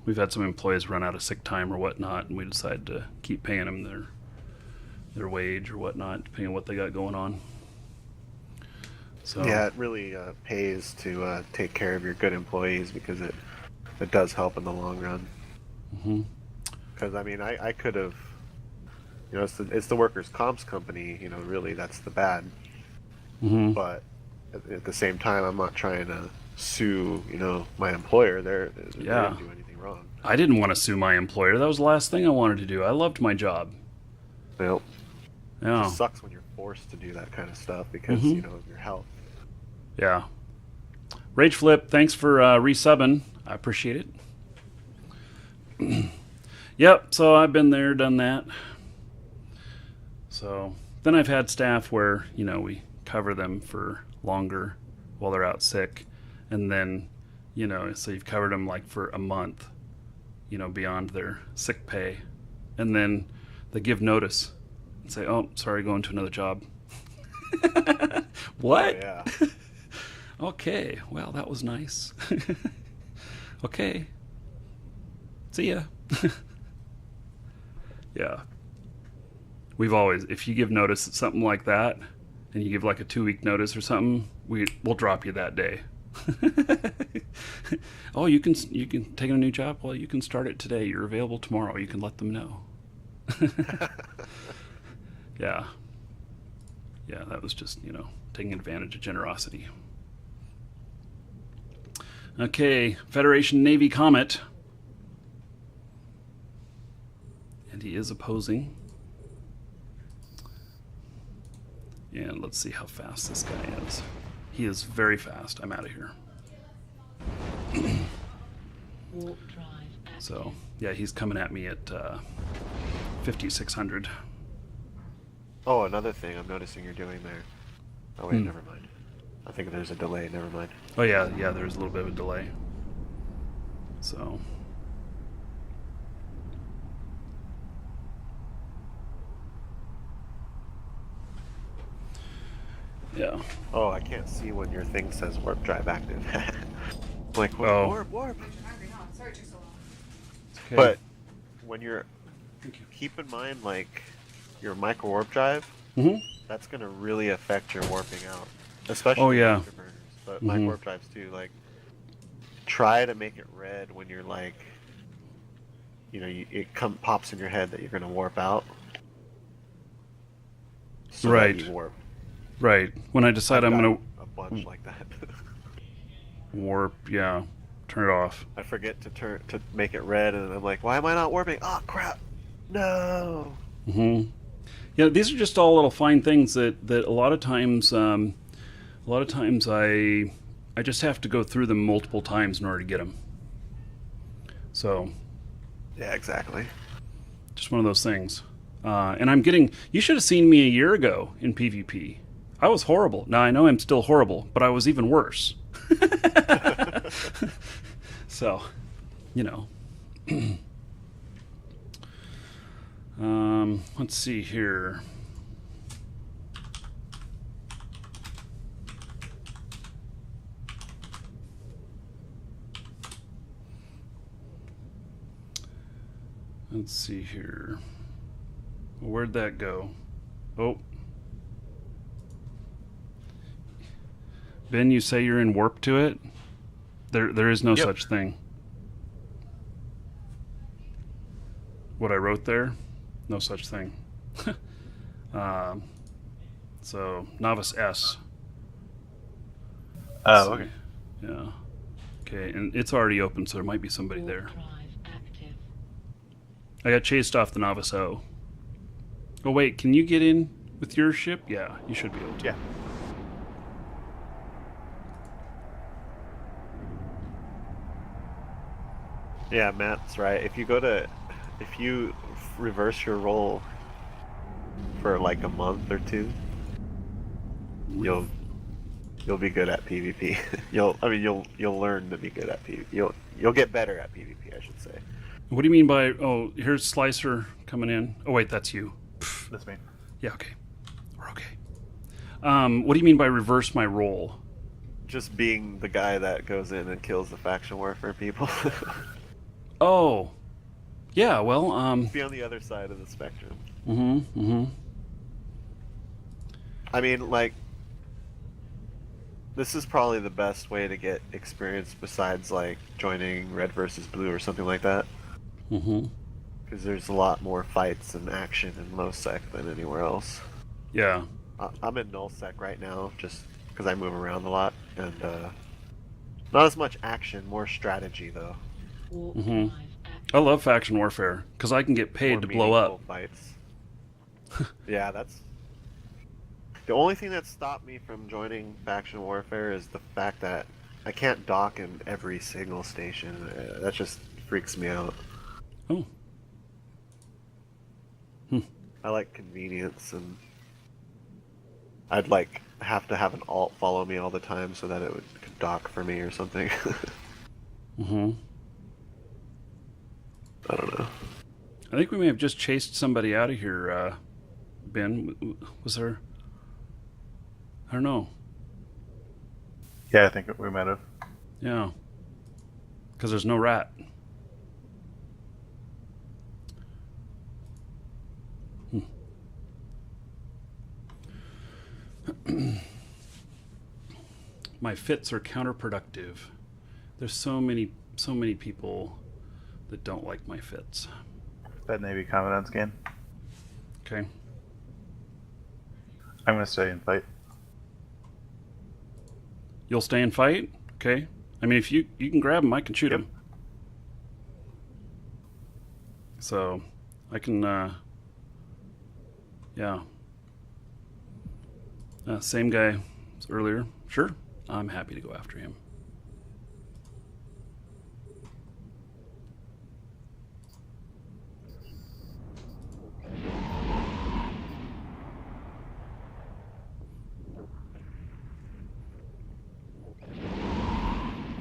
S1: We've had some employees run out of sick time or whatnot, and we decided to keep paying them their wage or whatnot, depending on what they got going on. So
S7: Yeah, it really pays to take care of your good employees because it does help in the long run.
S1: mhm.
S7: Because I mean, I could have, it's the workers' comps company. Really, that's the bad.
S1: Mhm.
S7: But at the same time, I'm not trying to sue, my employer. They
S1: Yeah.
S7: didn't do anything wrong.
S1: I didn't want to sue my employer. That was the last thing I wanted to do. I loved my job.
S7: It
S1: Yeah.
S7: just sucks when you're forced to do that kind of stuff because
S1: Mhm.
S7: of your health.
S1: Yeah. Rage Flip, thanks for resubbing. I appreciate it. Yep, so I've been there, done that. So then I've had staff where, we cover them for longer while they're out sick. And then, so you've covered them like for a month, beyond their sick pay. And then they give notice and say, oh, sorry, going to another job. What?
S7: Oh, yeah.
S1: Okay, well, that was nice. Okay. See ya. Yeah. We've always, if you give notice at something like that, and you give like a 2-week notice or something, we'll drop you that day. Oh, you can take a new job? Well, you can start it today. You're available tomorrow. You can let them know. Yeah. Yeah, that was just, taking advantage of generosity. Okay, Federation Navy Comet. And he is opposing. And let's see how fast this guy is. He is very fast. I'm out of here.
S2: Warp drive active.
S1: So, yeah, he's coming at me at 5,600.
S7: Oh, another thing I'm noticing you're doing there. Oh wait, never mind. I think there's a delay. Never mind.
S1: Oh, yeah, there's a little bit of a delay. So... yeah.
S7: Oh, I can't see when your thing says warp drive active. Like, what?
S1: Oh.
S7: Warp.
S4: I'm hungry now. Sorry it took so long.
S1: Okay.
S7: But when you're,
S1: Thank you.
S7: keep in mind, like, your micro warp drive,
S1: Mhm.
S7: that's gonna really affect your warping out, especially
S1: Oh, yeah.
S7: afterburners, but micro warp drives too. Like, try to make it red when you're like, it pops in your head that you're gonna warp out. So that
S1: Right.
S7: you warp.
S1: Right. When I decide I'm
S7: I've
S1: going
S7: got a bunch like that.
S1: to warp, yeah, turn it off.
S7: I forget to make it red, and I'm like, why am I not warping? Oh crap! No.
S1: Hmm. Yeah, these are just all little fine things that a lot of times, I just have to go through them multiple times in order to get them. So,
S7: Yeah, exactly.
S1: just one of those things. And I'm getting. You should have seen me a year ago in PvP. I was horrible. Now I know I'm still horrible, but I was even worse. So, let's see here. Let's see here. Where'd that go? Oh. Ben, you say you're in warp to it? There is no
S6: Yep.
S1: such thing. What I wrote there? No such thing. So, Novice S.
S6: Oh, okay.
S1: Yeah. Okay, and it's already open, so there might be somebody there.
S2: Warp drive active.
S1: I got chased off the Novice O. Oh, wait, can you get in with your ship? Yeah, you should be able to.
S6: Yeah.
S7: Yeah, Matt's right. If you reverse your roll for like a month or two, you'll be good at PvP. You'll learn to be good at PvP. You'll get better at PvP, I should say.
S1: What do you mean by, oh, here's Slicer coming in? Oh, wait, that's you.
S6: That's me.
S1: Yeah, okay. We're okay. What do you mean by reverse my role?
S7: Just being the guy that goes in and kills the faction warfare people.
S1: Oh. Yeah, well,
S7: Be on the other side of the spectrum.
S1: mm-hmm.
S7: I mean, like, This is probably the best way to get experience besides like joining Red versus Blue or something like that.
S1: Mm-hmm.
S7: Because there's a lot more fights and action in low sec than anywhere else.
S1: Yeah.
S7: I'm in null sec right now just because I move around a lot and not as much action, more strategy though.
S2: Warp
S1: Mm-hmm.
S2: drive active.
S1: I love faction warfare because I can get paid
S7: More
S1: to blow up.
S7: meaningful fights. Yeah, that's the only thing that stopped me from joining faction warfare is the fact that I can't dock in every signal station. That just freaks me out.
S1: Oh. Hmm.
S7: I like convenience, and I'd like have to have an alt follow me all the time so that it could dock for me or something.
S1: Mm-hmm.
S7: I don't know.
S1: I think we may have just chased somebody out of here, Ben. Was there... I don't know.
S6: Yeah, I think we might have.
S1: Yeah. Because there's no rat. My fits are counterproductive. There's so many people that don't like my fits.
S6: That Navy Commandant scan.
S1: Okay.
S6: I'm gonna stay and fight.
S1: You'll stay and fight? Okay. I mean, if you can grab him, I can shoot
S6: Yep.
S1: him. So, I can, yeah. Same guy as earlier. Sure. I'm happy to go after him.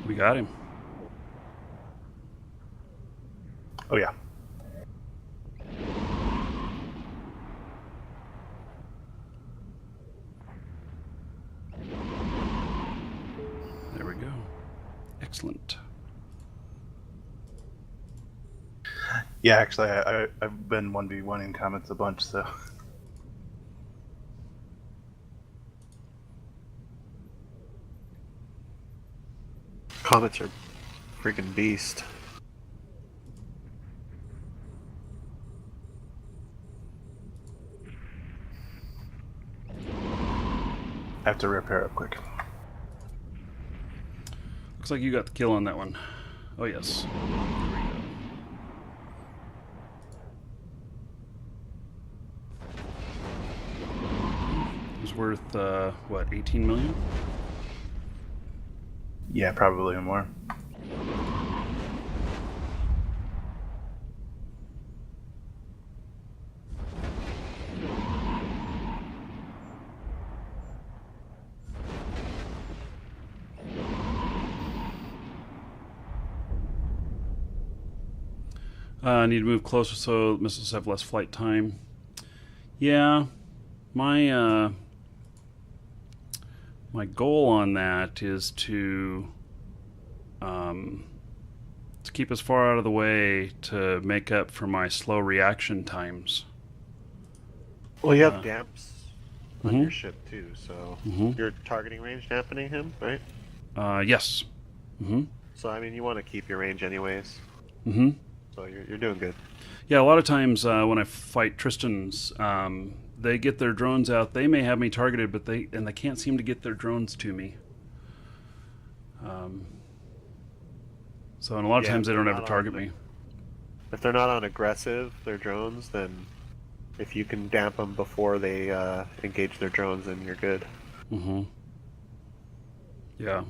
S1: We got him.
S6: Oh yeah.
S1: There we go. Excellent.
S6: Yeah, actually, I've been 1v1 in comments a bunch, so.
S7: Comets are freaking beast.
S6: I have to repair up quick.
S1: Looks like you got the kill on that one. Oh, yes. Here we go. It was worth, what, 18 million?
S6: Yeah, probably more.
S1: I need to move closer so missiles have less flight time. Yeah, my my goal on that is to keep as far out of the way to make up for my slow reaction times.
S7: Well, you have damps on
S1: Mhm.
S7: your ship too, so
S1: Mhm.
S7: you're targeting range dampening him, right?
S1: Yes. Mm-hmm.
S7: So I mean, you want to keep your range anyways.
S1: Mm-hmm.
S7: So you're doing good.
S1: Yeah, a lot of times when I fight Tristans, they get their drones out. They may have me targeted, but they can't seem to get their drones to me. So, and a lot of
S7: Yeah,
S1: times they
S7: they're
S1: don't ever
S7: not
S1: target
S7: on
S1: me.
S7: If they're not on aggressive, their drones, then if you can damp them before they engage their drones, then you're good.
S1: Mm-hmm. Yeah.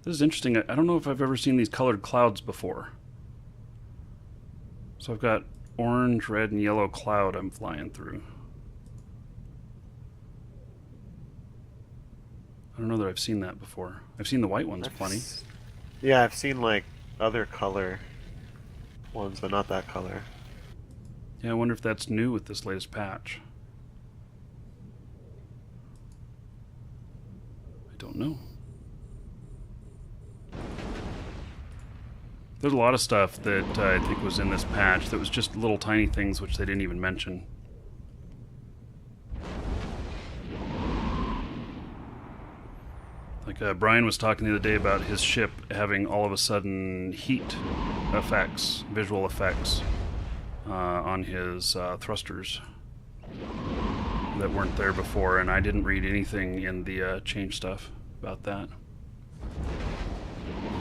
S1: This is interesting. I don't know if I've ever seen these colored clouds before. So I've got orange, red, and yellow cloud I'm flying through. I don't know that I've seen that before. I've seen the white ones plenty.
S7: Yeah, I've seen like other color ones, but not that color.
S1: Yeah, I wonder if that's new with this latest patch. I don't know. There's a lot of stuff that I think was in this patch that was just little tiny things which they didn't even mention. Like Brian was talking the other day about his ship having all of a sudden heat effects, visual effects on his thrusters that weren't there before, and I didn't read anything in the change stuff about that.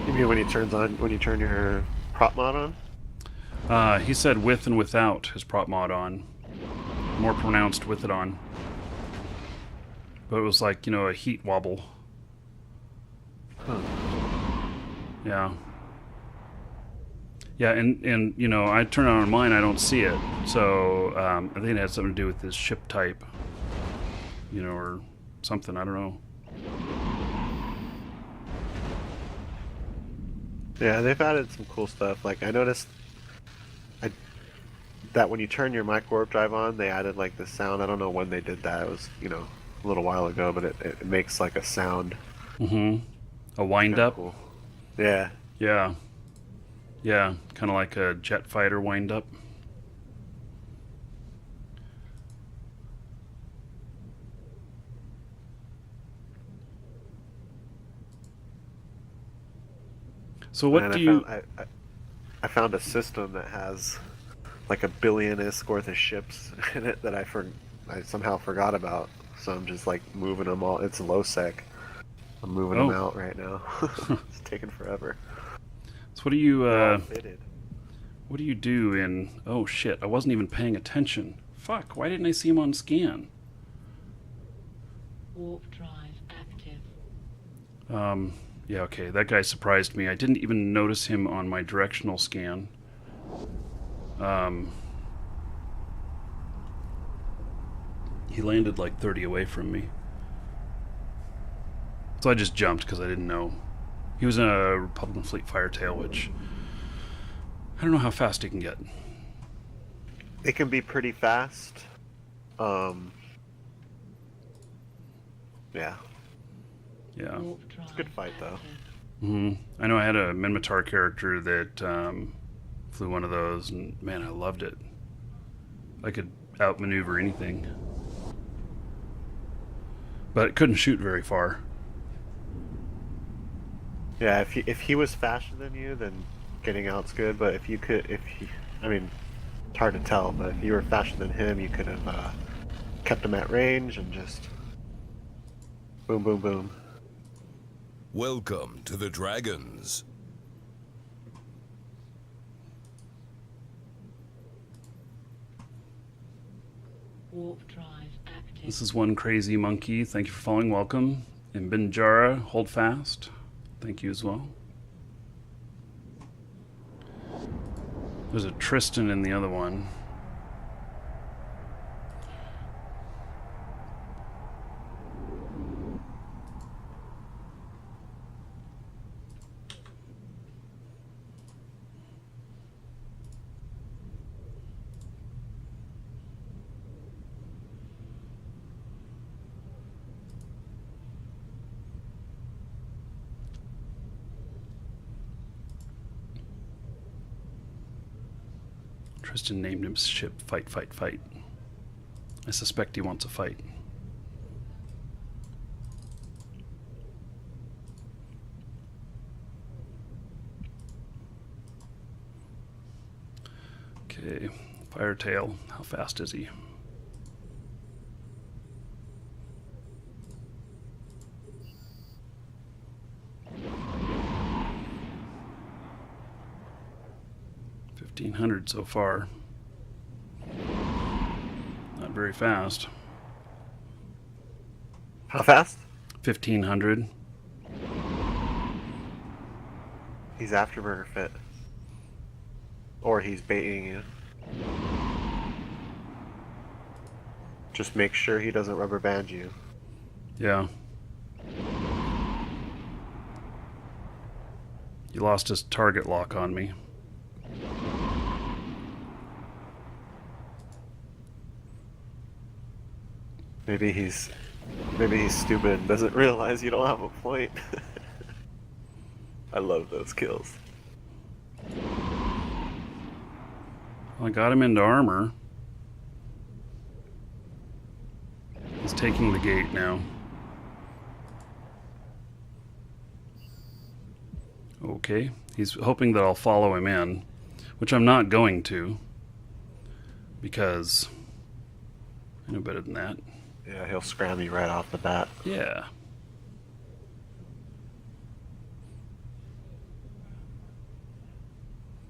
S7: You mean when you turn your prop mod on?
S1: He said with and without his prop mod on. More pronounced with it on. But it was like, you know, a heat wobble.
S7: Huh.
S1: Yeah. Yeah, and you know, I turn it on mine, I don't see it. So I think it had something to do with his ship type. You know, or something, I don't know.
S7: Yeah, they've added some cool stuff. Like, I noticed that when you turn your micro warp drive on, they added like the sound. I don't know when they did that. It was, you know, a little while ago, but it makes like a sound.
S1: Mm-hmm. A wind up?
S7: Cool. Yeah.
S1: Yeah. Yeah, kind of like a jet fighter wind up. So what
S7: And
S1: do you...
S7: I found a system that has like 1 billion-ish worth of ships in it that I somehow forgot about. So I'm just like moving them all. It's low sec. I'm moving them out right now. It's taking forever.
S1: So what do you
S7: They're all fitted.
S1: what do you do in... Oh shit, I wasn't even paying attention. Fuck, why didn't I see him on scan?
S2: Warp drive active.
S1: Yeah, okay, that guy surprised me. I didn't even notice him on my directional scan. He landed like 30 away from me. So I just jumped because I didn't know. He was in a Republican Fleet Firetail, which... I don't know how fast he can get.
S7: It can be pretty fast. Yeah.
S1: Yeah.
S2: Warp drive
S7: It's a good fight, though.
S1: Hmm. I know I had a Minmatar character that flew one of those, and man, I loved it. I could outmaneuver anything. But it couldn't shoot very far.
S7: Yeah, if he was faster than you, then getting out's good. But I mean, it's hard to tell. But if you were faster than him, you could have kept him at range and just boom, boom, boom.
S3: Welcome to the Dragons.
S2: Warp drive active.
S1: This is one crazy monkey. Thank you for following. Welcome. And Benjara, hold fast. Thank you as well. There's a Tristan in the other one. Tristan named his ship Fight, Fight, Fight. I suspect he wants a fight. Okay, Firetail, how fast is he? .1,500 so far. Not very fast.
S7: How fast?
S1: 1,500.
S7: He's afterburner fit. Or he's baiting you. Just make sure he doesn't rubber band you.
S1: Yeah. He lost his target lock on me.
S7: Maybe he's stupid and doesn't realize you don't have a point. I love those kills.
S1: I got him into armor. He's taking the gate now. Okay, he's hoping that I'll follow him in, which I'm not going to, because I know better than that.
S7: Yeah, he'll scram you right off the bat.
S1: Yeah.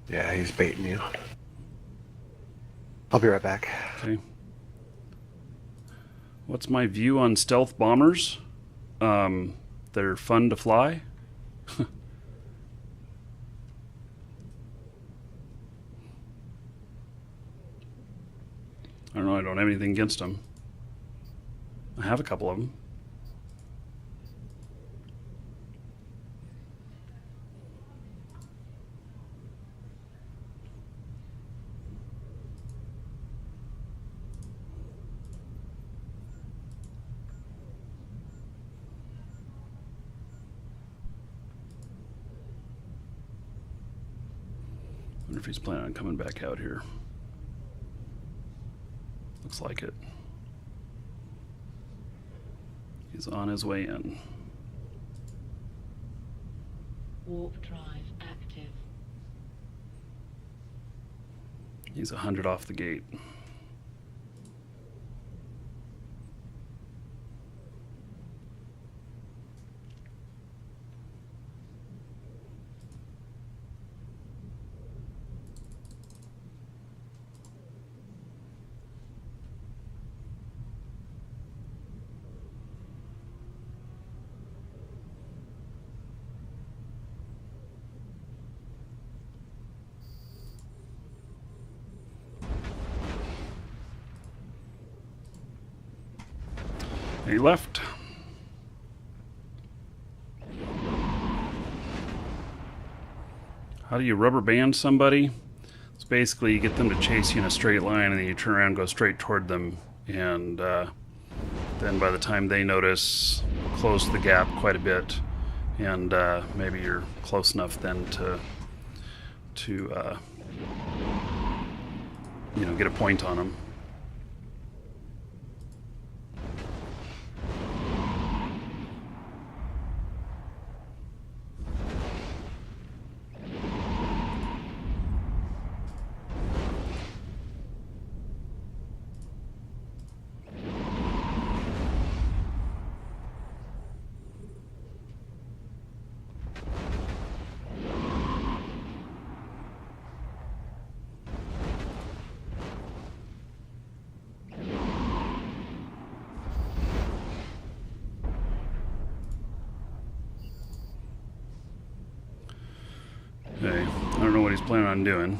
S7: Yeah, he's baiting you. I'll be right back.
S1: Okay. What's my view on stealth bombers? They're fun to fly. I don't know, I don't have anything against them. I have a couple of them. I wonder if he's planning on coming back out here. Looks like it. He's on his way in.
S2: Warp drive active.
S1: He's 100 off the gate. He left. How do you rubber band somebody? It's basically you get them to chase you in a straight line and then you turn around and go straight toward them, and then by the time they notice, close the gap quite a bit, and maybe you're close enough then to you know, get a point on them. Okay, I don't know what he's planning on doing.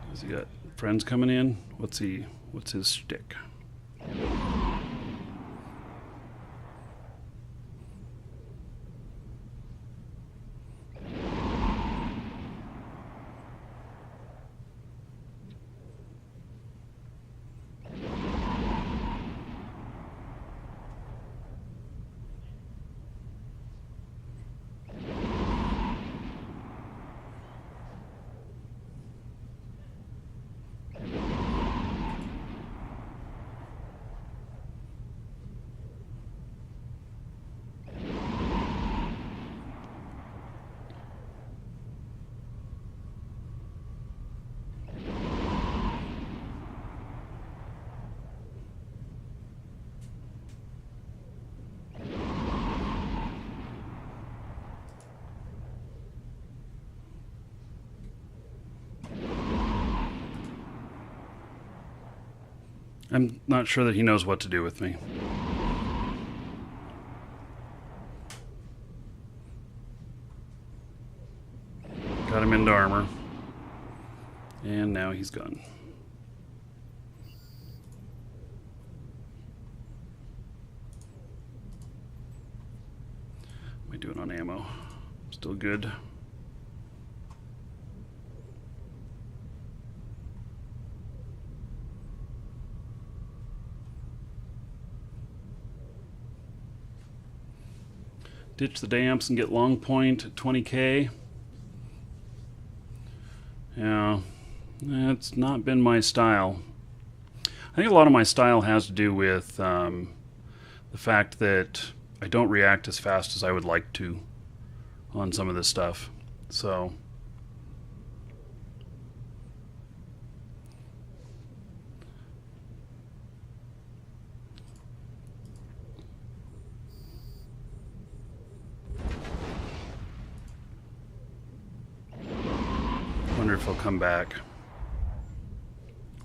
S1: Has he got friends coming in? What's his shtick? I'm not sure that he knows what to do with me. Got him into armor. And now he's gone. What am I doing on ammo? Still good. Ditch the damps and get long point at 20k. Yeah, it's not been my style. I think a lot of my style has to do with the fact that I don't react as fast as I would like to on some of this stuff. So wonder if he'll come back.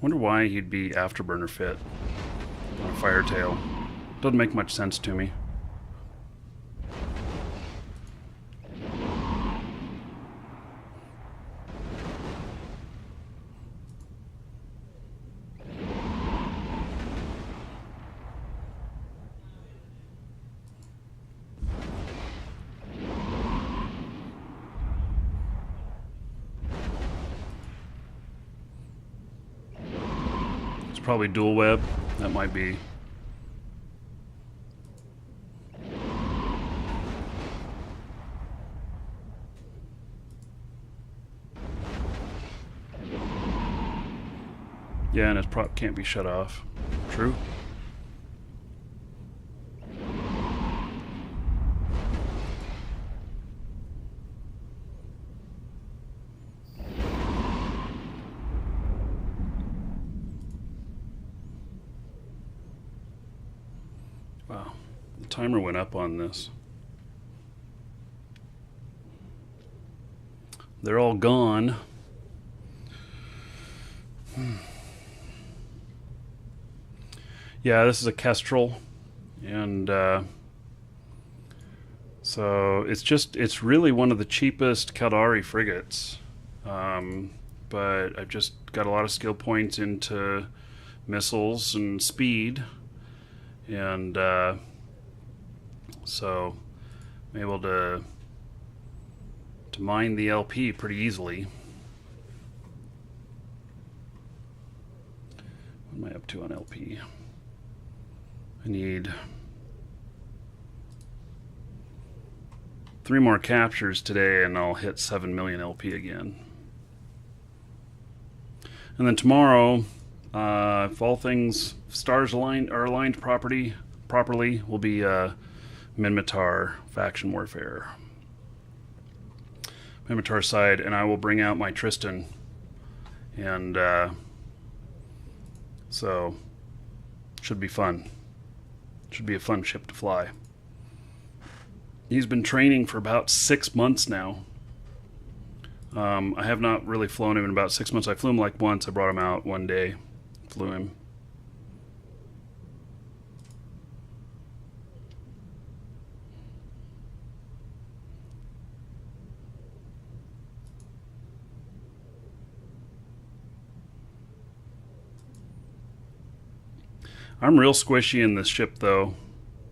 S1: Wonder why he'd be afterburner fit on a Firetail. Doesn't make much sense to me. Probably dual web. That might be. Yeah, and his prop can't be shut off. True. Wow, the timer went up on this. They're all gone. Yeah, this is a Kestrel, and so it's really one of the cheapest Caldari frigates. But I've just got a lot of skill points into missiles and speed. And so I'm able to mine the LP pretty easily. What am I up to on LP? I need 3 more captures today and I'll hit 7 million LP again. And then tomorrow, if all things stars are aligned properly, will be Minmatar faction warfare. Minmatar side, and I will bring out my Tristan, and so should be fun. Should be a fun ship to fly. He's been training for about 6 months now. I have not really flown him in about 6 months. I flew him like once. I brought him out one day, flew him. I'm real squishy in this ship though.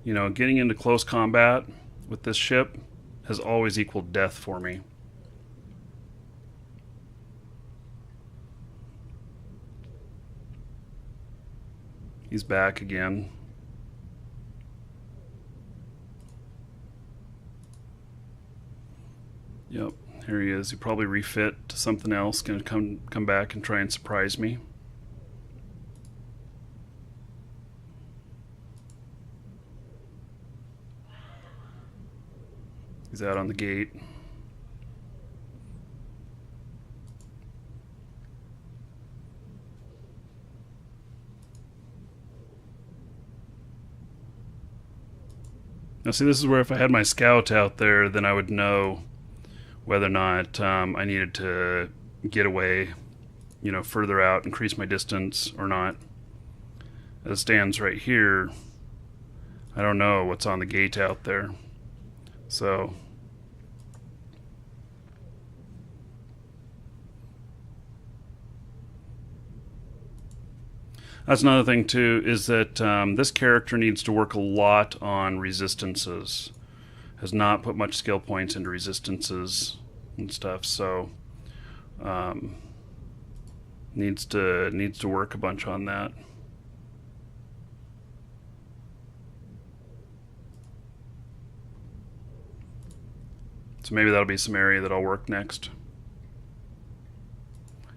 S1: You know, getting into close combat with this ship has always equaled death for me. He's back again. Yep, here he is. He probably refit to something else. Gonna come back and try and surprise me. He's out on the gate. Now see, this is where if I had my scout out there, then I would know whether or not I needed to get away, you know, further out, increase my distance or not. As it stands right here, I don't know what's on the gate out there. So that's another thing too, is that this character needs to work a lot on resistances. has not put much skill points into resistances and stuff, so needs to work a bunch on that. So maybe that'll be some area that I'll work next.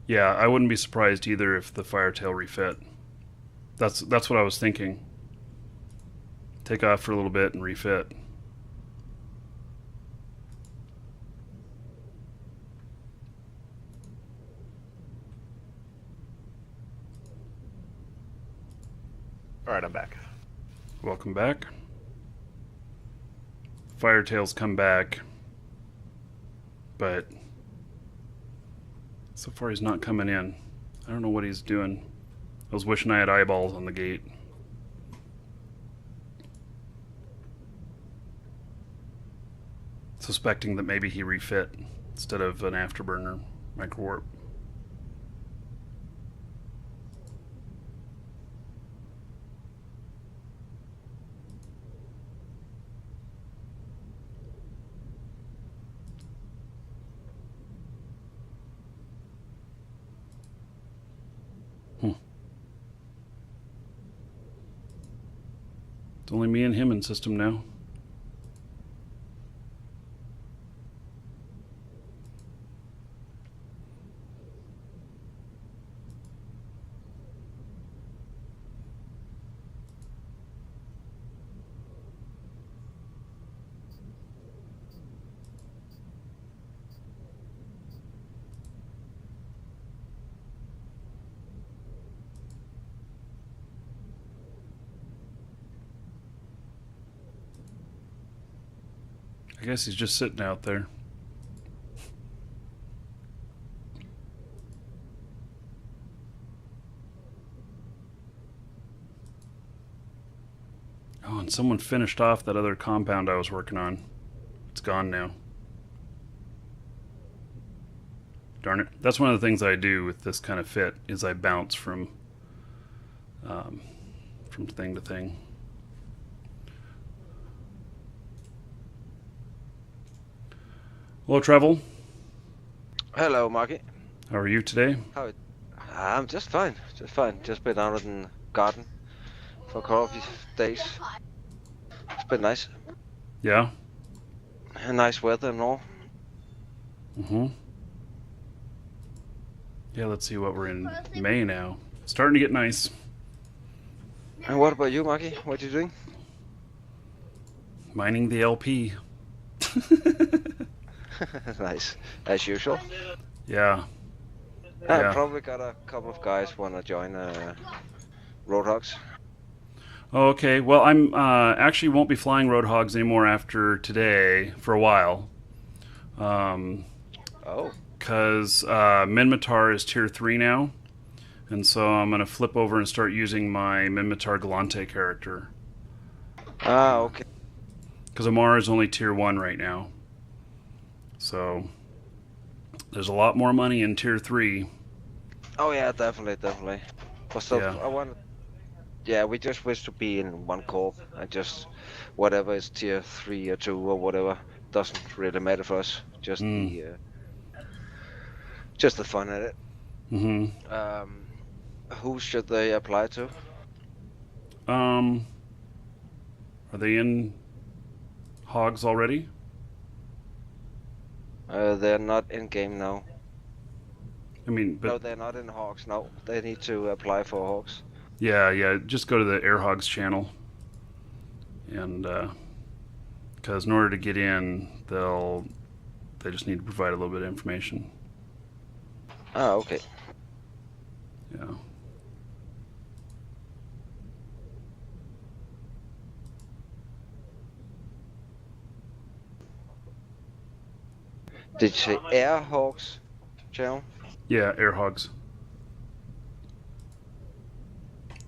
S1: Yeah, I wouldn't be surprised either if the Firetail refit. That's what I was thinking. Take off for a little bit and refit.
S7: Alright, I'm back.
S1: Welcome back. Firetail's come back, but so far he's not coming in. I don't know what he's doing. I was wishing I had eyeballs on the gate. Suspecting that maybe he refit instead of an afterburner microwarp. It's only me and him in system now. I guess he's just sitting out there. Oh, and someone finished off that other compound I was working on. It's gone now. Darn it. That's one of the things I do with this kind of fit, is I bounce from thing to thing. Hello, Travel.
S8: Hello, Markee.
S1: How are you today?
S8: I'm just fine. Just been out in the garden for a couple of days. It's been nice.
S1: Yeah?
S8: And nice weather and all.
S1: Mm-hmm. Yeah, let's see what we're in May now. Starting to get nice.
S8: And what about you, Markee? What are you doing?
S1: Mining the LP.
S8: Nice, as usual.
S1: Yeah.
S8: I
S1: Yeah.
S8: probably got a couple of guys wanna join Roadhogs.
S1: Oh, okay. Well, I'm actually won't be flying Roadhogs anymore after today for a while.
S8: Oh.
S1: Because Minmatar is tier 3 now. And so I'm going to flip over and start using my Minmatar Galante character.
S8: Ah, okay.
S1: Because Amarr is only tier 1 right now. So there's a lot more money in tier 3.
S8: Oh yeah, definitely. But still,
S1: Yeah.
S8: Yeah, we just wish to be in one corp, and just whatever is tier 3 or 2 or whatever doesn't really matter for us. Just just the fun at it.
S1: Mm-hmm.
S8: Who should they apply to?
S1: Are they in Hogs already?
S8: They're not in game now.
S1: I mean, but
S8: No, they're not in Hogs. No, they need to apply for Hogs.
S1: yeah, just go to the Air Hogs channel. And because in order to get in, they just need to provide a little bit of information.
S8: Ah, okay.
S1: Yeah.
S8: Did you say Air Hogs channel?
S1: Yeah, Air Hogs.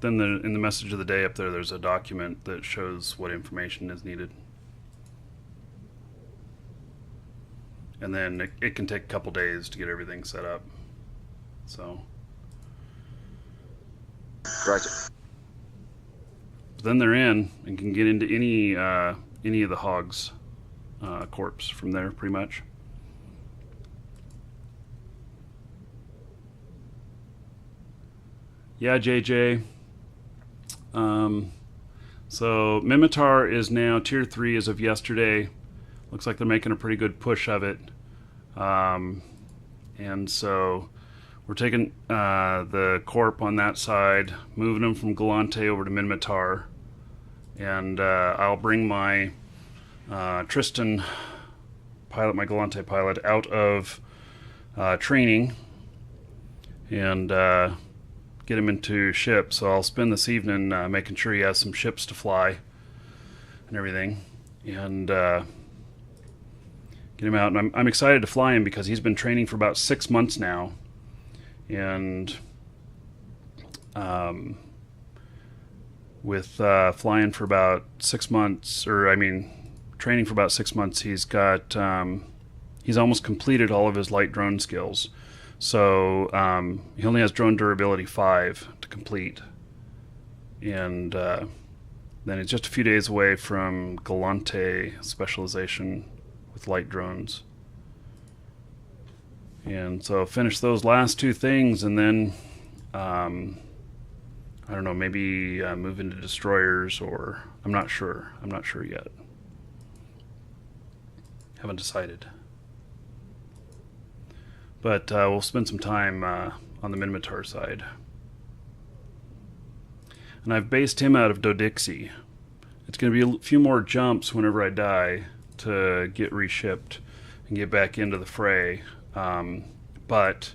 S1: Then in the message of the day up there, there's a document that shows what information is needed. And then it can take a couple days to get everything set up. So.
S8: Right.
S1: But then they're in and can get into any of the hogs corpse from there, pretty much. Yeah, JJ. So Mimitar is now tier 3 as of yesterday. Looks like they're making a pretty good push of it. And so we're taking the Corp on that side, moving them from Galante over to Mimitar. And I'll bring my Tristan pilot, my Galante pilot, out of training and get him into ships. So I'll spend this evening making sure he has some ships to fly and everything, and get him out. And I'm excited to fly him because he's been training for about 6 months now, and with flying for about 6 months, training for about 6 months, he's got he's almost completed all of his light drone skills. So he only has drone durability 5 to complete, and then he's just a few days away from Galante specialization with light drones. And so finish those last 2 things, and then I don't know, maybe move into destroyers, or I'm not sure yet. Haven't decided. But we'll spend some time on the Minotaur side. And I've based him out of Dodixie. It's going to be a few more jumps whenever I die to get reshipped and get back into the fray. But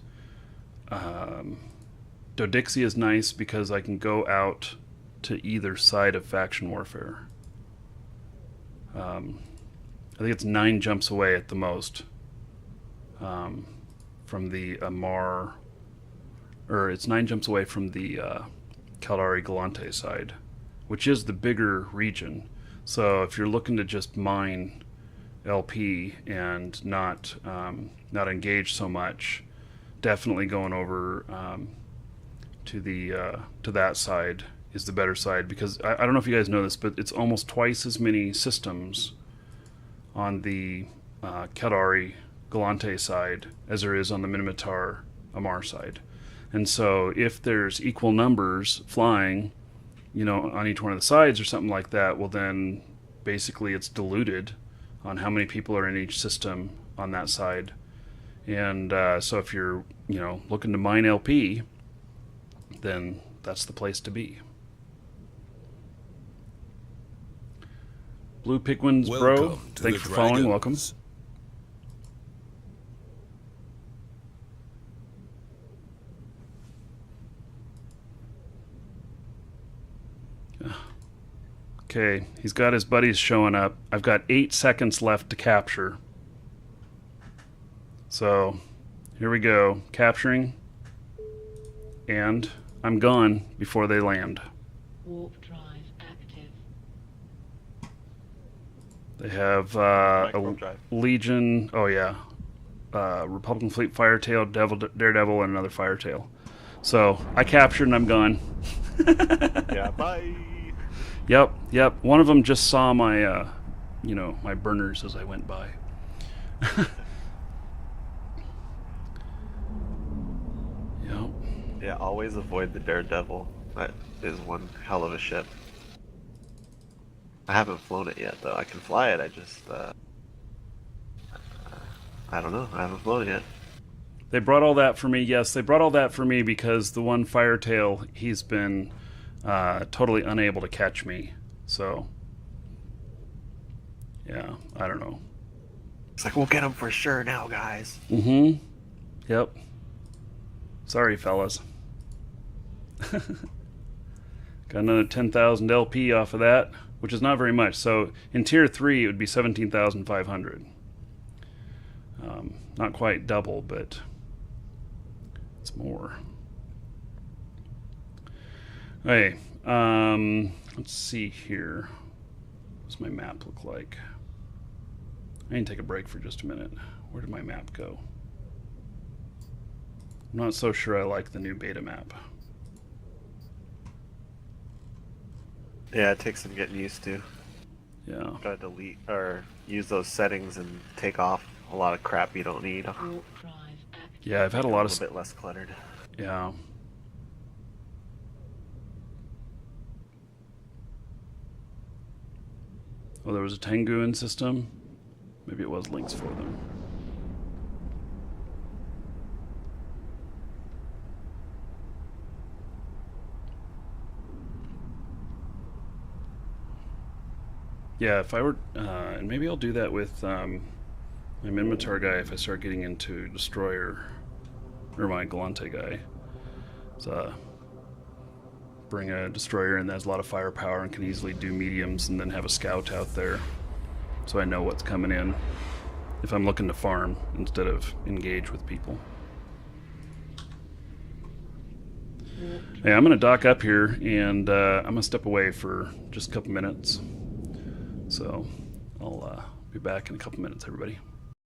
S1: Dodixie is nice because I can go out to either side of faction warfare. I think it's 9 jumps away at the most. From the Amarr, or it's 9 jumps away from the Caldari Galante side, which is the bigger region. So if you're looking to just mine LP and not engage so much, definitely going over to that side is the better side, because I don't know if you guys know this, but it's almost twice as many systems on the Caldari Galante side as there is on the Minotaur Amarr side. And so if there's equal numbers flying, on each one of the sides or something like that, well then basically it's diluted on how many people are in each system on that side. And so if you're looking to mine LP, then that's the place to be. Blue Pigwins, bro, thanks for following. Welcome. Okay, he's got his buddies showing up. I've got 8 seconds left to capture. So, here we go. Capturing. And I'm gone before they land.
S2: Warp drive active.
S1: They have a Legion. Oh, yeah. Republican Fleet Firetail, Daredevil, and another Firetail. So, I captured and I'm gone.
S7: Yeah, bye.
S1: Yep. One of them just saw my, my burners as I went by. Yep.
S7: Yeah, always avoid the Daredevil. That is one hell of a ship. I haven't flown it yet, though. I can fly it, I just, I don't know. I haven't flown it yet.
S1: They brought all that for me. Yes, they brought all that for me because the one Firetail, he's been totally unable to catch me. So, yeah, I don't know.
S7: It's like, we'll get him for sure now, guys.
S1: Mm-hmm. Yep. Sorry, fellas. Got another 10,000 LP off of that, which is not very much. So in tier 3, it would be 17,500. Not quite double, but it's more. Okay, let's see here. What's my map look like? I need to take a break for just a minute. Where did my map go? I'm not so sure I like the new beta map.
S7: Yeah, it takes some getting used to.
S1: Yeah.
S7: Gotta delete or use those settings and take off a lot of crap you don't need.
S2: Warp drive active.
S1: Yeah, I've had a
S7: A
S1: lot
S7: little
S1: of...
S7: bit less cluttered.
S1: Yeah. Oh, there was a Tenguin system. Maybe it was links for them. Yeah, if I were, and maybe I'll do that with my Minotaur guy if I start getting into Destroyer, or my Galante guy. So, bring a Destroyer in that has a lot of firepower and can easily do mediums, and then have a scout out there, so I know what's coming in if I'm looking to farm instead of engage with people. Yeah, I'm going to dock up here, and I'm going to step away for just a couple minutes. So I'll be back in a couple minutes, everybody.